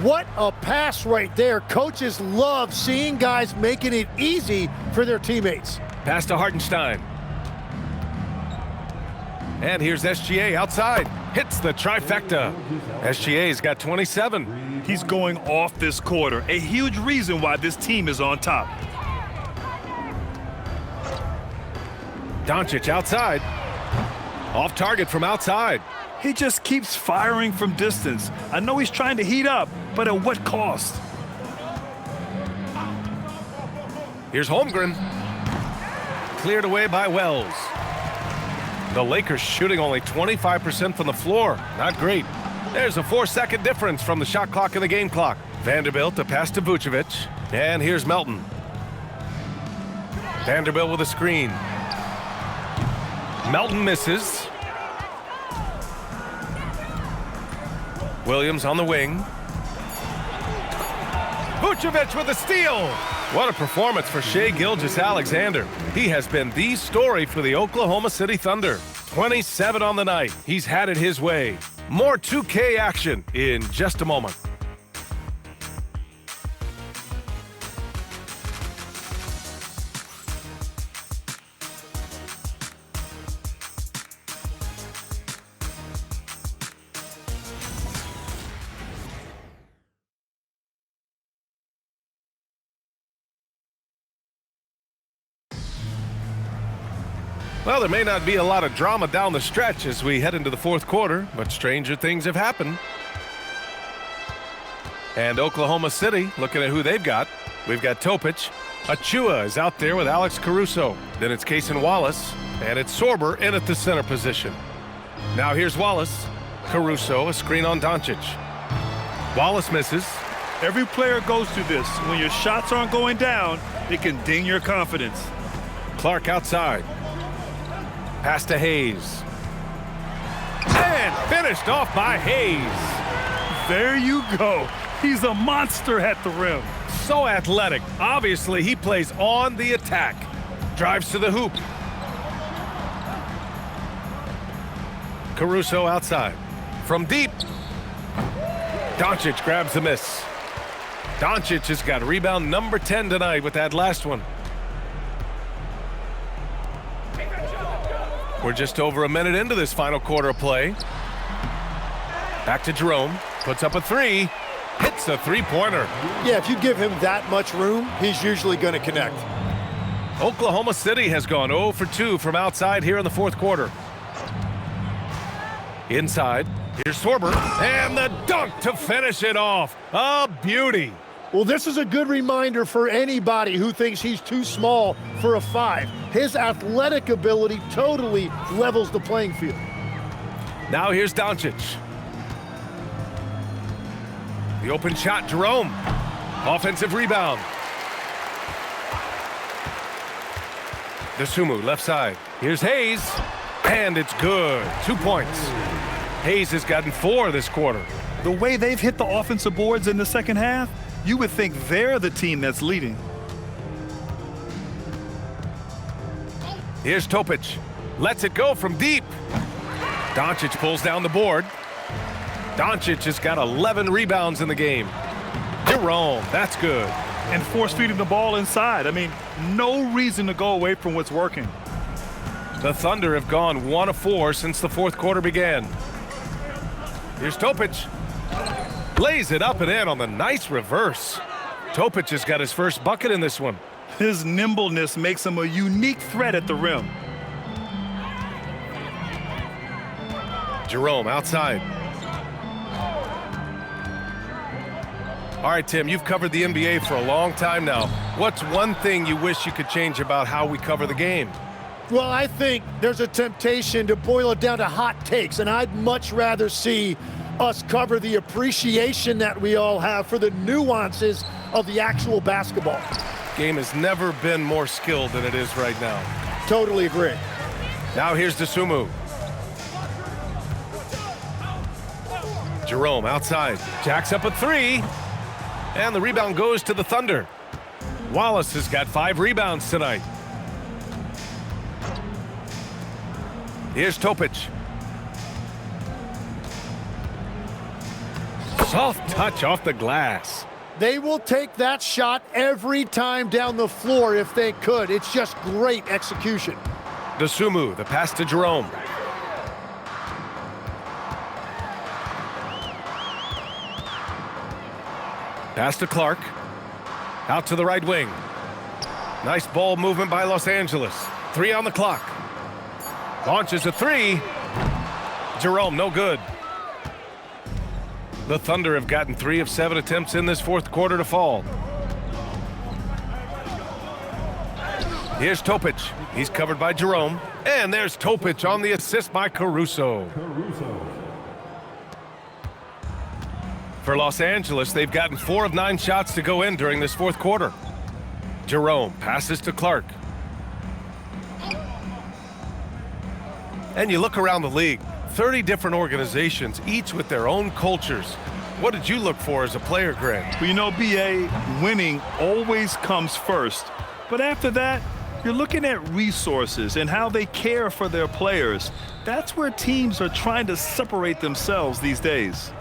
What a pass right there. Coaches love seeing guys making it easy for their teammates. Pass to Hartenstein. And here's SGA outside. Hits the trifecta. SGA's got 27. He's going off this quarter. A huge reason why this team is on top. Doncic outside. Off target from outside. He just keeps firing from distance. I know he's trying to heat up, but at what cost? Here's Holmgren. Cleared away by Wells. The Lakers shooting only 25% from the floor. Not great. There's a 4-second difference from the shot clock and the game clock. Vanderbilt to pass to Vucevic. And here's Melton. Vanderbilt with a screen. Melton misses. Williams on the wing. Vucevic with a steal. What a performance for Shai Gilgeous-Alexander. He has been the story for the Oklahoma City Thunder. 27 on the night. He's had it his way. More 2K action in just a moment. Well, there may not be a lot of drama down the stretch as we head into the fourth quarter, but stranger things have happened. And Oklahoma City, looking at who they've got. We've got Topic. Achua is out there with Alex Caruso. Then it's Cason Wallace, and it's Sorber in at the center position. Now here's Wallace. Caruso, a screen on Doncic. Wallace misses. Every player goes through this. When your shots aren't going down, it can ding your confidence. Clark outside. Pass to Hayes. And finished off by Hayes. There you go. He's a monster at the rim. So athletic. Obviously, he plays on the attack. Drives to the hoop. Caruso outside. From deep. Doncic grabs the miss. Doncic has got rebound number 10 tonight with that last one. We're just over a minute into this final quarter of play. Back to Jerome. Puts up a three. Hits a three-pointer. Yeah, if you give him that much room, he's usually going to connect. Oklahoma City has gone 0 for 2 from outside here in the fourth quarter. Inside. Here's Sorber. And the dunk to finish it off. A beauty. Well, this is a good reminder for anybody who thinks he's too small for a 5. His athletic ability totally levels the playing field. Now here's Doncic. The open shot, Jerome. Offensive rebound. Dosunmu, left side. Here's Hayes. And it's good. 2 points. Hayes has gotten 4 this quarter. The way they've hit the offensive boards in the second half, you would think they're the team that's leading. Here's Topic. Lets it go from deep. Doncic pulls down the board. Doncic has got 11 rebounds in the game. Jerome, that's good. And force-feeding the ball inside. I mean, no reason to go away from what's working. The Thunder have gone 1 of 4 since the fourth quarter began. Here's Topic. Lays it up and in on the nice reverse. Topic has got his first bucket in this one. His nimbleness makes him a unique threat at the rim. Jerome outside. All right, Tim, you've covered the NBA for a long time now. What's one thing you wish you could change about how we cover the game? Well, I think there's a temptation to boil it down to hot takes, and I'd much rather see us cover the appreciation that we all have for the nuances of the actual basketball. Game has never been more skilled than it is right now. Totally agree. Now here's Dosunmu. Jerome outside. Jacks up a 3. And the rebound goes to the Thunder. Wallace has got 5 rebounds tonight. Here's Topic. Soft touch off the glass. They will take that shot every time down the floor if they could. It's just great execution. Dosunmu, the pass to Jerome. Pass to Clark. Out to the right wing. Nice ball movement by Los Angeles. 3 on the clock. Launches a 3. Jerome, no good. The Thunder have gotten 3 of 7 attempts in this fourth quarter to fall. Here's Topic. He's covered by Jerome. And there's Topic on the assist by Caruso. For Los Angeles, they've gotten 4 of 9 shots to go in during this fourth quarter. Jerome passes to Clark. And you look around the league, 30 different organizations, each with their own cultures. What did you look for as a player, Grant? Well, you know, BA, winning always comes first. But after that, you're looking at resources and how they care for their players. That's where teams are trying to separate themselves these days.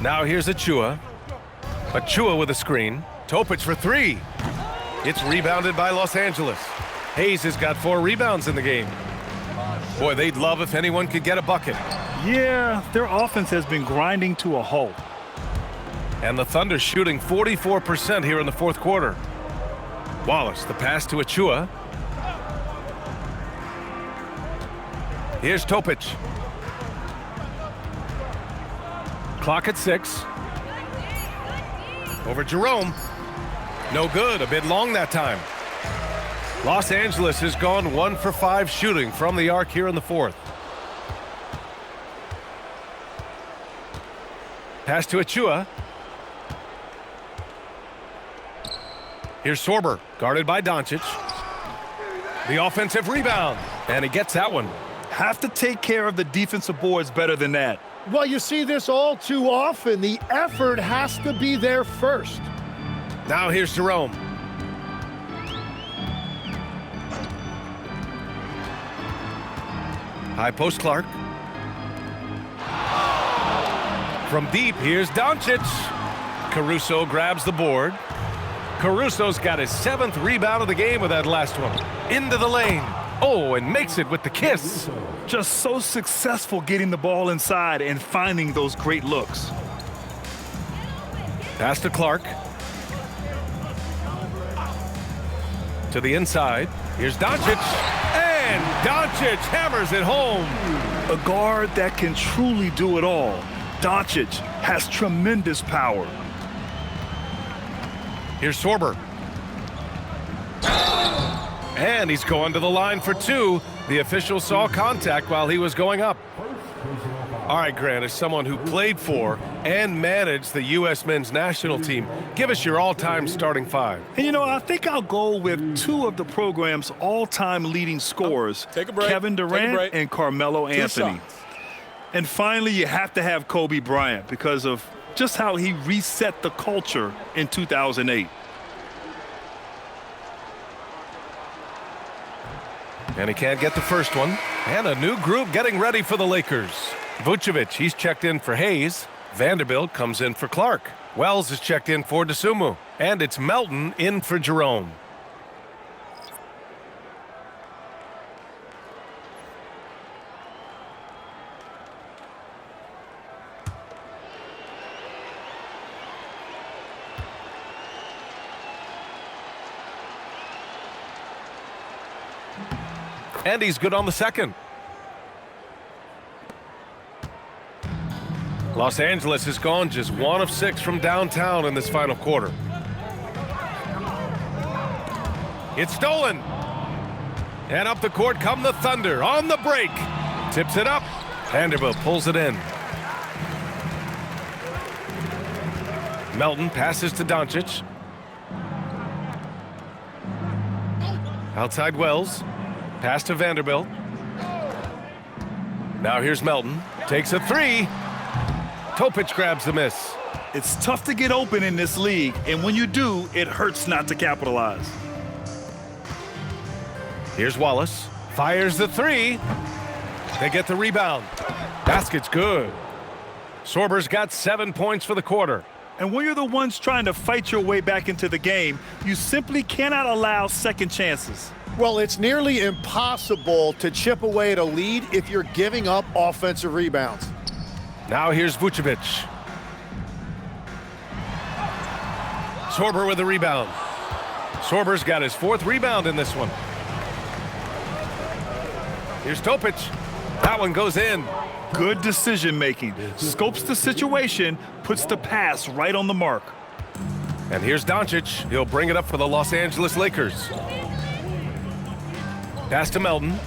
Now here's Achua. Achua with a screen. Topic for 3. It's rebounded by Los Angeles. Hayes has got 4 rebounds in the game. Boy, they'd love if anyone could get a bucket. Yeah, their offense has been grinding to a halt. And the Thunder shooting 44% here in the fourth quarter. Wallace, the pass to Achua. Here's Topic. Clock at 6. Over Jerome. No good, a bit long that time. Los Angeles has gone 1 for 5 shooting from the arc here in the fourth. Pass to Achua. Here's Sorber, guarded by Doncic. The offensive rebound, and he gets that one. Have to take care of the defensive boards better than that. Well, you see this all too often. The effort has to be there first. Now here's Jerome. High post Clark. From deep, here's Doncic. Caruso grabs the board. Caruso's got his 7th rebound of the game with that last one. Into the lane. Oh, and makes it with the kiss. Just so successful getting the ball inside and finding those great looks. Pass to Clark. To the inside. Here's Doncic. And Doncic hammers it home. A guard that can truly do it all. Doncic has tremendous power. Here's Sorber. And he's going to the line for 2. The official saw contact while he was going up. All right, Grant, as someone who played for and managed the U.S. men's national team, give us your all-time starting 5. And, you know, I think I'll go with 2 of the program's all-time leading scorers, Kevin Durant and Carmelo Anthony. And finally, you have to have Kobe Bryant because of just how he reset the culture in 2008. And he can't get the first one. And a new group getting ready for the Lakers. Vucevic, he's checked in for Hayes. Vanderbilt comes in for Clark. Wells is checked in for Dosunmu. And it's Melton in for Jerome. And he's good on the second. Los Angeles has gone just 1 of 6 from downtown in this final quarter. It's stolen. And up the court come the Thunder on the break. Tips it up. Vanderbilt pulls it in. Melton passes to Doncic. Outside Wells. Pass to Vanderbilt. Now here's Melton. Takes a 3. Topic grabs the miss. It's tough to get open in this league, and when you do, it hurts not to capitalize. Here's Wallace. Fires the 3. They get the rebound. Basket's good. Sorber's got 7 points for the quarter. And when you're the ones trying to fight your way back into the game, you simply cannot allow second chances. Well, it's nearly impossible to chip away at a lead if you're giving up offensive rebounds. Now here's Vucevic. Sorber with the rebound. Sorber's got his 4th rebound in this one. Here's Topic. That one goes in. Good decision making. Scopes the situation, puts the pass right on the mark. And here's Doncic. He'll bring it up for the Los Angeles Lakers. Pass to Melton.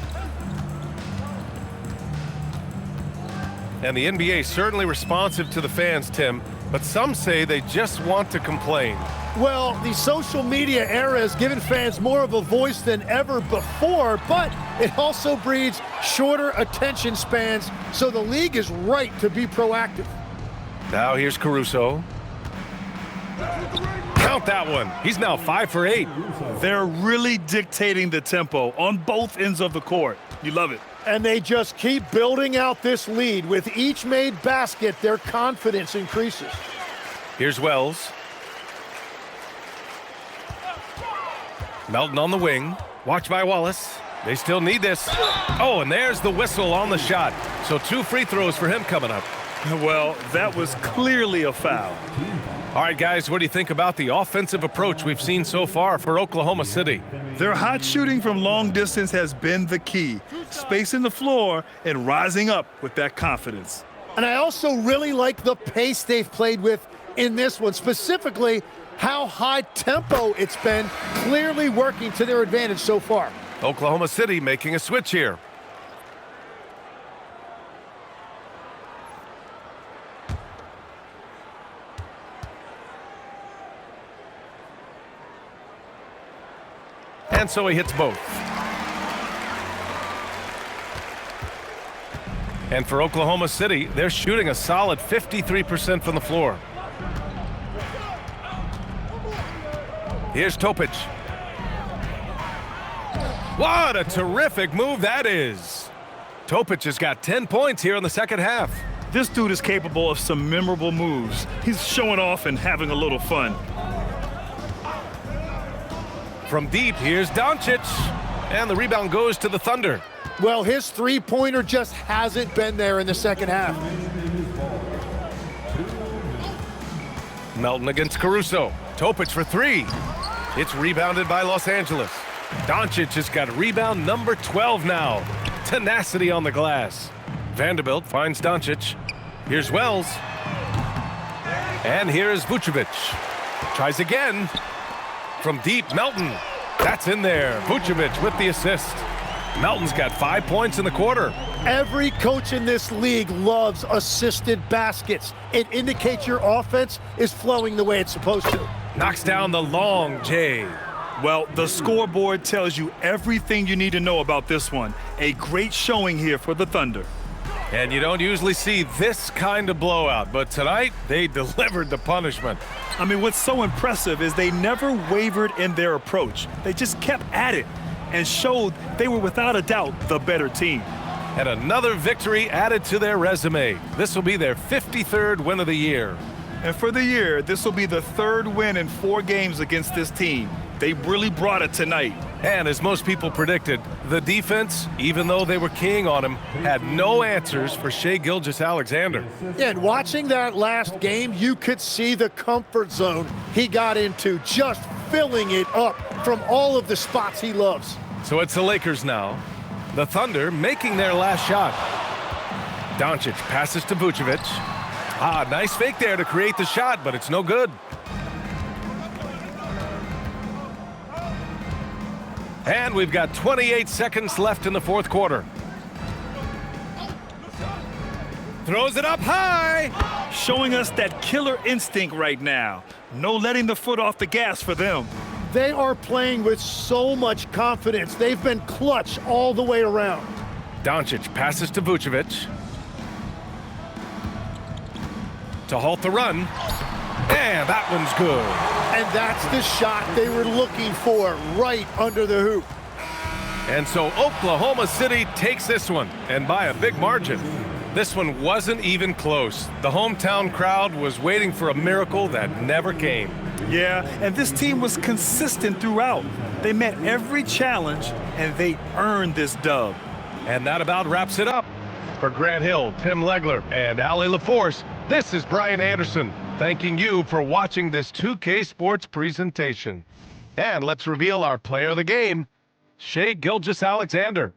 And the NBA certainly responsive to the fans, Tim, but some say they just want to complain. Well, the social media era has given fans more of a voice than ever before, but it also breeds shorter attention spans, so the league is right to be proactive. Now here's Caruso. Count that one. He's now 5 for 8. They're really dictating the tempo on both ends of the court. You love it. And they just keep building out this lead. With each made basket, their confidence increases. Here's Wells. Melton on the wing. Watch by Wallace. They still need this. Oh, and there's the whistle on the shot. So 2 free throws for him coming up. Well, that was clearly a foul. All right, guys, what do you think about the offensive approach we've seen so far for Oklahoma City? Their hot shooting from long distance has been the key. Spacing the floor and rising up with that confidence. And I also really like the pace they've played with in this one, specifically how high tempo it's been, clearly working to their advantage so far. Oklahoma City making a switch here. And so he hits both. And for Oklahoma City, they're shooting a solid 53% from the floor. Here's Topic. What a terrific move that is. Topic has got 10 points here in the second half. This dude is capable of some memorable moves. He's showing off and having a little fun. From deep, here's Doncic. And the rebound goes to the Thunder. Well, his three-pointer just hasn't been there in the second half. Melton against Caruso. Topic for 3. It's rebounded by Los Angeles. Doncic has got rebound number 12 now. Tenacity on the glass. Vanderbilt finds Doncic. Here's Wells. And here's Vucevic. Tries again. From deep, Melton. That's in there. Vucevic with the assist. Melton's got 5 points in the quarter. Every coach in this league loves assisted baskets. It indicates your offense is flowing the way it's supposed to. Knocks down the long J. Well, the scoreboard tells you everything you need to know about this one. A great showing here for the Thunder. And you don't usually see this kind of blowout, but tonight they delivered the punishment. I mean, what's so impressive is they never wavered in their approach. They just kept at it and showed they were without a doubt the better team. And another victory added to their resume. This will be their 53rd win of the year. And for the year, this will be the 3rd win in 4 games against this team. They really brought it tonight. And as most people predicted, the defense, even though they were keying on him, had no answers for Shai Gilgeous-Alexander. Yeah, and watching that last game, you could see the comfort zone he got into, just filling it up from all of the spots he loves. So it's the Lakers now. The Thunder making their last shot. Doncic passes to Vucevic. Nice fake there to create the shot, but it's no good. And we've got 28 seconds left in the fourth quarter. Throws it up high. Showing us that killer instinct right now. No letting the foot off the gas for them. They are playing with so much confidence. They've been clutch all the way around. Doncic passes to Vucevic. To halt the run. And that one's good. And that's the shot they were looking for, right under the hoop. And so Oklahoma City takes this one, and by a big margin. This one wasn't even close. The hometown crowd was waiting for a miracle that never came. Yeah, and this team was consistent throughout. They met every challenge, and they earned this dub. And that about wraps it up. For Grant Hill, Tim Legler, and Allie LaForce, this is Brian Anderson, thanking you for watching this 2K Sports presentation. And let's reveal our player of the game, Shai Gilgeous-Alexander.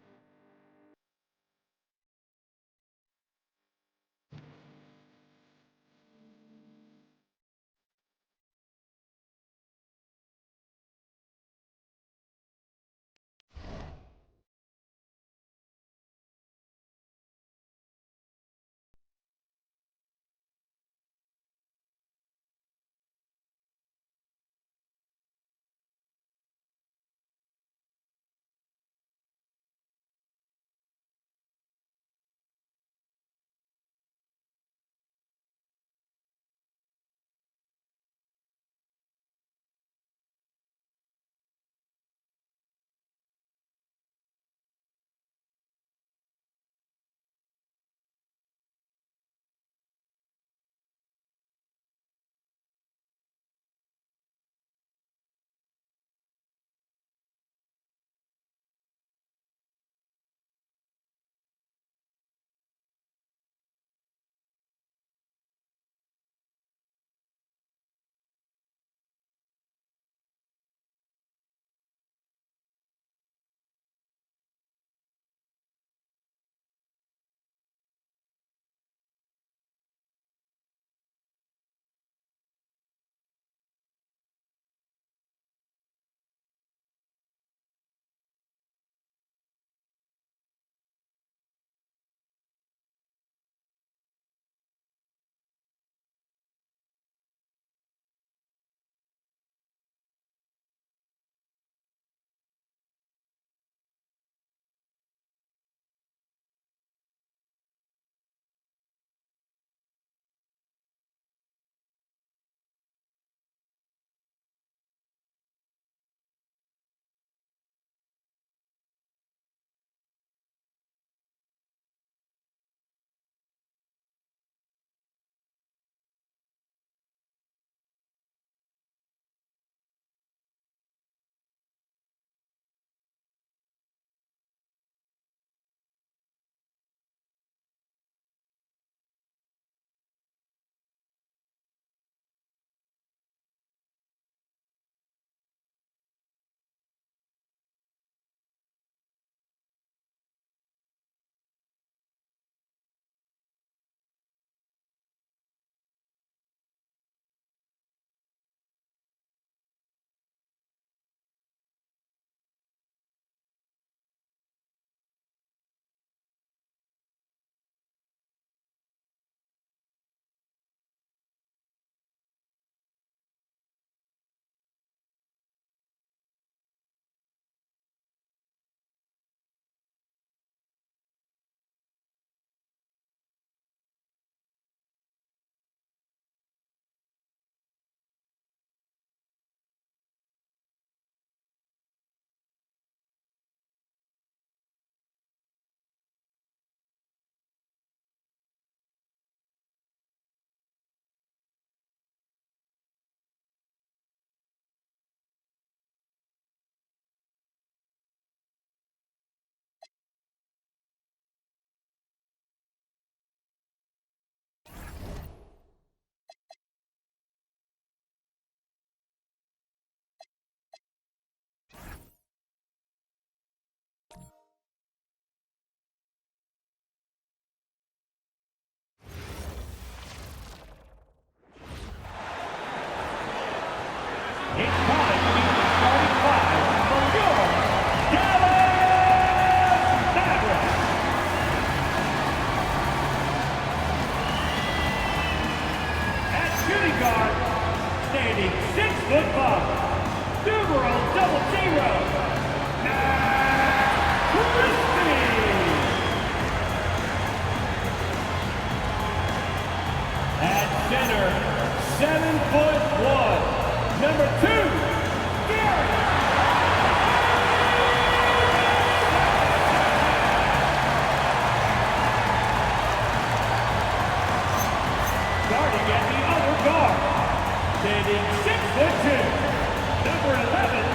Standing 6'2", number 11,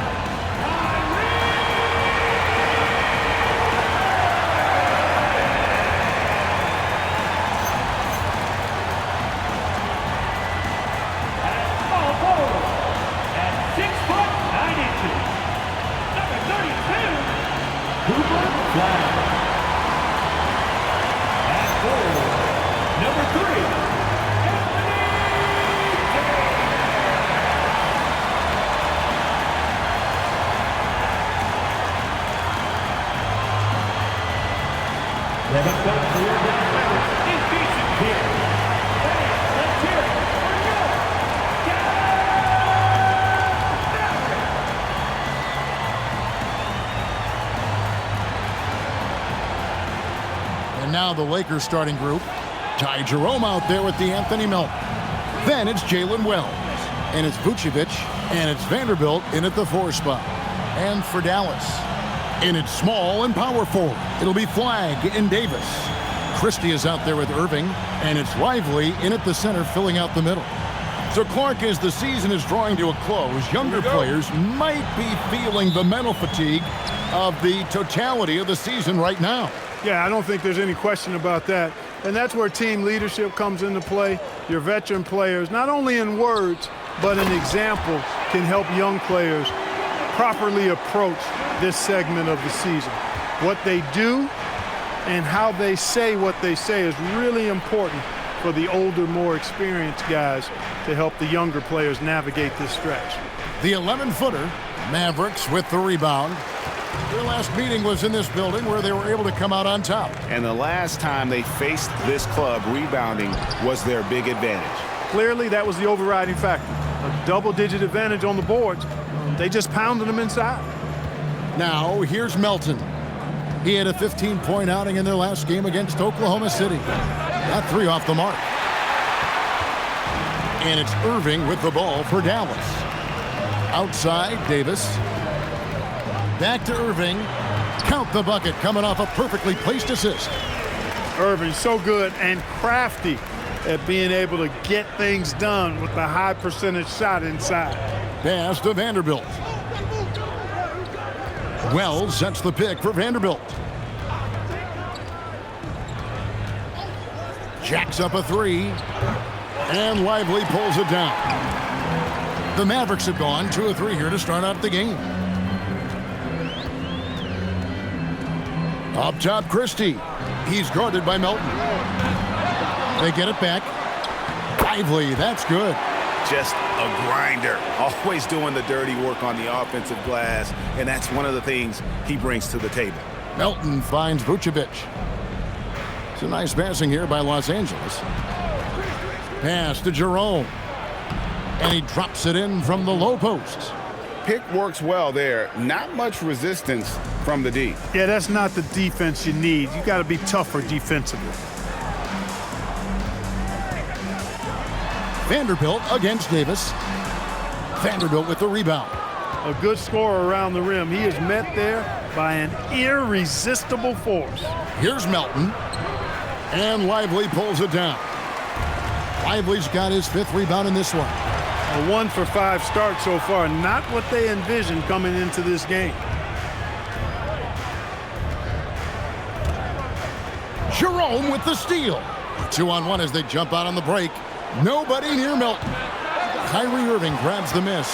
And now the Lakers starting group. Ty Jerome out there with Anthony Melton. Then it's Jalen Wells. And it's Vucevic. And it's Vanderbilt in at the 4 spot. And for Dallas, in its small and power forward, it'll be Flagg and Davis. Christie is out there with Irving. And it's Lively in at the center, filling out the middle. So Clark, as the season is drawing to a close, younger players might be feeling the mental fatigue of the totality of the season right now. Yeah, I don't think there's any question about that. And that's where team leadership comes into play. Your veteran players, not only in words, but an example, can help young players properly approach this segment of the season. What they do and how they say what they say is really important for the older, more experienced guys to help the younger players navigate this stretch. The 11-footer, Mavericks with the rebound. Their last meeting was in this building where they were able to come out on top. And the last time they faced this club, rebounding was their big advantage. Clearly, that was the overriding factor. A double-digit advantage on the boards. They just pounded them inside. Now, here's Melton. He had a 15-point outing in their last game against Oklahoma City. Got 3 off the mark. And it's Irving with the ball for Dallas. Outside, Davis. Back to Irving. Count the bucket, coming off a perfectly placed assist. Irving so good and crafty at being able to get things done with a high percentage shot inside. Pass to Vanderbilt. Wells sets the pick for Vanderbilt. Jacks up a 3. And Lively pulls it down. The Mavericks have gone 2 of 3 here to start out the game. Up top, Christie. He's guarded by Melton. They get it back. Lively, that's good. Just a grinder, always doing the dirty work on the offensive glass, and that's one of the things he brings to the table. Melton finds Vucevic. It's a nice passing here by Los Angeles. Pass to Jerome. And he drops it in from the low post. Pick works well there. Not much resistance from the D. Yeah, that's not the defense you need. You got to be tougher defensively. Vanderbilt against Davis. Vanderbilt with the rebound. A good scorer around the rim. He is met there by an irresistible force. Here's Melton. And Lively pulls it down. Lively's got his 5th rebound in this one. A 1 for 5 start so far. Not what they envisioned coming into this game. Jerome with the steal. 2-on-1 as they jump out on the break. Nobody near Melton. Kyrie Irving grabs the miss.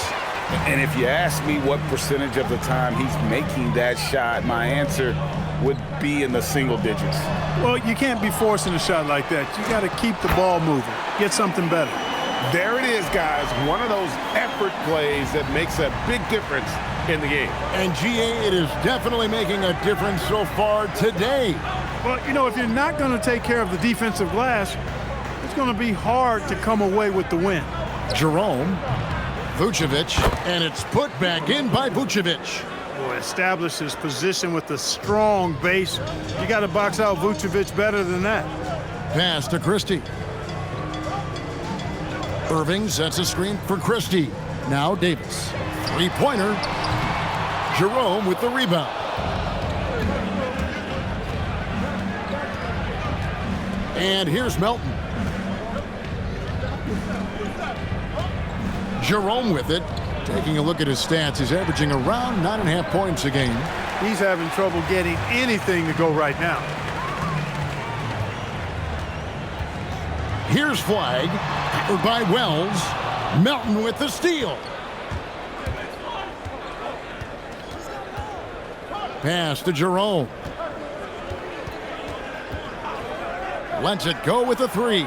And if you ask me what percentage of the time he's making that shot, my answer would be in the single digits. Well, you can't be forcing a shot like that. You got to keep the ball moving. Get something better. There it is, guys. One of those effort plays that makes a big difference in the game. And GA, it is definitely making a difference so far today. Well, you know, if you're not going to take care of the defensive glass, it's going to be hard to come away with the win. Jerome, Vucevic, and it's put back in by Vucevic. Boy, establish his position with a strong base. You got to box out Vucevic better than that. Pass to Christie. Irving sets a screen for Christie. Now Davis. 3-pointer. Jerome with the rebound. And here's Melton. Jerome with it. Taking a look at his stats, he's averaging around 9.5 points a game. He's having trouble getting anything to go right now. Here's Flag, covered by Wells. Melton with the steal. Pass to Jerome. Lets it go with a three.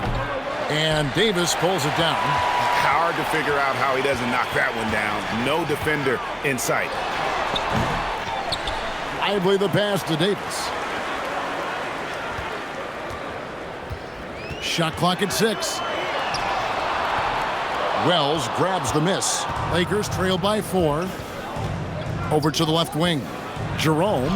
And Davis pulls it down. Hard to figure out how he doesn't knock that one down. No defender in sight. Lively the pass to Davis. Shot clock at 6. Wells grabs the miss. Lakers trail by 4. Over to the left wing. Jerome.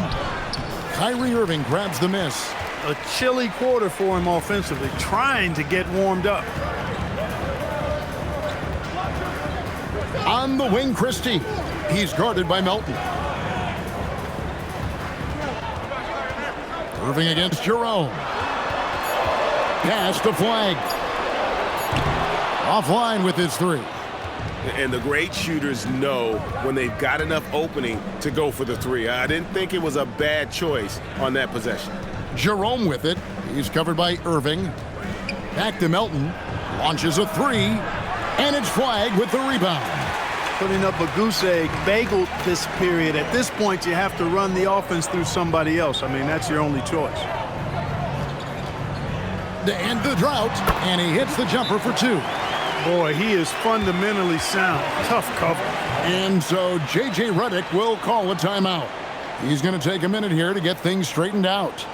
Kyrie Irving grabs the miss. A chilly quarter for him offensively, trying to get warmed up. On the wing, Christie. He's guarded by Melton. Irving against Jerome. Pass to Flag. Offline with his three. And the great shooters know when they've got enough opening to go for the three. I didn't think it was a bad choice on that possession. Jerome with it. He's covered by Irving. Back to Melton. Launches a three. And it's Flag with the rebound. Putting up a goose egg, bageled this period. At this point, you have to run the offense through somebody else. I mean, that's your only choice. To end the drought, and he hits the jumper for 2. Boy, he is fundamentally sound. Tough cover. And so J.J. Redick will call a timeout. He's going to take a minute here to get things straightened out.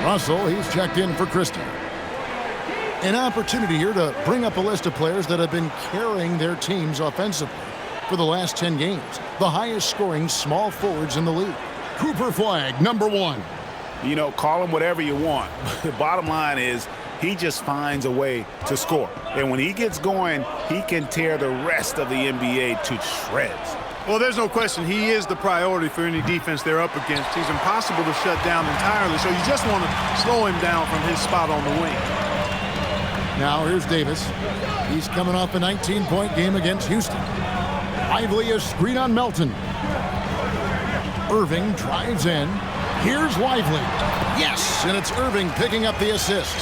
Russell, he's checked in for Christie. An opportunity here to bring up a list of players that have been carrying their teams offensively for the last 10 games. The highest scoring small forwards in the league. Cooper Flag, number 1. You know, call him whatever you want. The bottom line is he just finds a way to score. And when he gets going, he can tear the rest of the NBA to shreds. Well, there's no question he is the priority for any defense they're up against. He's impossible to shut down entirely, so you just want to slow him down from his spot on the wing. Now here's Davis. He's coming off a 19-point game against Houston. Lively a screen on Melton. Irving drives in. Here's Lively. Yes, and it's Irving picking up the assist.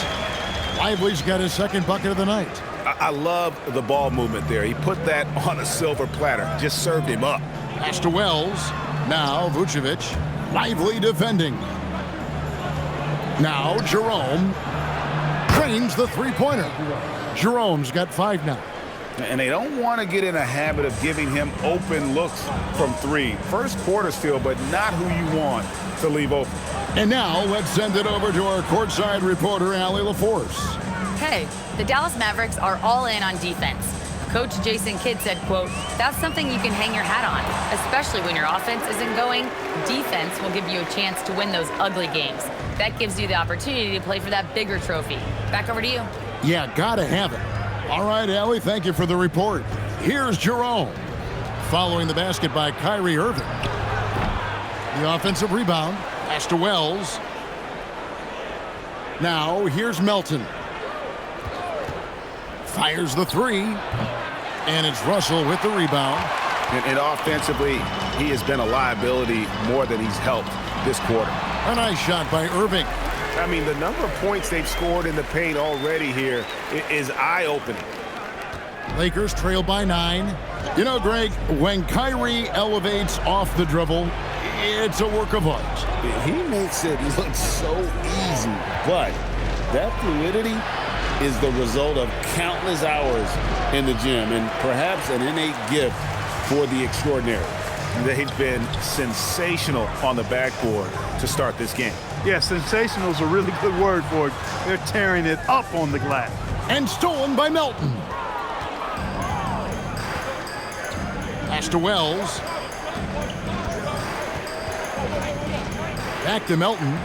Lively's got his second bucket of the night. I love the ball movement there. He put that on a silver platter. Just served him up. Pass to Wells. Now Vucevic. Lively defending. Now Jerome. Trains the three-pointer. Jerome's got 5 now. And they don't want to get in a habit of giving him open looks from 3. First quarter still, but not who you want to leave open. And now let's send it over to our courtside reporter, Allie LaForce. Hey, the Dallas Mavericks are all in on defense. Coach Jason Kidd said, quote, "That's something you can hang your hat on, especially when your offense isn't going. Defense will give you a chance to win those ugly games. That gives you the opportunity to play for that bigger trophy." Back over to you. Yeah, gotta have it. All right, Allie, thank you for the report. Here's Jerome. Following the basket by Kyrie Irving. The offensive rebound. Pass to Wells. Now, here's Melton. Fires the 3. And it's Russell with the rebound. And offensively, he has been a liability more than he's helped this quarter. A nice shot by Irving. I mean, the number of points they've scored in the paint already here is eye-opening. Lakers trail by 9. You know, Greg, when Kyrie elevates off the dribble, it's a work of art. He makes it look so easy, but that fluidity is the result of countless hours in the gym and perhaps an innate gift for the extraordinary. They've been sensational on the backboard to start this game. Yeah, sensational is a really good word for it. They're tearing it up on the glass. And stolen by Melton. Pass to Wells. Back to Melton.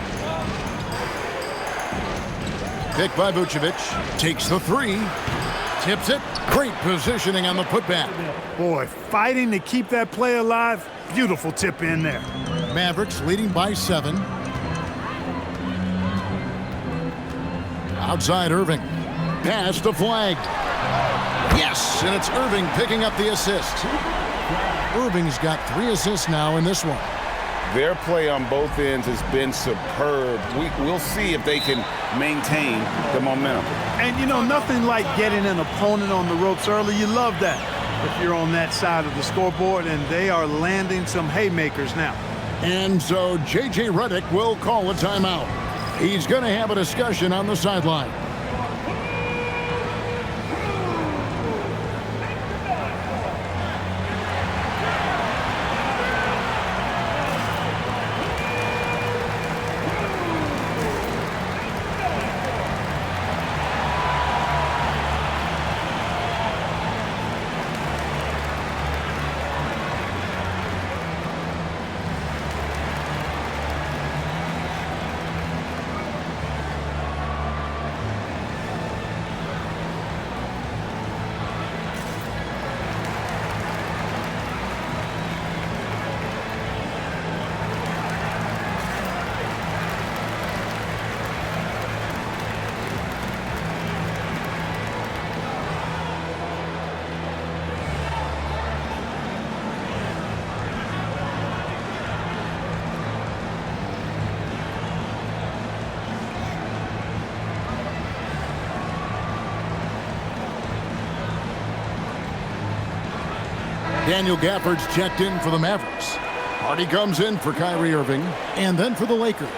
Pick by Vucevic. Takes the 3. Tips it. Great positioning on the putback. Boy, fighting to keep that play alive. Beautiful tip in there. Mavericks leading by 7. Outside Irving. Pass to Flag. Yes, and it's Irving picking up the assist. Irving's got 3 assists now in this one. Their play on both ends has been superb. We'll see if they can maintain the momentum. And, you know, nothing like getting an opponent on the ropes early. You love that if you're on that side of the scoreboard, and they are landing some haymakers now. And so J.J. Redick will call a timeout. He's going to have a discussion on the sideline. Daniel Gafford's checked in for the Mavericks. Hardy comes in for Kyrie Irving. And then for the Lakers,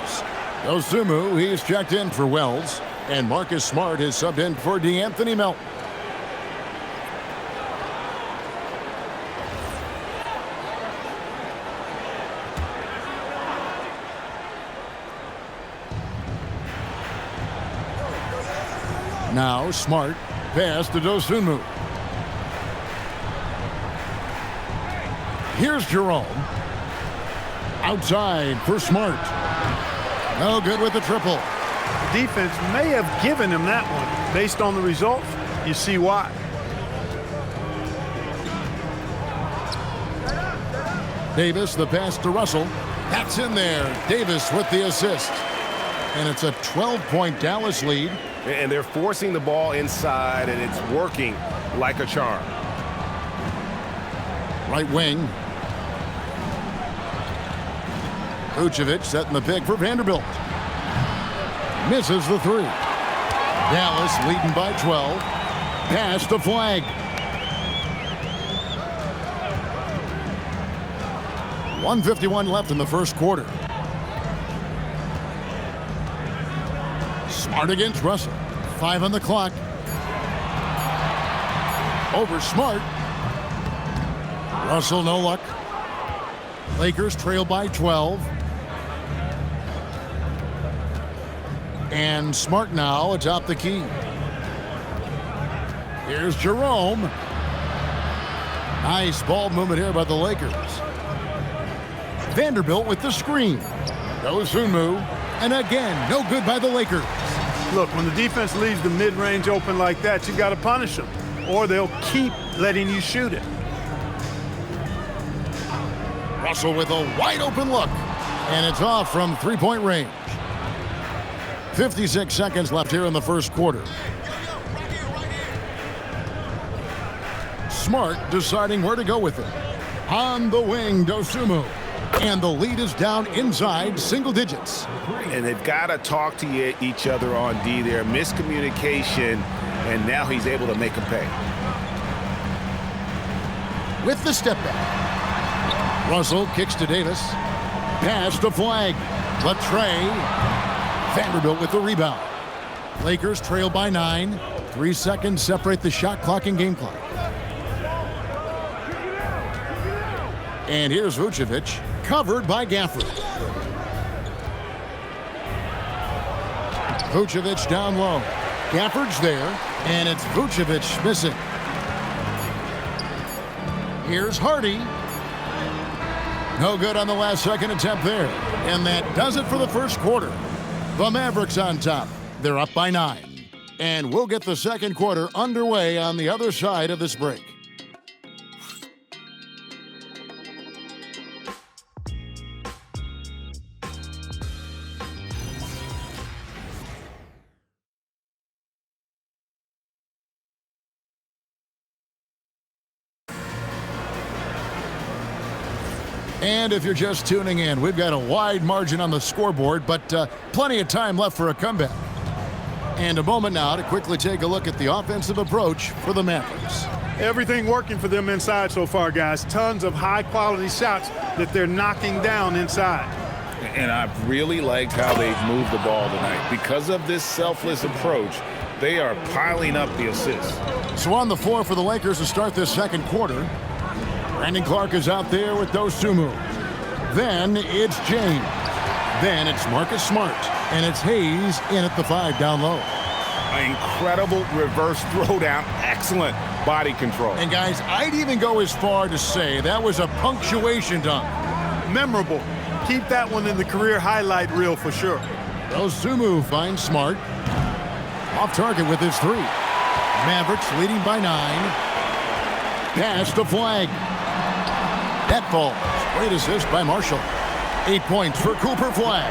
Dosunmu, he's checked in for Wells. And Marcus Smart is subbed in for DeAnthony Melton. Now Smart, pass to Dosunmu. Here's Jerome. Outside for Smart. No good with the triple. Defense may have given him that one. Based on the results, you see why. Davis, the pass to Russell. That's in there. Davis with the assist. And it's a 12-point Dallas lead. And they're forcing the ball inside, and it's working like a charm. Right wing. Vucevic setting the pick for Vanderbilt. Misses the 3. Dallas leading by 12. Pass to Flag. .151 left in the first quarter. Smart against Russell. 5 on the clock. Over Smart. Russell, no luck. Lakers trail by 12. And Smart now atop the key. Here's Jerome. Nice ball movement here by the Lakers. Vanderbilt with the screen. Dosunmu. And again, no good by the Lakers. Look, when the defense leaves the mid-range open like that, you got to punish them, or they'll keep letting you shoot it. Russell with a wide open look. And it's off from three-point range. 56 seconds left here in the first quarter. Smart deciding where to go with it. On the wing, Dosunmu. And the lead is down inside single digits. And they've got to talk to each other on D there. Miscommunication, and now he's able to make them pay. With the step back. Russell kicks to Davis. Pass to Flag. Latrey. Vanderbilt with the rebound. Lakers trail by 9. 3 seconds separate the shot clock and game clock. And here's Vucevic, covered by Gafford. Vucevic down low. Gafford's there, and it's Vucevic missing. Here's Hardy. No good on the last second attempt there. And that does it for the first quarter. The Mavericks on top. They're up by 9. And we'll get the second quarter underway on the other side of this break. And if you're just tuning in, we've got a wide margin on the scoreboard, but plenty of time left for a comeback. And a moment now to quickly take a look at the offensive approach for the Mavericks. Everything working for them inside so far, guys. Tons of high-quality shots that they're knocking down inside. And I've really liked how they've moved the ball tonight. Because of this selfless approach, they are piling up the assists. So on the floor for the Lakers to start this second quarter, Brandon Clark is out there with Dosunmu. Then it's James. Then it's Marcus Smart. And it's Hayes in at the 5 down low. Incredible reverse throwdown. Excellent body control. And guys, I'd even go as far to say that was a punctuation dunk. Memorable. Keep that one in the career highlight reel for sure. Dosunmu finds Smart. Off target with his 3. Mavericks leading by 9. Pass to Flag. That falls. Great assist by Marshall. 8 points for Cooper Flag.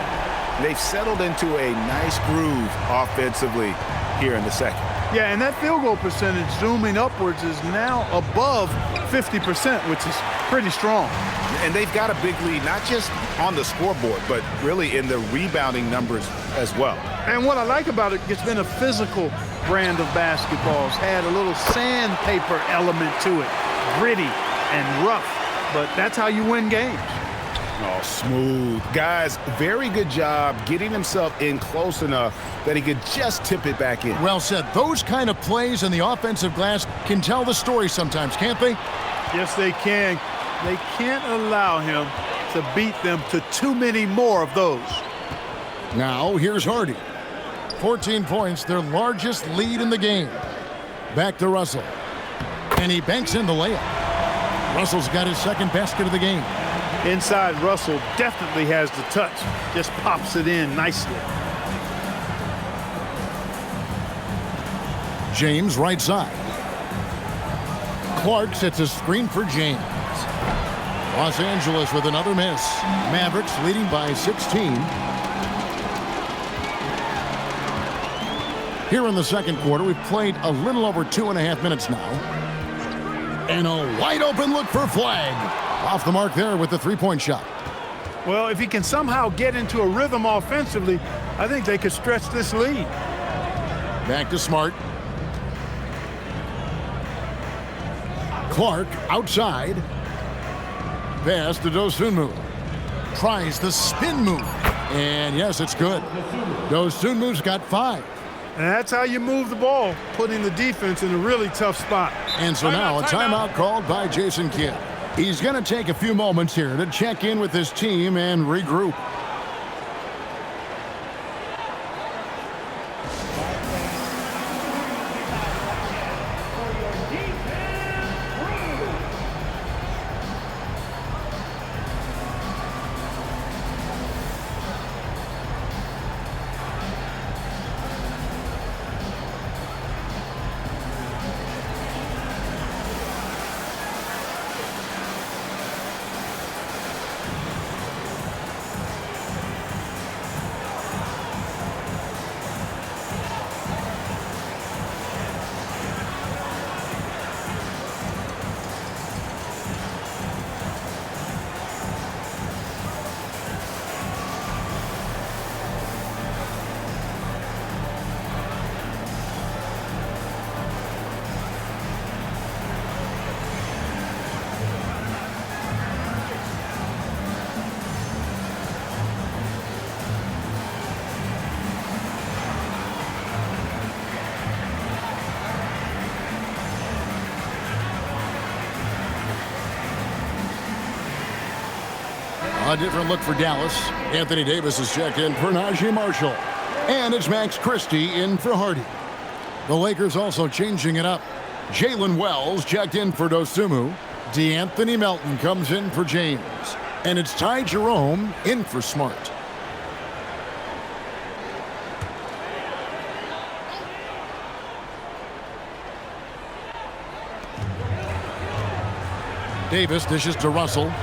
They've settled into a nice groove offensively here in the second. Yeah, and that field goal percentage zooming upwards is now above 50%, which is pretty strong. And they've got a big lead, not just on the scoreboard, but really in the rebounding numbers as well. And what I like about it, it's been a physical brand of basketball. It's had a little sandpaper element to it, gritty and rough, but that's how you win games. Oh, smooth. Guys, very good job getting himself in close enough that he could just tip it back in. Well said. Those kind of plays in the offensive glass can tell the story sometimes, can't they? Yes, they can. They can't allow him to beat them to too many more of those. Now, here's Hardy. 14 points, their largest lead in the game. Back to Russell. And he banks in the layup. Russell's got his second basket of the game. Inside, Russell definitely has the touch. Just pops it in nicely. James right side. Clark sets a screen for James. Los Angeles with another miss. Mavericks leading by 16. Here in the second quarter, we've played a little over 2.5 minutes now. And a wide open look for Flag. Off the mark there with the three-point shot. Well, if he can somehow get into a rhythm offensively, I think they could stretch this lead. Back to Smart. Clark outside. Pass to Dosunmu. Tries the spin move. And yes, it's good. Dosunmu's got 5. And that's how you move the ball, putting the defense in a really tough spot. And so now a timeout called by Jason Kidd. He's going to take a few moments here to check in with his team and regroup. A different look for Dallas. Anthony Davis is checked in for Najee Marshall. And it's Max Christie in for Hardy. The Lakers also changing it up. Jalen Wells checked in for Dosunmu. DeAnthony Melton comes in for James. And it's Ty Jerome in for Smart. Davis dishes to Russell.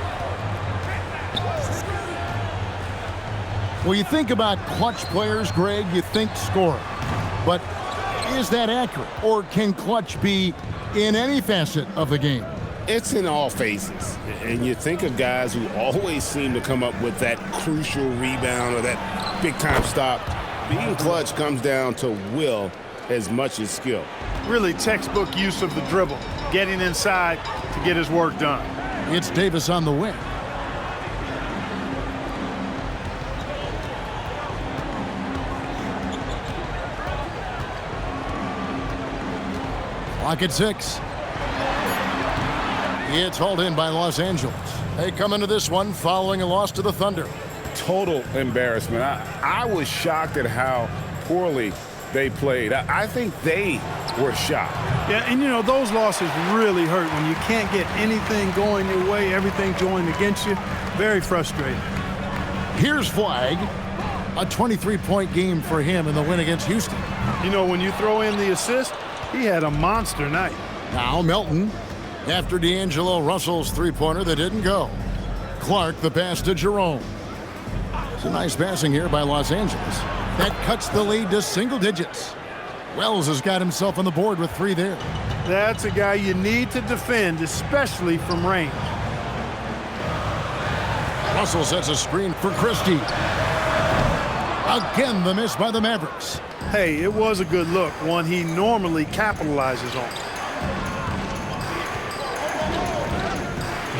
Well, you think about clutch players, Greg, you think scorer. But is that accurate? Or can clutch be in any facet of the game? It's in all phases. And you think of guys who always seem to come up with that crucial rebound or that big-time stop. Being clutch comes down to will as much as skill. Really textbook use of the dribble, getting inside to get his work done. It's Davis on the wing. Clock at 6. It's hauled in by Los Angeles. They come into this one following a loss to the Thunder. Total embarrassment. I was shocked at how poorly they played. I think they were shocked. Yeah, and you know, those losses really hurt when you can't get anything going your way, everything going against you. Very frustrating. Here's Flagg. A 23-point game for him in the win against Houston. You know, when you throw in the assist, he had a monster night. Now Melton, after D'Angelo Russell's three-pointer that didn't go. Clark, the pass to Jerome. It's a nice passing here by Los Angeles. That cuts the lead to single digits. Wells has got himself on the board with 3 there. That's a guy you need to defend, especially from range. Russell sets a screen for Christie. Again, the miss by the Mavericks. Hey, it was a good look, one he normally capitalizes on.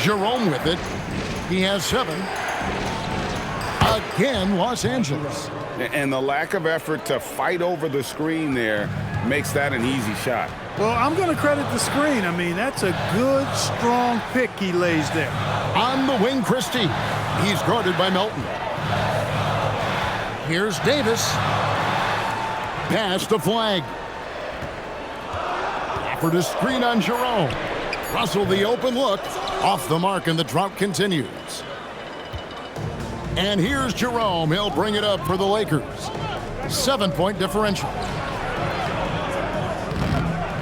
Jerome with it. He has 7. Again, Los Angeles. And the lack of effort to fight over the screen there makes that an easy shot. Well, I'm going to credit the screen. I mean, that's a good, strong pick he lays there. On the wing, Christie. He's guarded by Melton. Here's Davis. Pass to Flagg. Offered a screen on Jerome. Russell, the open look. Off the mark, and the drought continues. And here's Jerome. He'll bring it up for the Lakers. 7-point differential.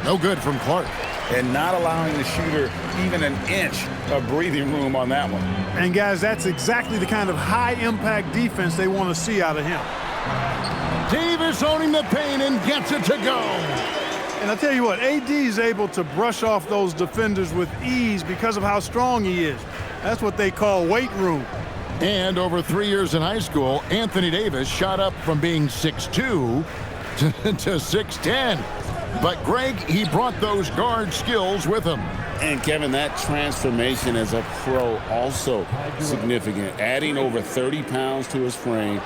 No good from Clark. And not allowing the shooter even an inch of breathing room on that one. And guys, that's exactly the kind of high-impact defense they want to see out of him. Davis owning the paint and gets it to go. And I tell you what, AD is able to brush off those defenders with ease because of how strong he is. That's what they call weight room. And over 3 years in high school, Anthony Davis shot up from being 6'2" to 6'10". But Greg, he brought those guard skills with him. And Kevin, that transformation as a pro also significant, adding over 30 pounds to his frame.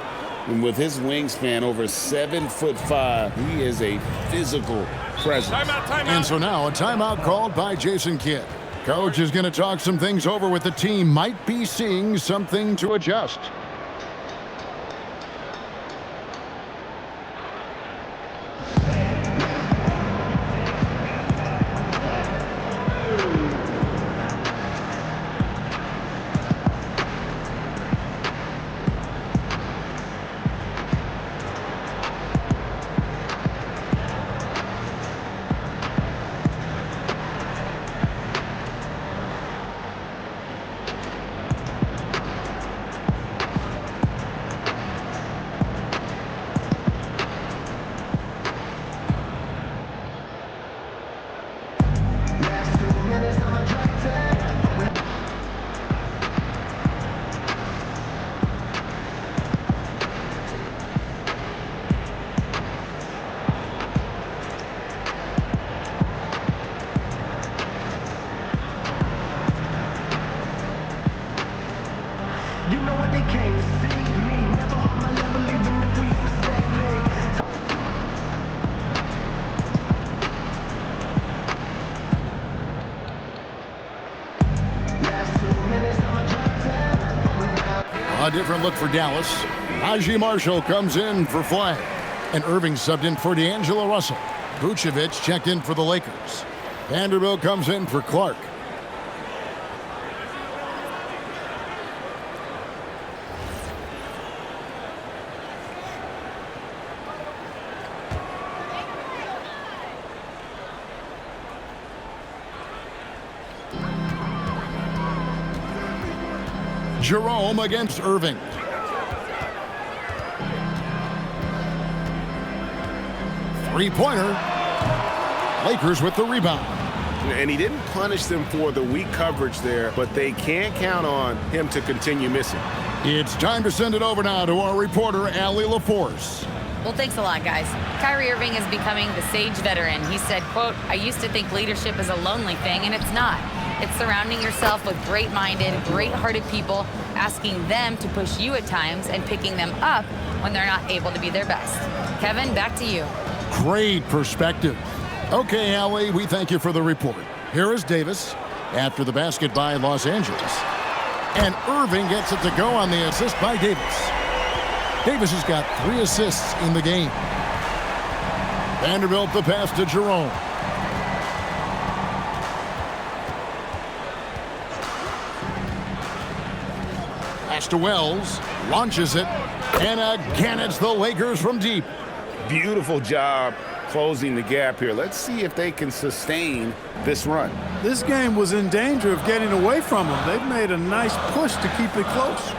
And with his wingspan over 7'5", he is a physical presence. Timeout. And so now a timeout called by Jason Kidd. Coach is going to talk some things over with the team. Might be seeing something to adjust. A different look for Dallas. Najee Marshall comes in for flag. And Irving subbed in for D'Angelo Russell. Vucevic checked in for the Lakers. Vanderbilt comes in for Clark. Jerome against Irving. Three-pointer. Lakers with the rebound. And he didn't punish them for the weak coverage there, but they can't count on him to continue missing. It's time to send it over now to our reporter, Allie LaForce. Well, thanks a lot, guys. Kyrie Irving is becoming the sage veteran. He said, quote, "I used to think leadership is a lonely thing, and it's not. It's surrounding yourself with great-minded, great-hearted people, asking them to push you at times and picking them up when they're not able to be their best." Kevin, back to you. Great perspective. Okay, Allie, we thank you for the report. Here is Davis after the basket by Los Angeles. And Irving gets it to go on the assist by Davis. Davis has got 3 assists in the game. Vanderbilt the pass to Jerome. Pass to Wells. Launches it. And again, it's the Lakers from deep. Beautiful job closing the gap here. Let's see if they can sustain this run. This game was in danger of getting away from them. They've made a nice push to keep it close.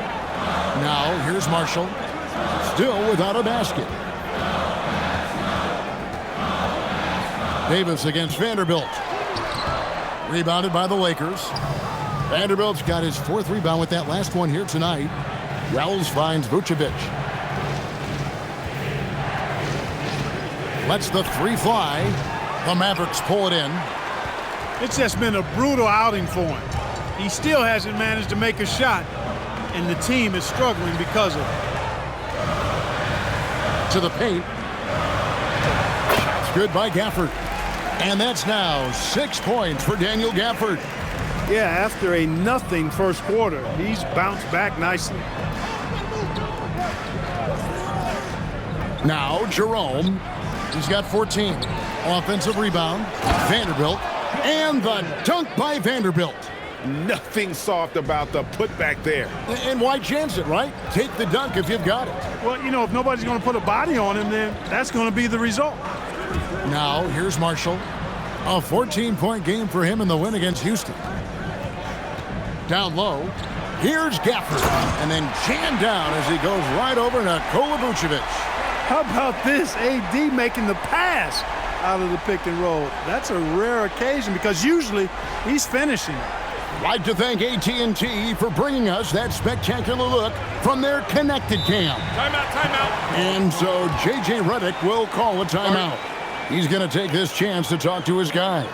Now, here's Marshall. Still without a basket. Davis against Vanderbilt. Rebounded by the Lakers. Vanderbilt's got his 4th rebound with that last one here tonight. Wells finds Vucevic. Lets the 3 fly. The Mavericks pull it in. It's just been a brutal outing for him. He still hasn't managed to make a shot, and the team is struggling because of it. To the paint. Shots good by Gafford. And that's now 6 points for Daniel Gafford. Yeah, after a nothing first quarter, he's bounced back nicely. Now Jerome. He's got 14. Offensive rebound. Vanderbilt. And the dunk by Vanderbilt. Nothing soft about the putback there. And why chance it, right? Take the dunk if you've got it. Well, you know, if nobody's going to put a body on him, then that's going to be the result. Now, here's Marshall. A 14-point game for him in the win against Houston. Down low. Here's Gafford. And then jammed down as he goes right over Nikola Vucevic. How about this? AD making the pass out of the pick and roll. That's a rare occasion because usually he's finishing. Like to thank AT&T for bringing us that spectacular look from their connected cam. Timeout, timeout. And so J.J. Redick will call a timeout. He's going to take this chance to talk to his guys.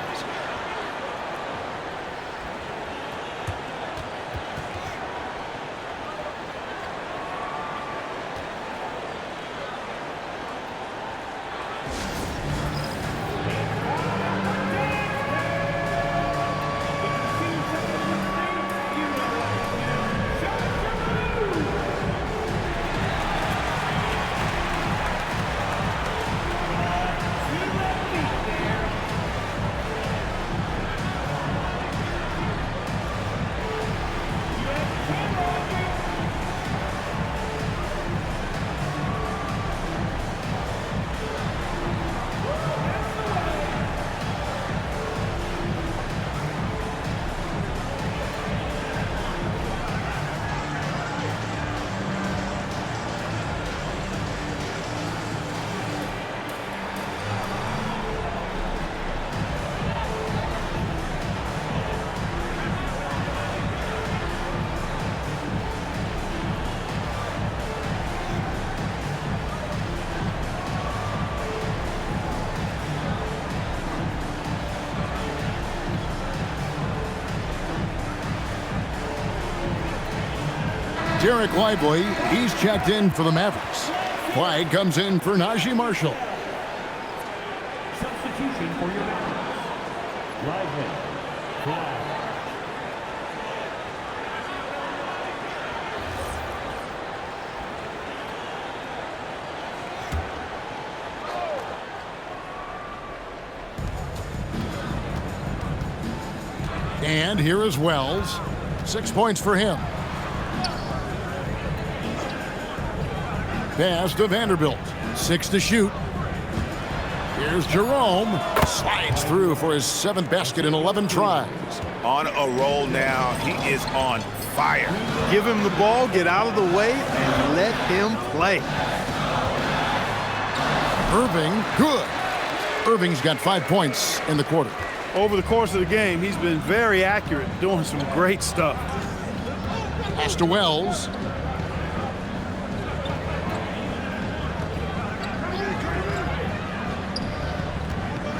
Derek Lively, he's checked in for the Mavericks. Flag comes in for Najee Marshall. Substitution for your Mavericks. Lively. Flag. And here is Wells. 6 points for him. Pass to Vanderbilt. 6 to shoot. Here's Jerome. Slides through for his 7th basket in 11 tries. On a roll now. He is on fire. Give him the ball, get out of the way, and let him play. Irving, good. Irving's got 5 points in the quarter. Over the course of the game, he's been very accurate, doing some great stuff. Pass to Wells.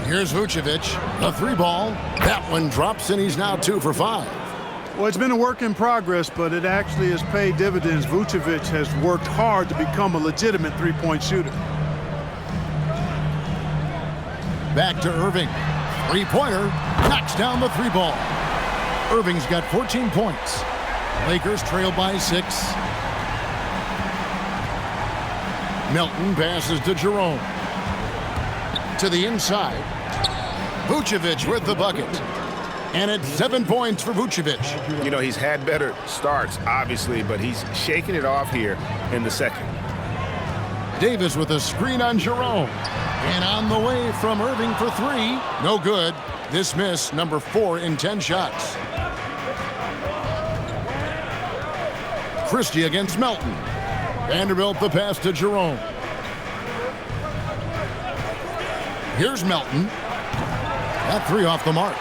Here's Vucevic, the 3-ball. That one drops, and he's now 2 for 5. Well, it's been a work in progress, but it actually has paid dividends. Vucevic has worked hard to become a legitimate 3-point shooter. Back to Irving. 3-pointer, knocks down the 3-ball. Irving's got 14 points. Lakers trail by 6. Melton passes to Jerome. To the inside. Vucevic with the bucket. And it's 7 points for Vucevic. You know, he's had better starts, obviously, but he's shaking it off here in the second. Davis with a screen on Jerome. And on the way from Irving for 3. No good. This miss, number 4 in 10 shots. Christie against Melton. Vanderbilt the pass to Jerome. Here's Melton. That 3 off the mark.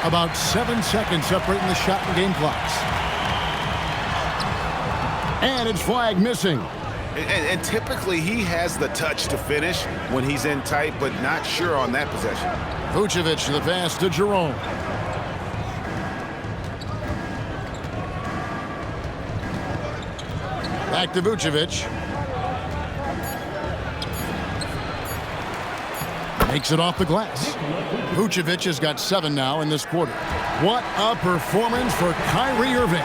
About 7 seconds separating the shot and game clocks. And it's flag missing. And typically he has the touch to finish when he's in tight, but not sure on that possession. Vucevic the pass to Jerome. Back to Vucevic. Makes it off the glass. Vucevic has got 7 now in this quarter. What a performance for Kyrie Irving.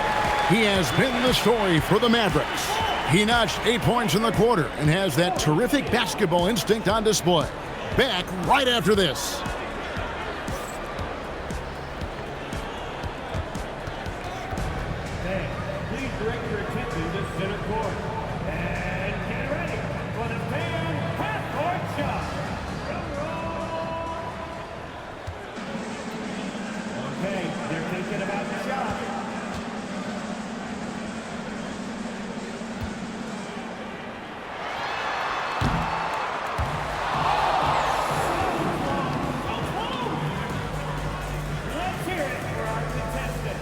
He has been the story for the Mavericks. He notched 8 points in the quarter and has that terrific basketball instinct on display. Back right after this. Please direct your attention to center court. And get ready for the fan half-court shot. Okay, they're thinking about the shot. Let's hear it for our contestant.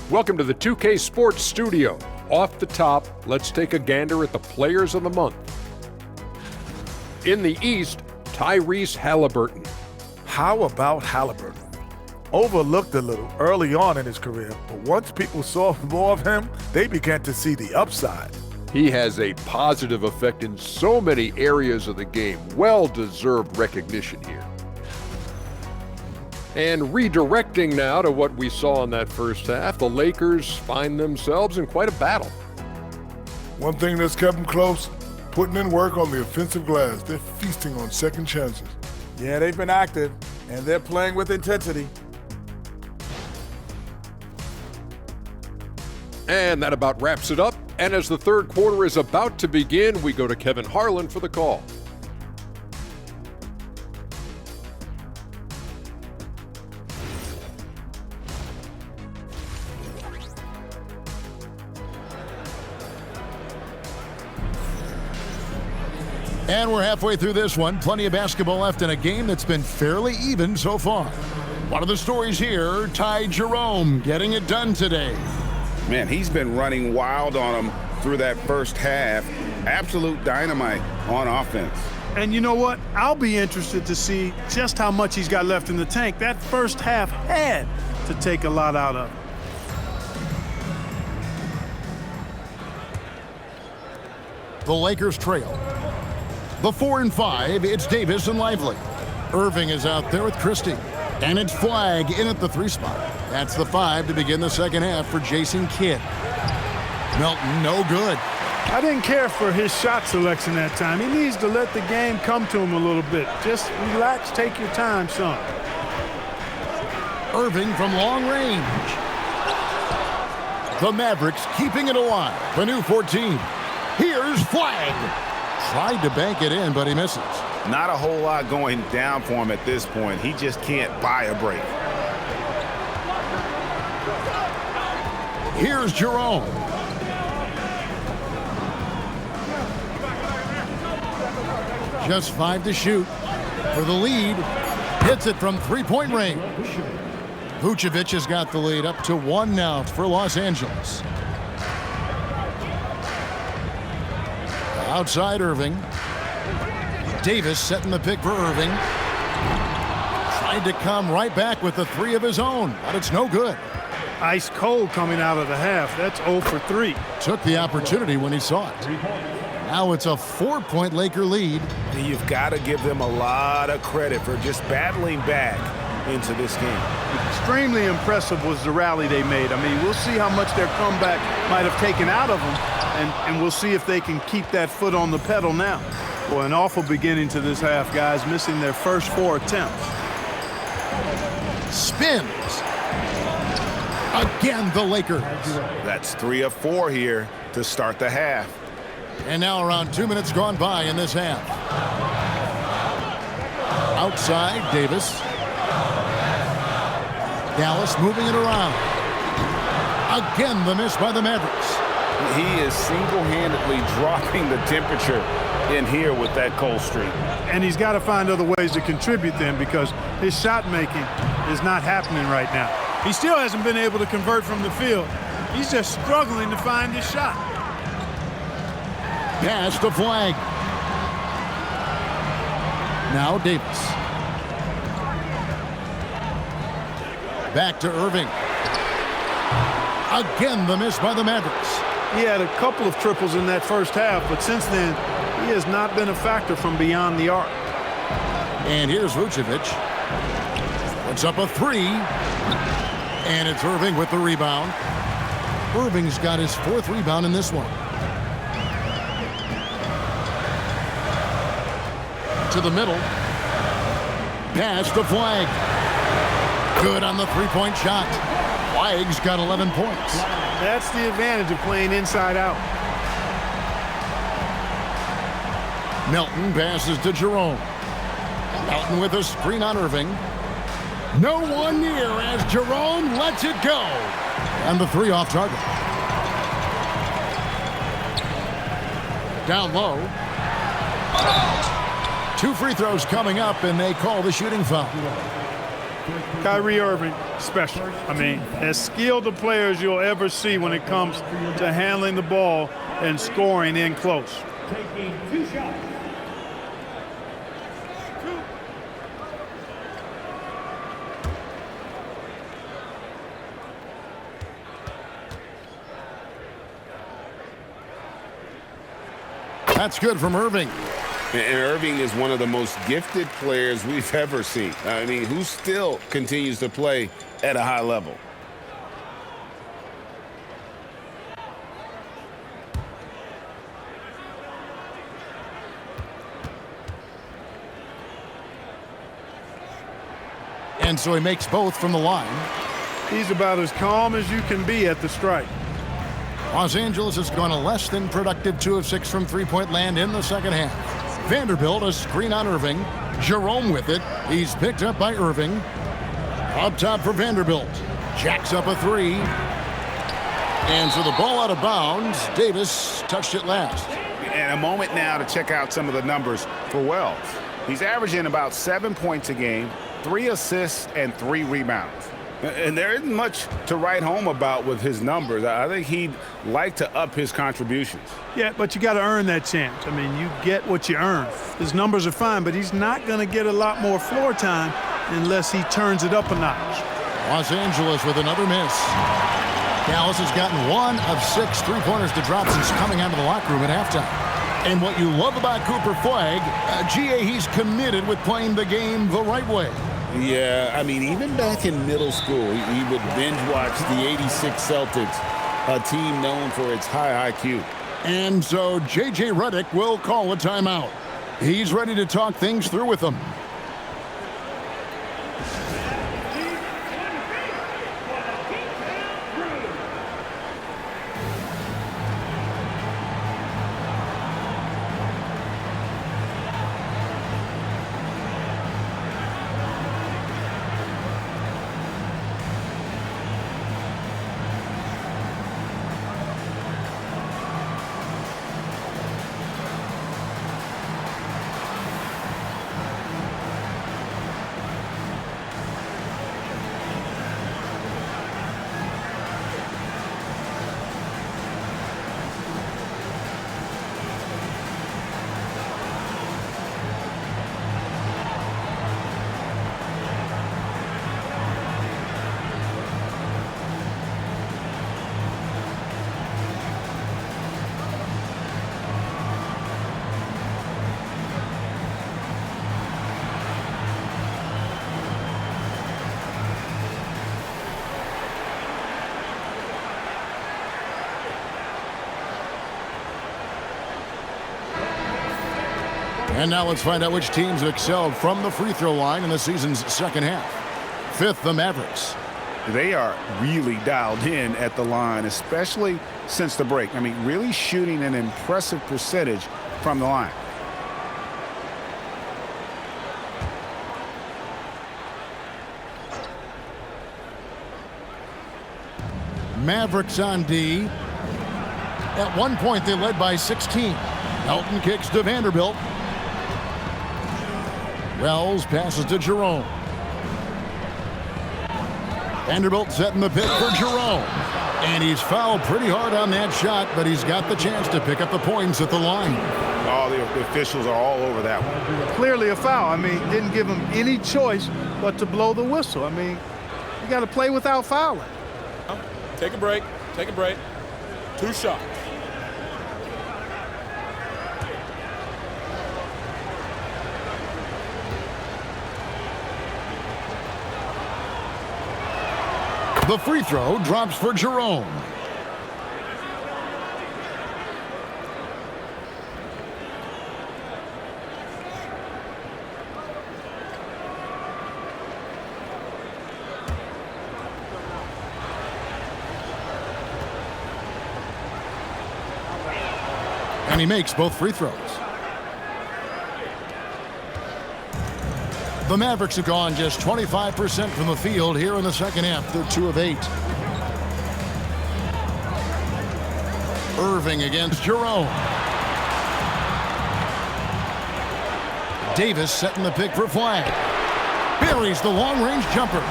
Welcome to the 2K Sports Studio. Off the top, let's take a gander at the Players of the Month. In the East, Tyrese Halliburton. How about Halliburton? Overlooked a little early on in his career, but once people saw more of him, they began to see the upside. He has a positive effect in so many areas of the game. Well-deserved recognition here. And redirecting now to what we saw in that first half, the Lakers find themselves in quite a battle. One thing that's kept them close, putting in work on the offensive glass. They're feasting on second chances. Yeah, they've been active, and they're playing with intensity. And that about wraps it up. And as the third quarter is about to begin, we go to Kevin Harlan for the call. And we're halfway through this one. Plenty of basketball left in a game that's been fairly even so far. One of the stories here, Ty Jerome getting it done today. Man, he's been running wild on him through that first half. Absolute dynamite on offense. And you know what? I'll be interested to see just how much he's got left in the tank. That first half had to take a lot out of him. The Lakers trail. The 4 and 5, it's Davis and Lively. Irving is out there with Christie. And it's Flag in at the 3 spot. That's the 5 to begin the second half for Jason Kidd. Melton, no good. I didn't care for his shot selection that time. He needs to let the game come to him a little bit. Just relax, take your time, son. Irving from long range. The Mavericks keeping it alive. The new 14. Here's Flag. Tried to bank it in, but he misses. Not a whole lot going down for him at this point. He just can't buy a break. Here's Jerome. Just 5 to shoot for the lead. Hits it from three-point range. Vucevic has got the lead up to 1 now for Los Angeles. Outside Irving. Davis setting the pick for Irving. Tried to come right back with the 3 of his own, but it's no good. Ice cold coming out of the half. That's 0 for 3. Took the opportunity when he saw it. Now it's a 4-point Laker lead. And you've got to give them a lot of credit for just battling back into this game. Extremely impressive was the rally they made. I mean, we'll see how much their comeback might have taken out of them, and we'll see if they can keep that foot on the pedal now. Boy, an awful beginning to this half, guys, missing their first 4 attempts. Spins. Again, the Lakers. That's 3 of 4 here to start the half. And now around 2 minutes gone by in this half. Outside, Davis. Dallas moving it around. Again, the miss by the Mavericks. He is single-handedly dropping the temperature in here with that cold streak. And he's got to find other ways to contribute then, because his shot making is not happening right now. He still hasn't been able to convert from the field. He's just struggling to find his shot. Pass to Flag. Now Davis. Back to Irving. Again, the miss by the Mavericks. He had a couple of triples in that first half, but since then, he has not been a factor from beyond the arc. And here's Vucevic. Puts up a 3. And it's Irving with the rebound. Irving's got his 4th rebound in this one. To the middle. Pass to Flag. Good on the 3-point shot. Flag's got 11 points. That's the advantage of playing inside out. Melton passes to Jerome. Melton with a screen on Irving. No one near as Jerome lets it go. And the 3 off target. Down low. 2 free throws coming up, and they call the shooting foul. Kyrie Irving, special. I mean, as skilled a player as you'll ever see when it comes to handling the ball and scoring in close. Taking 2 shots. That's good from Irving. And Irving is one of the most gifted players we've ever seen. I mean, who still continues to play at a high level. And so he makes both from the line. He's about as calm as you can be at the strike. Los Angeles has gone a less than productive 2 of 6 from three-point land in the second half. Vanderbilt, a screen on Irving. Jerome with it. He's picked up by Irving. Up top for Vanderbilt. Jacks up a 3. And so the ball out of bounds. Davis touched it last. And a moment now to check out some of the numbers for Wells. He's averaging about 7 points a game, 3 assists, and 3 rebounds. And there isn't much to write home about with his numbers. I think he'd like to up his contributions. Yeah, but you got to earn that chance. I mean, you get what you earn. His numbers are fine, but he's not going to get a lot more floor time unless he turns it up a notch. Los Angeles with another miss. Dallas has gotten 1 of 6 three-pointers to drop since coming out of the locker room at halftime. And what you love about Cooper Flag, GA, he's committed with playing the game the right way. Yeah, I mean, even back in middle school, he would binge watch the '86 Celtics a team known for its high IQ. And so J.J. Redick will call a timeout. He's ready to talk things through with them. And now let's find out which teams have excelled from the free throw line in the season's second half. Fifth, the Mavericks. They are really dialed in at the line, especially since the break. I mean, really shooting an impressive percentage from the line. Mavericks on D. At one point, they led by 16. Elton kicks to Vanderbilt. Wells passes to Jerome. Vanderbilt setting the pick for Jerome. And he's fouled pretty hard on that shot, but he's got the chance to pick up the points at the line. Oh, the officials are all over that one. Clearly a foul. I mean, didn't give him any choice but to blow the whistle. I mean, you got to play without fouling. Take a break. Take a break. 2 shots. The free throw drops for Jerome. And he makes both free throws. The Mavericks have gone just 25% from the field here in the second half. They're 2 of 8. Irving against Jerome. Davis setting the pick for Flagg. Buries the long-range jumper.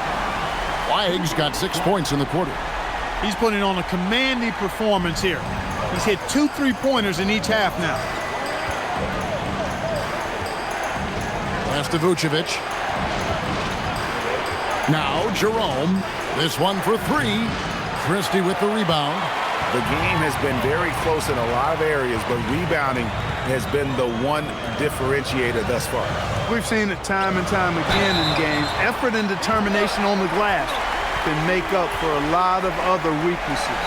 Flagg's got 6 points in the quarter. He's putting on a commanding performance here. He's hit 2 3-pointers in each half now. Pass to Vucevic. Now Jerome. This one for 3. Christie with the rebound. The game has been very close in a lot of areas, but rebounding has been the one differentiator thus far. We've seen it time and time again in games. Effort and determination on the glass can make up for a lot of other weaknesses.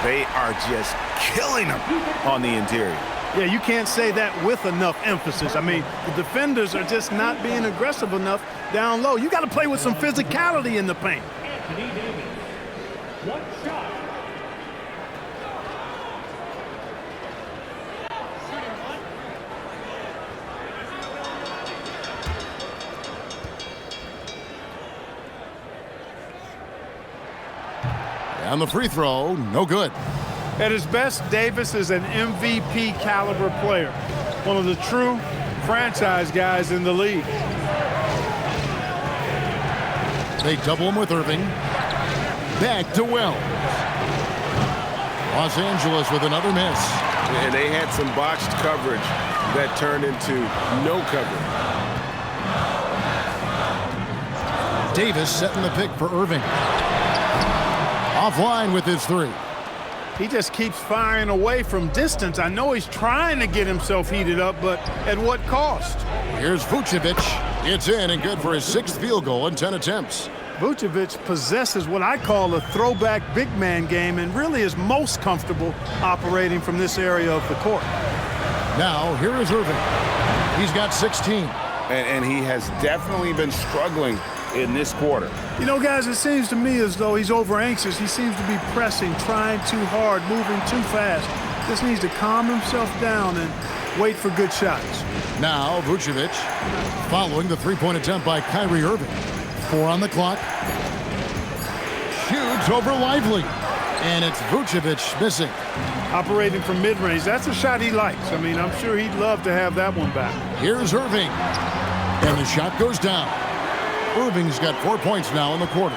They are just killing them on the interior. Yeah, you can't say that with enough emphasis. I mean, the defenders are just not being aggressive enough down low. You got to play with some physicality in the paint. Anthony Davis, 1 shot. And the free throw, no good. At his best, Davis is an MVP caliber player. One of the true franchise guys in the league. They double him with Irving. Back to Wells. Los Angeles with another miss. And they had some botched coverage that turned into no coverage. Davis setting the pick for Irving. Offline with his 3. He just keeps firing away from distance. I know he's trying to get himself heated up, but at what cost? Here's Vucevic. It's in and good for his 6th field goal in 10 attempts. Vucevic possesses what I call a throwback big man game and really is most comfortable operating from this area of the court. Now, here is Irving. He's got 16. And he has definitely been struggling in this quarter. You know, guys, it seems to me as though he's over anxious. He seems to be pressing, trying too hard, moving too fast. Just needs to calm himself down and wait for good shots. Now, Vucevic following the three-point attempt by Kyrie Irving. 4 on the clock. Shoots over Lively. And it's Vucevic missing. Operating from mid-range, that's a shot he likes. I mean, I'm sure he'd love to have that one back. Here's Irving. And the shot goes down. Irving's got 4 points now in the quarter.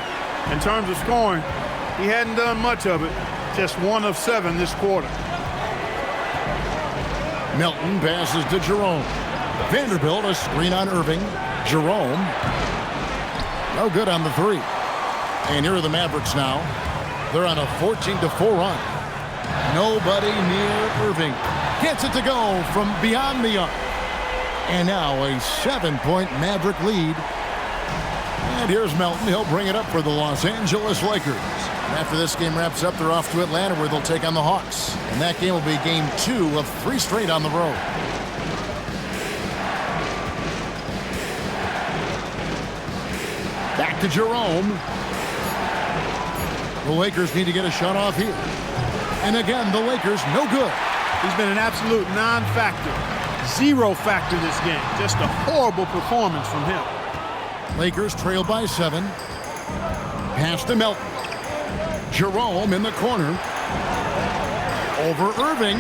In terms of scoring, he hadn't done much of it. Just 1 of 7 this quarter. Melton passes to Jerome. Vanderbilt a screen on Irving. Jerome. No good on the 3. And here are the Mavericks now. They're on a 14-4 run. Nobody near Irving. Gets it to go from beyond the arc. And now a 7-point Maverick lead. And here's Melton. He'll bring it up for the Los Angeles Lakers. And after this game wraps up, they're off to Atlanta where they'll take on the Hawks. And that game will be game 2 of 3 straight on the road. Back to Jerome. The Lakers need to get a shot off here. And again, the Lakers no good. He's been an absolute non-factor. 0 factor this game. Just a horrible performance from him. Lakers trail by 7. Pass to Melton. Jerome in the corner. Over Irving.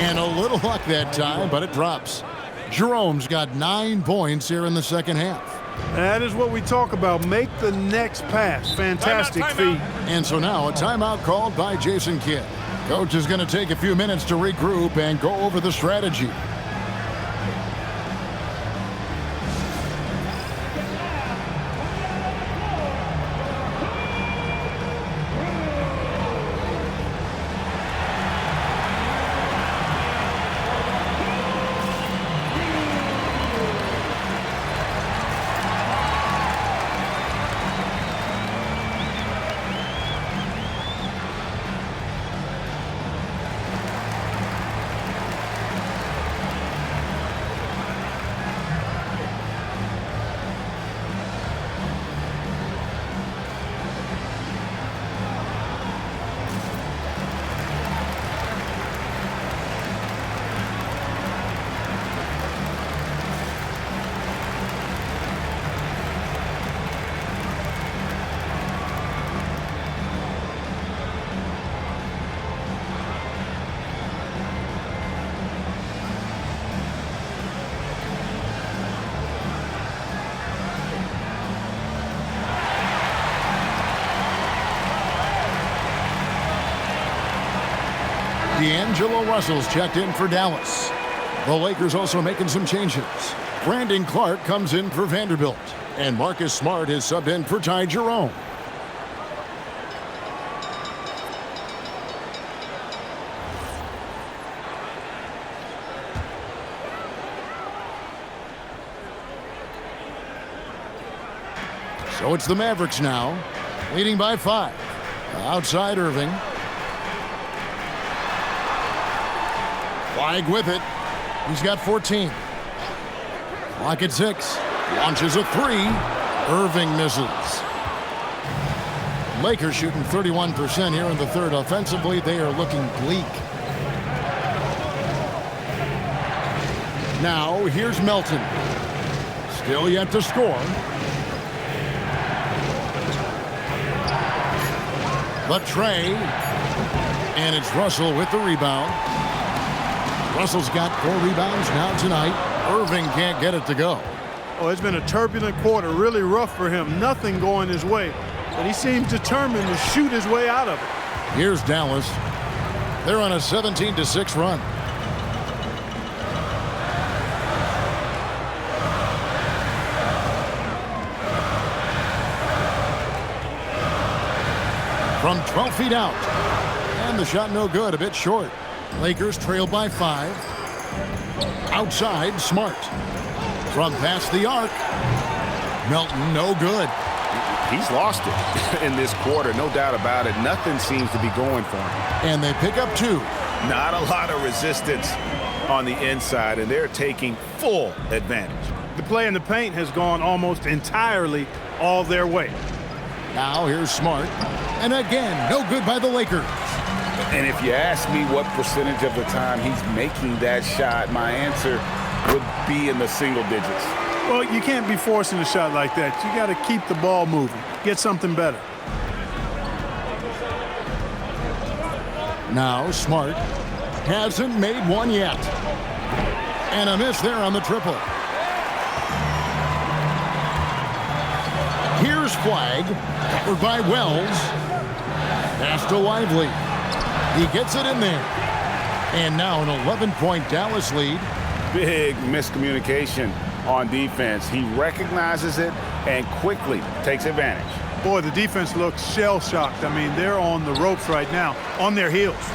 And a little luck that time, but it drops. Jerome's got 9 points here in the second half. That is what we talk about. Make the next pass. Fantastic feed. And so now a timeout called by Jason Kidd. Coach is going to take a few minutes to regroup and go over the strategy. D'Angelo Russell's checked in for Dallas. The Lakers also making some changes. Brandon Clark comes in for Vanderbilt. And Marcus Smart is subbed in for Ty Jerome. So it's the Mavericks now, leading by 5. Outside Irving. Flag with it. He's got 14. Clock at 6. Launches a 3. Irving misses. Lakers shooting 31% here in the third. Offensively, they are looking bleak. Now, here's Melton. Still yet to score. Latrey. And it's Russell with the rebound. Russell's got 4 rebounds now tonight. Irving can't get it to go. Oh, it's been a turbulent quarter, really rough for him. Nothing going his way, but he seems determined to shoot his way out of it. Here's Dallas. They're on a 17-6 run. From 12 feet out. And the shot no good, a bit short. Lakers trail by 5. Outside, Smart. From past the arc. Melton, no good. He's lost it in this quarter, no doubt about it. Nothing seems to be going for him. And they pick up 2. Not a lot of resistance on the inside, and they're taking full advantage. The play in the paint has gone almost entirely all their way. Now here's Smart. And again, no good by the Lakers. And if you ask me what percentage of the time he's making that shot, my answer would be in the single digits. Well, you can't be forcing a shot like that. You got to keep the ball moving. Get something better. Now Smart hasn't made one yet. And a miss there on the triple. Here's Flag, covered by Wells. Pass to Lively. He gets it in there. And now an 11-point Dallas lead. Big miscommunication on defense. He recognizes it and quickly takes advantage. Boy, the defense looks shell-shocked. I mean, they're on the ropes right now, on their heels.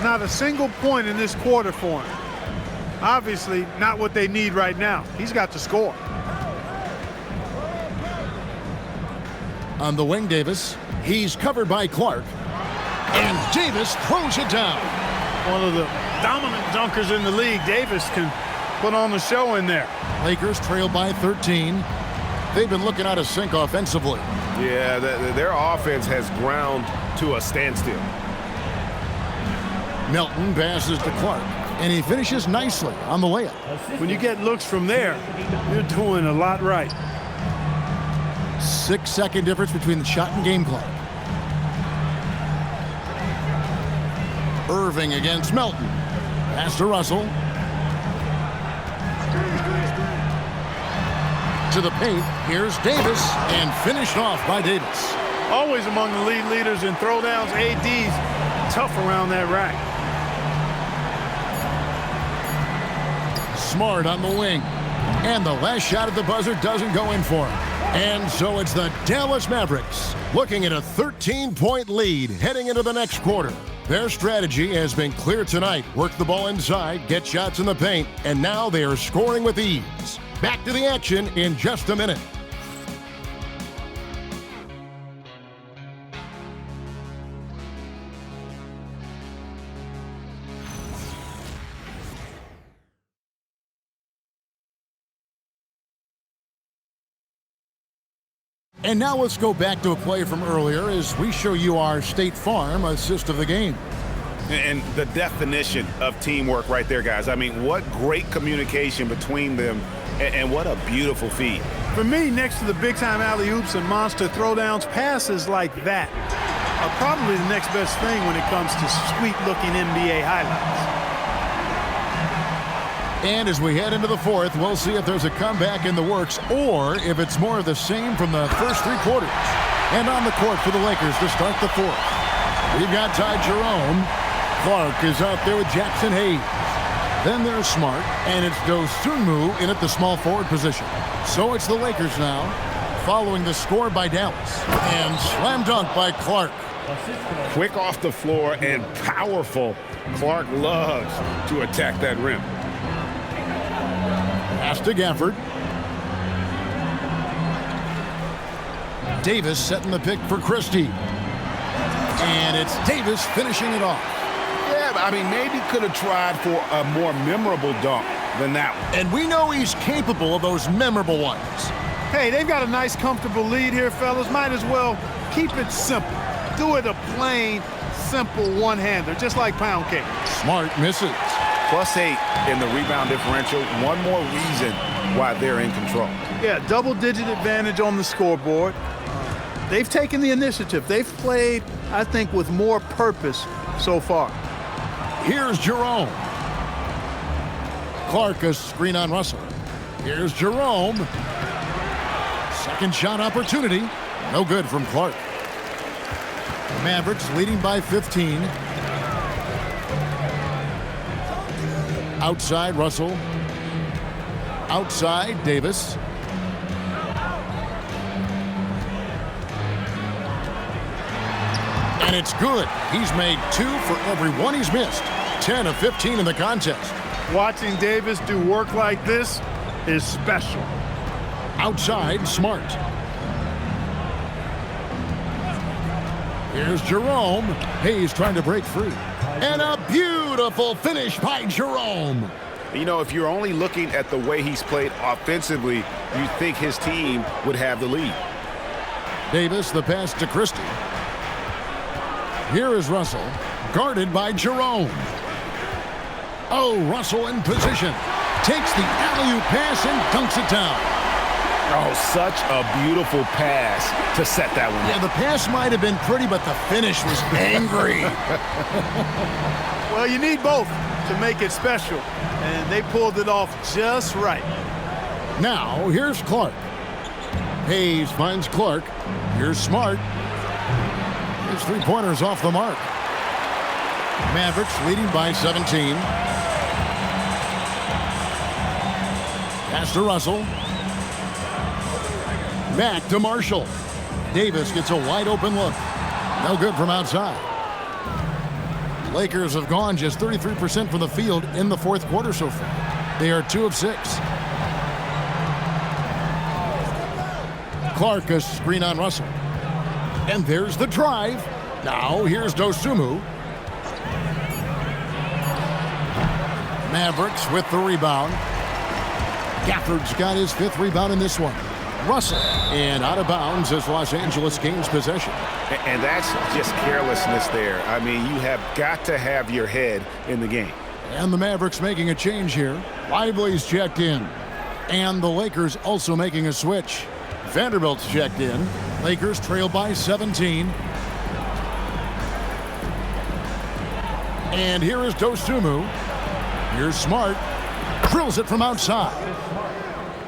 Not a single point in this quarter for him. Obviously, not what they need right now. He's got to score. On the wing, Davis. He's covered by Clark. And Davis throws it down. One of the dominant dunkers in the league. Davis can put on the show in there. Lakers trail by 13. They've been looking out of sync offensively. Yeah, their offense has ground to a standstill. Melton passes to Clark, and he finishes nicely on the layup. When you get looks from there, you're doing a lot right. 6-second difference between the shot and game clock. Irving against Melton. Pass to Russell. To the paint. Here's Davis, and finished off by Davis. Always among the lead leaders in throwdowns. AD's tough around that rack. Smart on the wing. And the last shot at the buzzer doesn't go in for him. And so it's the Dallas Mavericks looking at a 13-point lead heading into the next quarter. Their strategy has been clear tonight. Work the ball inside, get shots in the paint, and now they are scoring with ease. Back to the action in just a minute. And now let's go back to a play from earlier as we show you our State Farm assist of the game. And the definition of teamwork right there, guys. I mean, what great communication between them, and what a beautiful feed. For me, next to the big-time alley-oops and monster throwdowns, passes like that are probably the next best thing when it comes to sweet-looking NBA highlights. And as we head into the fourth, we'll see if there's a comeback in the works or if it's more of the same from the first 3 quarters. And on the court for the Lakers to start the fourth. We've got Ty Jerome. Clark is out there with Jackson Hayes. Then there's Smart, and it's Dosunmu in at the small forward position. So it's the Lakers now, following the score by Dallas. And slam dunk by Clark. Quick off the floor and powerful. Clark loves to attack that rim. Pass to Gafford. Davis setting the pick for Christie. And it's Davis finishing it off. Yeah, I mean, maybe could have tried for a more memorable dunk than that one. And we know he's capable of those memorable ones. Hey, they've got a nice, comfortable lead here, fellas. Might as well keep it simple. Do it a plain, simple one-hander, just like pound cake. Smart misses. +8 in the rebound differential. One more reason why they're in control. Yeah, double-digit advantage on the scoreboard. They've taken the initiative. They've played, I think, with more purpose so far. Here's Jerome. Clark a screen on Russell. Here's Jerome. Second shot opportunity. No good from Clark. The Mavericks leading by 15. Outside Russell. Outside Davis. And it's good. He's made 2 for every one he's missed. 10 of 15 in the contest. Watching Davis do work like this is special. Outside, Smart. Here's Jerome. Hayes trying to break free. And a beautiful finish by Jerome. You know, if you're only looking at the way he's played offensively, you'd think his team would have the lead. Davis, the pass to Christie. Here is Russell, guarded by Jerome. Oh, Russell in position. Takes the alley-oop pass and dunks it down. Oh, such a beautiful pass to set that one. Yeah, the pass might have been pretty, but the finish was angry. Well, you need both to make it special, and they pulled it off just right. Now, here's Clark. Hayes finds Clark. Here's Smart. His three-pointer's off the mark. Mavericks leading by 17. Pass to Russell. Back to Marshall. Davis gets a wide-open look. No good from outside. Lakers have gone just 33% from the field in the fourth quarter so far. They are 2 of 6. Clark, a screen on Russell. And there's the drive. Now here's Dosunmu. Mavericks with the rebound. Gafford's got his 5th rebound in this one. Russell, and out of bounds as Los Angeles gains possession. And that's just carelessness there. I mean, you have got to have your head in the game. And the Mavericks making a change here. Lively's checked in. And the Lakers also making a switch. Vanderbilt's checked in. Lakers trail by 17. And here is Dosunmu. Here's Smart. Drills it from outside.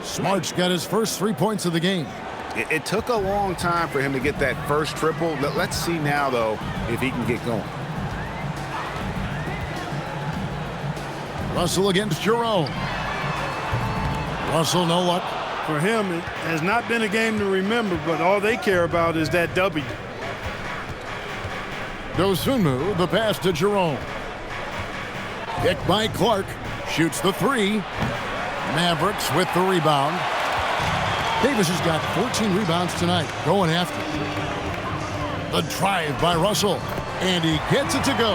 Smart's got his first 3 points of the game. It took a long time for him to get that first triple. Let's see now, though, if he can get going. Russell against Jerome. Russell, no luck. For him, it has not been a game to remember, but all they care about is that W. Dosunmu, the pass to Jerome. Picked by Clark. Shoots the 3. Mavericks with the rebound. Davis has got 14 rebounds tonight, going after. The drive by Russell, and he gets it to go.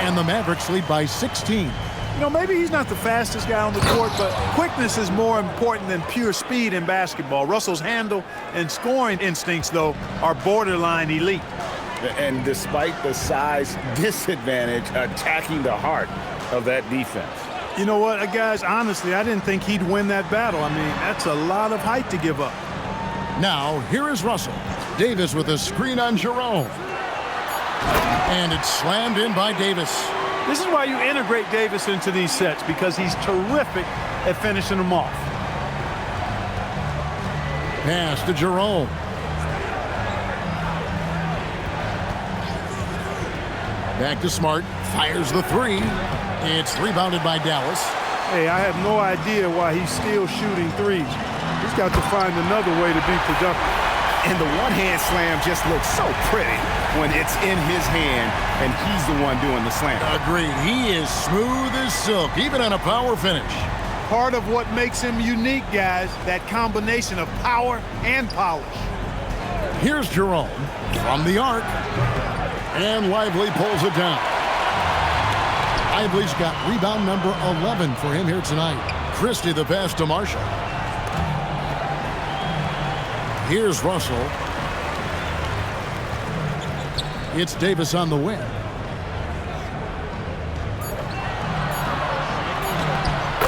And the Mavericks lead by 16. You know, maybe he's not the fastest guy on the court, but quickness is more important than pure speed in basketball. Russell's handle and scoring instincts, though, are borderline elite. And despite the size disadvantage, attacking the heart of that defense. You know what, guys, honestly, I didn't think he'd win that battle. I mean, that's a lot of height to give up. Now, here is Russell. Davis with a screen on Jerome. And it's slammed in by Davis. This is why you integrate Davis into these sets, because he's terrific at finishing them off. Pass to Jerome. Back to Smart. Fires the 3. It's rebounded by Dallas. Hey, I have no idea why he's still shooting threes. He's got to find another way to be productive. And the one-hand slam just looks so pretty when it's in his hand and he's the one doing the slam. Agreed. He is smooth as silk, even on a power finish. Part of what makes him unique, guys, that combination of power and polish. Here's Jerome from the arc. And Lively pulls it down. Lively's got rebound number 11 for him here tonight. Christie the pass to Marshall. Here's Russell. It's Davis on the wing.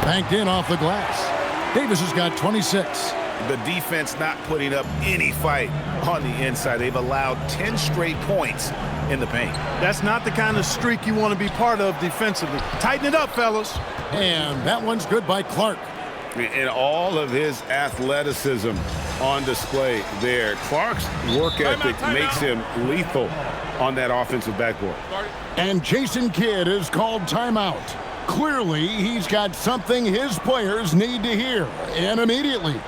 Banked in off the glass. Davis has got 26. The defense not putting up any fight on the inside. They've allowed 10 straight points in the paint. That's not the kind of streak you want to be part of defensively. Tighten it up, fellas. And that one's good by Clark. And all of his athleticism on display there. Clark's work ethic makes him lethal on that offensive backboard. And Jason Kidd is called timeout. Clearly, he's got something his players need to hear, and immediately.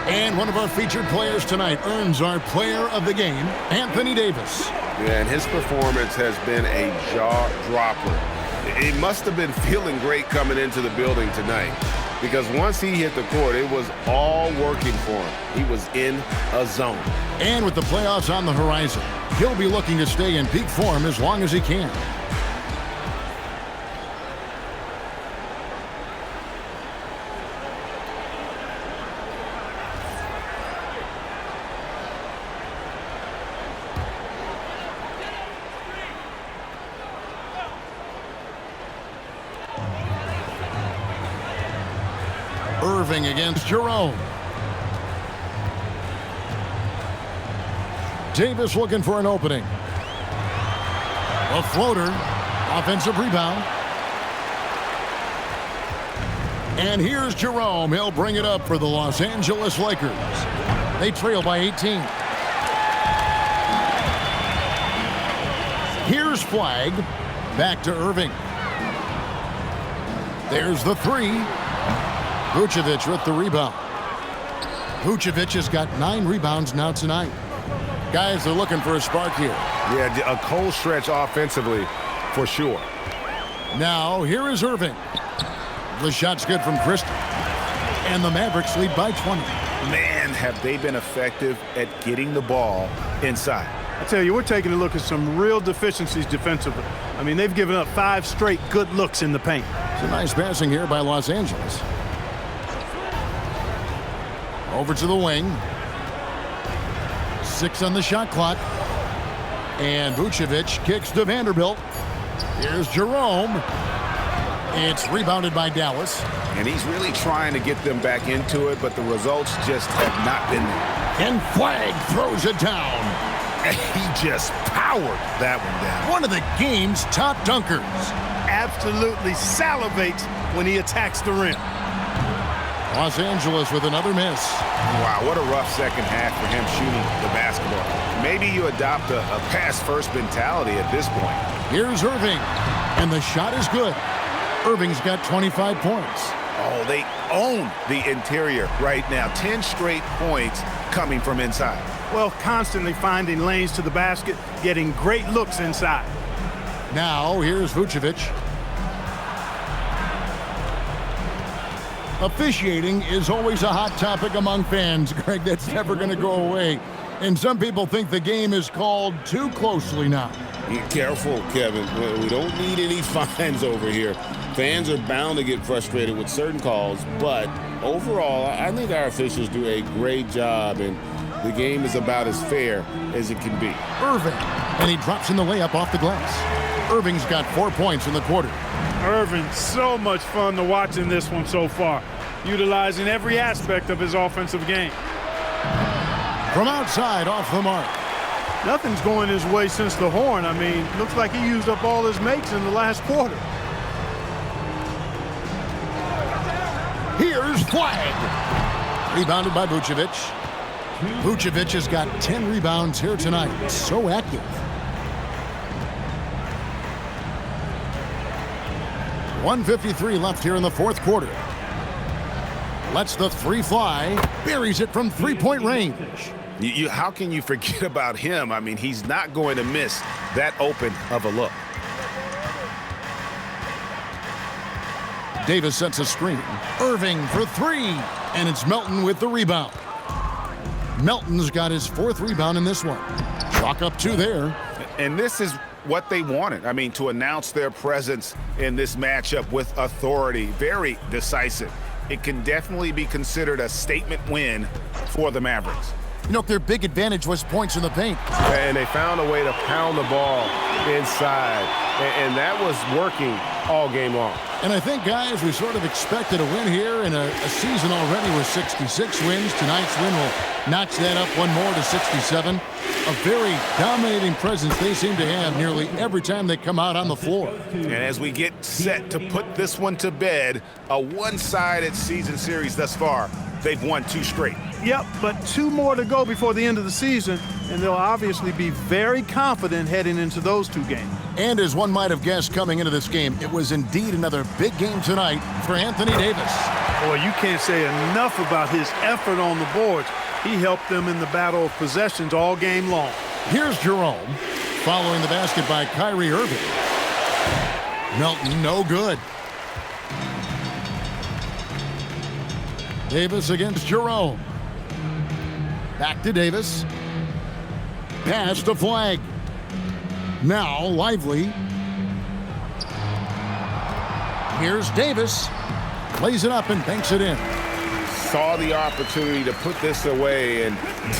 And one of our featured players tonight earns our player of the game, Anthony Davis. Yeah, and his performance has been a jaw-dropper. He must have been feeling great coming into the building tonight, because once he hit the court, it was all working for him. He was in a zone. And with the playoffs on the horizon, he'll be looking to stay in peak form as long as he can. Irving against Jerome. Davis looking for an opening. A floater. Offensive rebound. And here's Jerome. He'll bring it up for the Los Angeles Lakers. They trail by 18. Here's Flagg. Back to Irving. There's the three. Vucevic with the rebound. Vucevic has got 9 rebounds now tonight. Guys, they're looking for a spark here. Yeah, a cold stretch offensively for sure. Now, here is Irving. The shot's good from Christie. And the Mavericks lead by 20. Man, have they been effective at getting the ball inside. I tell you, we're taking a look at some real deficiencies defensively. I mean, they've given up 5 straight good looks in the paint. Some nice passing here by Los Angeles. Over to the wing. 6 on the shot clock. And Vucevic kicks to Vanderbilt. Here's Jerome. It's rebounded by Dallas. And he's really trying to get them back into it, but the results just have not been there. And Flagg throws it down. He just powered that one down. One of the game's top dunkers. Absolutely salivates when he attacks the rim. Los Angeles with another miss. Wow, what a rough second half for him shooting the basketball. Maybe you adopt a pass-first mentality at this point. Here's Irving, and the shot is good. Irving's got 25 points. Oh, they own the interior right now. 10 straight points coming from inside. Well, constantly finding lanes to the basket, getting great looks inside. Now, here's Vucevic. Officiating is always a hot topic among fans, Greg. That's never going to go away. And some people think the game is called too closely now. Be careful, Kevin. We don't need any fines over here. Fans are bound to get frustrated with certain calls, but overall, I think our officials do a great job, and the game is about as fair as it can be. Irving, and he drops in the layup off the glass. Irving's got 4 points in the quarter. Irving, so much fun to watch in this one so far, utilizing every aspect of his offensive game. From outside, off the mark. Nothing's going his way since the horn. I mean, looks like he used up all his makes in the last quarter. Here's Flagg. Rebounded by Vucevic. Vucevic has got 10 rebounds here tonight. So active. .153 left here in the fourth quarter. Lets the three fly. Buries it from three-point range. How can you forget about him? I mean, he's not going to miss that open of a look. Davis sets a screen. Irving for three. And it's Melton with the rebound. Melton's got his 4th rebound in this one. Chalk up 2 there. And this is what they wanted. I mean, to announce their presence in this matchup with authority. Very decisive. It can definitely be considered a statement win for the Mavericks. You know, their big advantage was points in the paint. And they found a way to pound the ball inside. And that was working all game long. And I think, guys, we sort of expected a win here in a season already with 66 wins. Tonight's win will notch that up one more to 67. A very dominating presence they seem to have nearly every time they come out on the floor. And as we get set to put this one to bed, a one-sided season series thus far, they've won 2 straight. Yep, but 2 more to go before the end of the season, and they'll obviously be very confident heading into those 2 games. And as one might have guessed coming into this game, it was indeed another big game tonight for Anthony Davis. Boy, you can't say enough about his effort on the boards. He helped them in the battle of possessions all game long. Here's Jerome, following the basket by Kyrie Irving. Melton, no good. Davis against Jerome. Back to Davis. Pass to Flag. Now Lively. Here's Davis. Lays it up and banks it in. Saw the opportunity to put this away and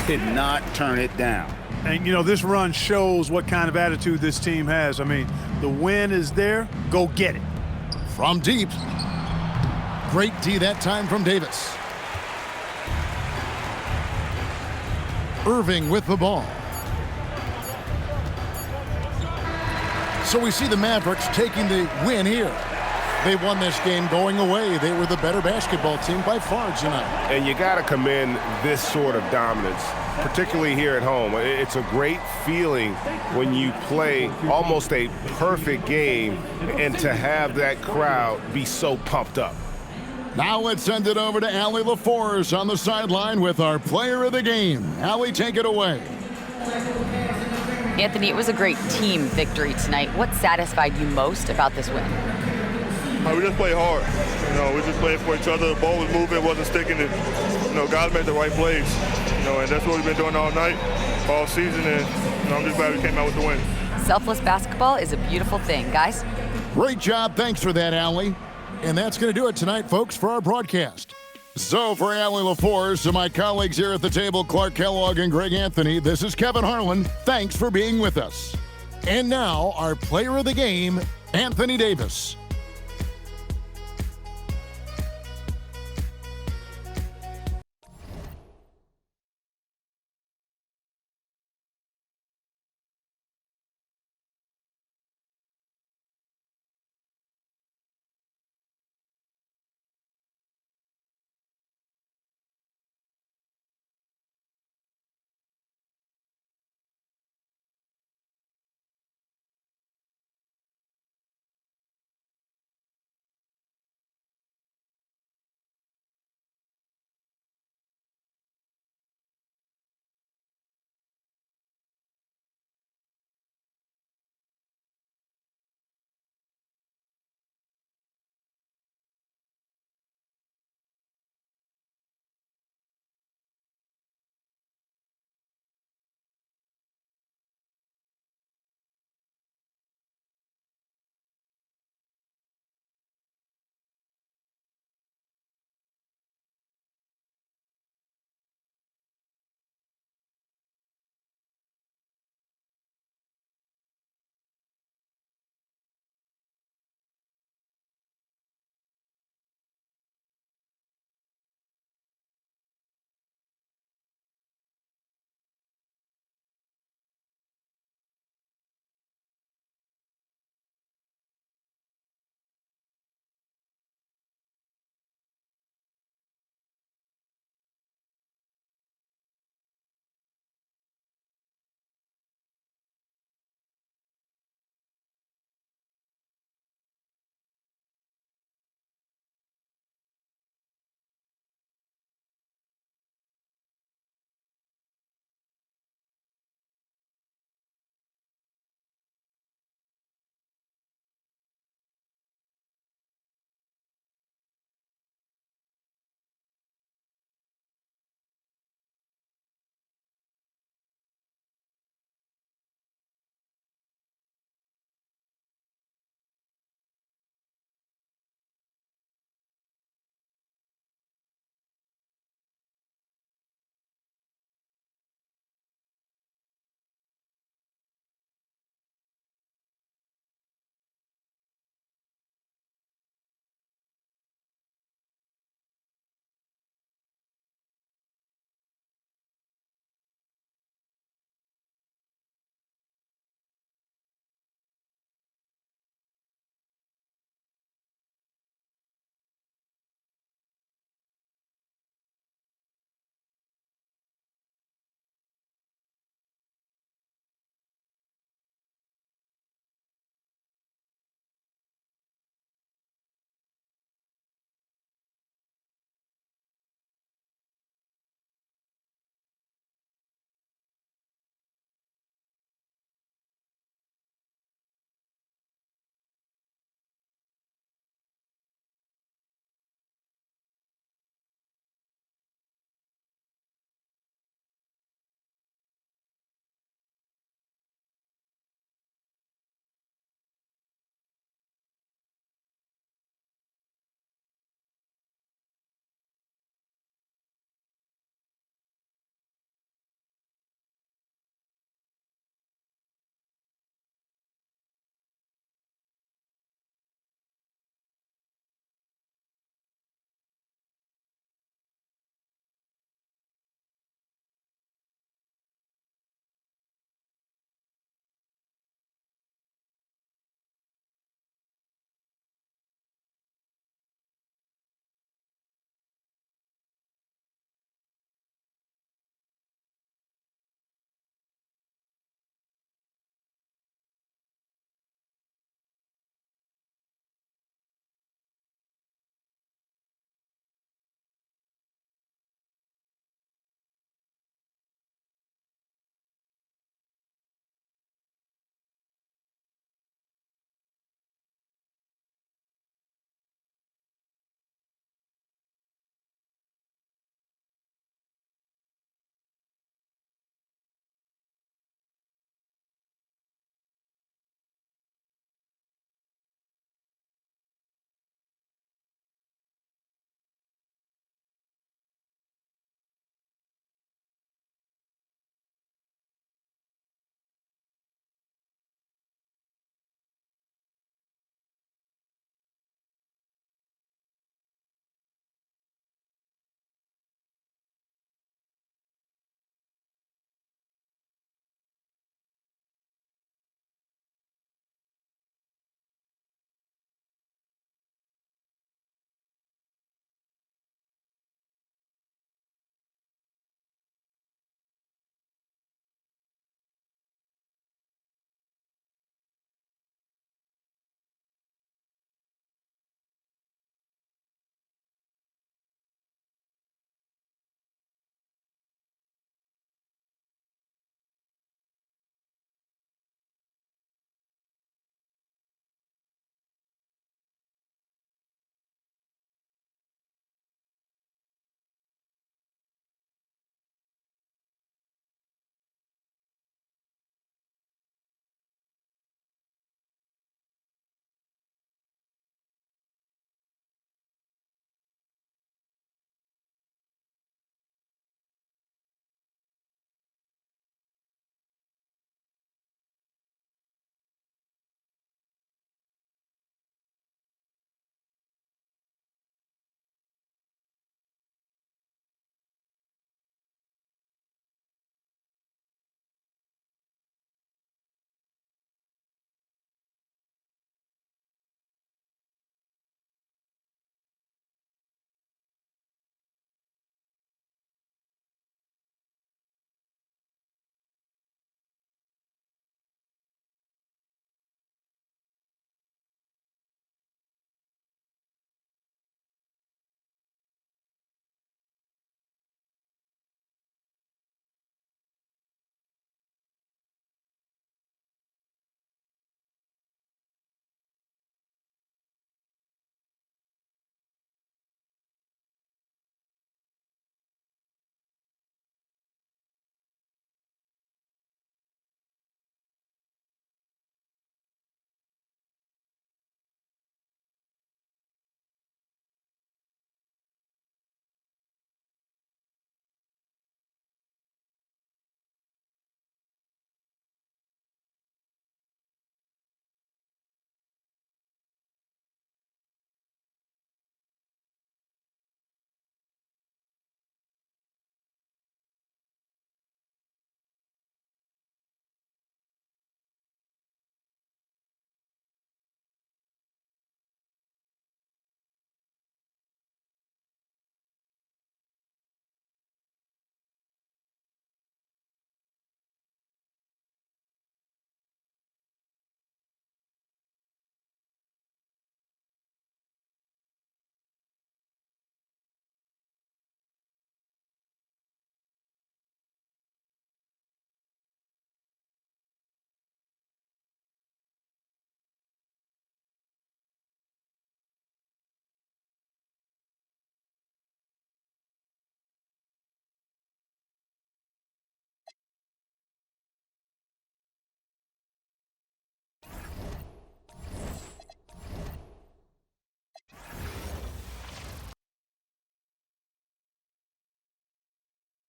did not turn it down. And, you know, this run shows what kind of attitude this team has. I mean, the win is there. Go get it. From deep. Great D that time from Davis. Irving with the ball. So we see the Mavericks taking the win here. They won this game going away. They were the better basketball team by far tonight. And you got to commend this sort of dominance, particularly here at home. It's a great feeling when you play almost a perfect game and to have that crowd be so pumped up. Now let's send it over to Allie LaForce on the sideline with our player of the game. Allie, take it away. Anthony, it was a great team victory tonight. What satisfied you most about this win? We just played hard. You know, we just played for each other. The ball was moving, wasn't sticking. And, you know, guys made the right plays. You know, and that's what we've been doing all night, all season. And you know, I'm just glad we came out with the win. Selfless basketball is a beautiful thing, guys. Great job. Thanks for that, Allie. And that's going to do it tonight, folks, for our broadcast. So for Allie LaForce and my colleagues here at the table, Clark Kellogg and Greg Anthony, this is Kevin Harlan. Thanks for being with us. And now, our player of the game, Anthony Davis.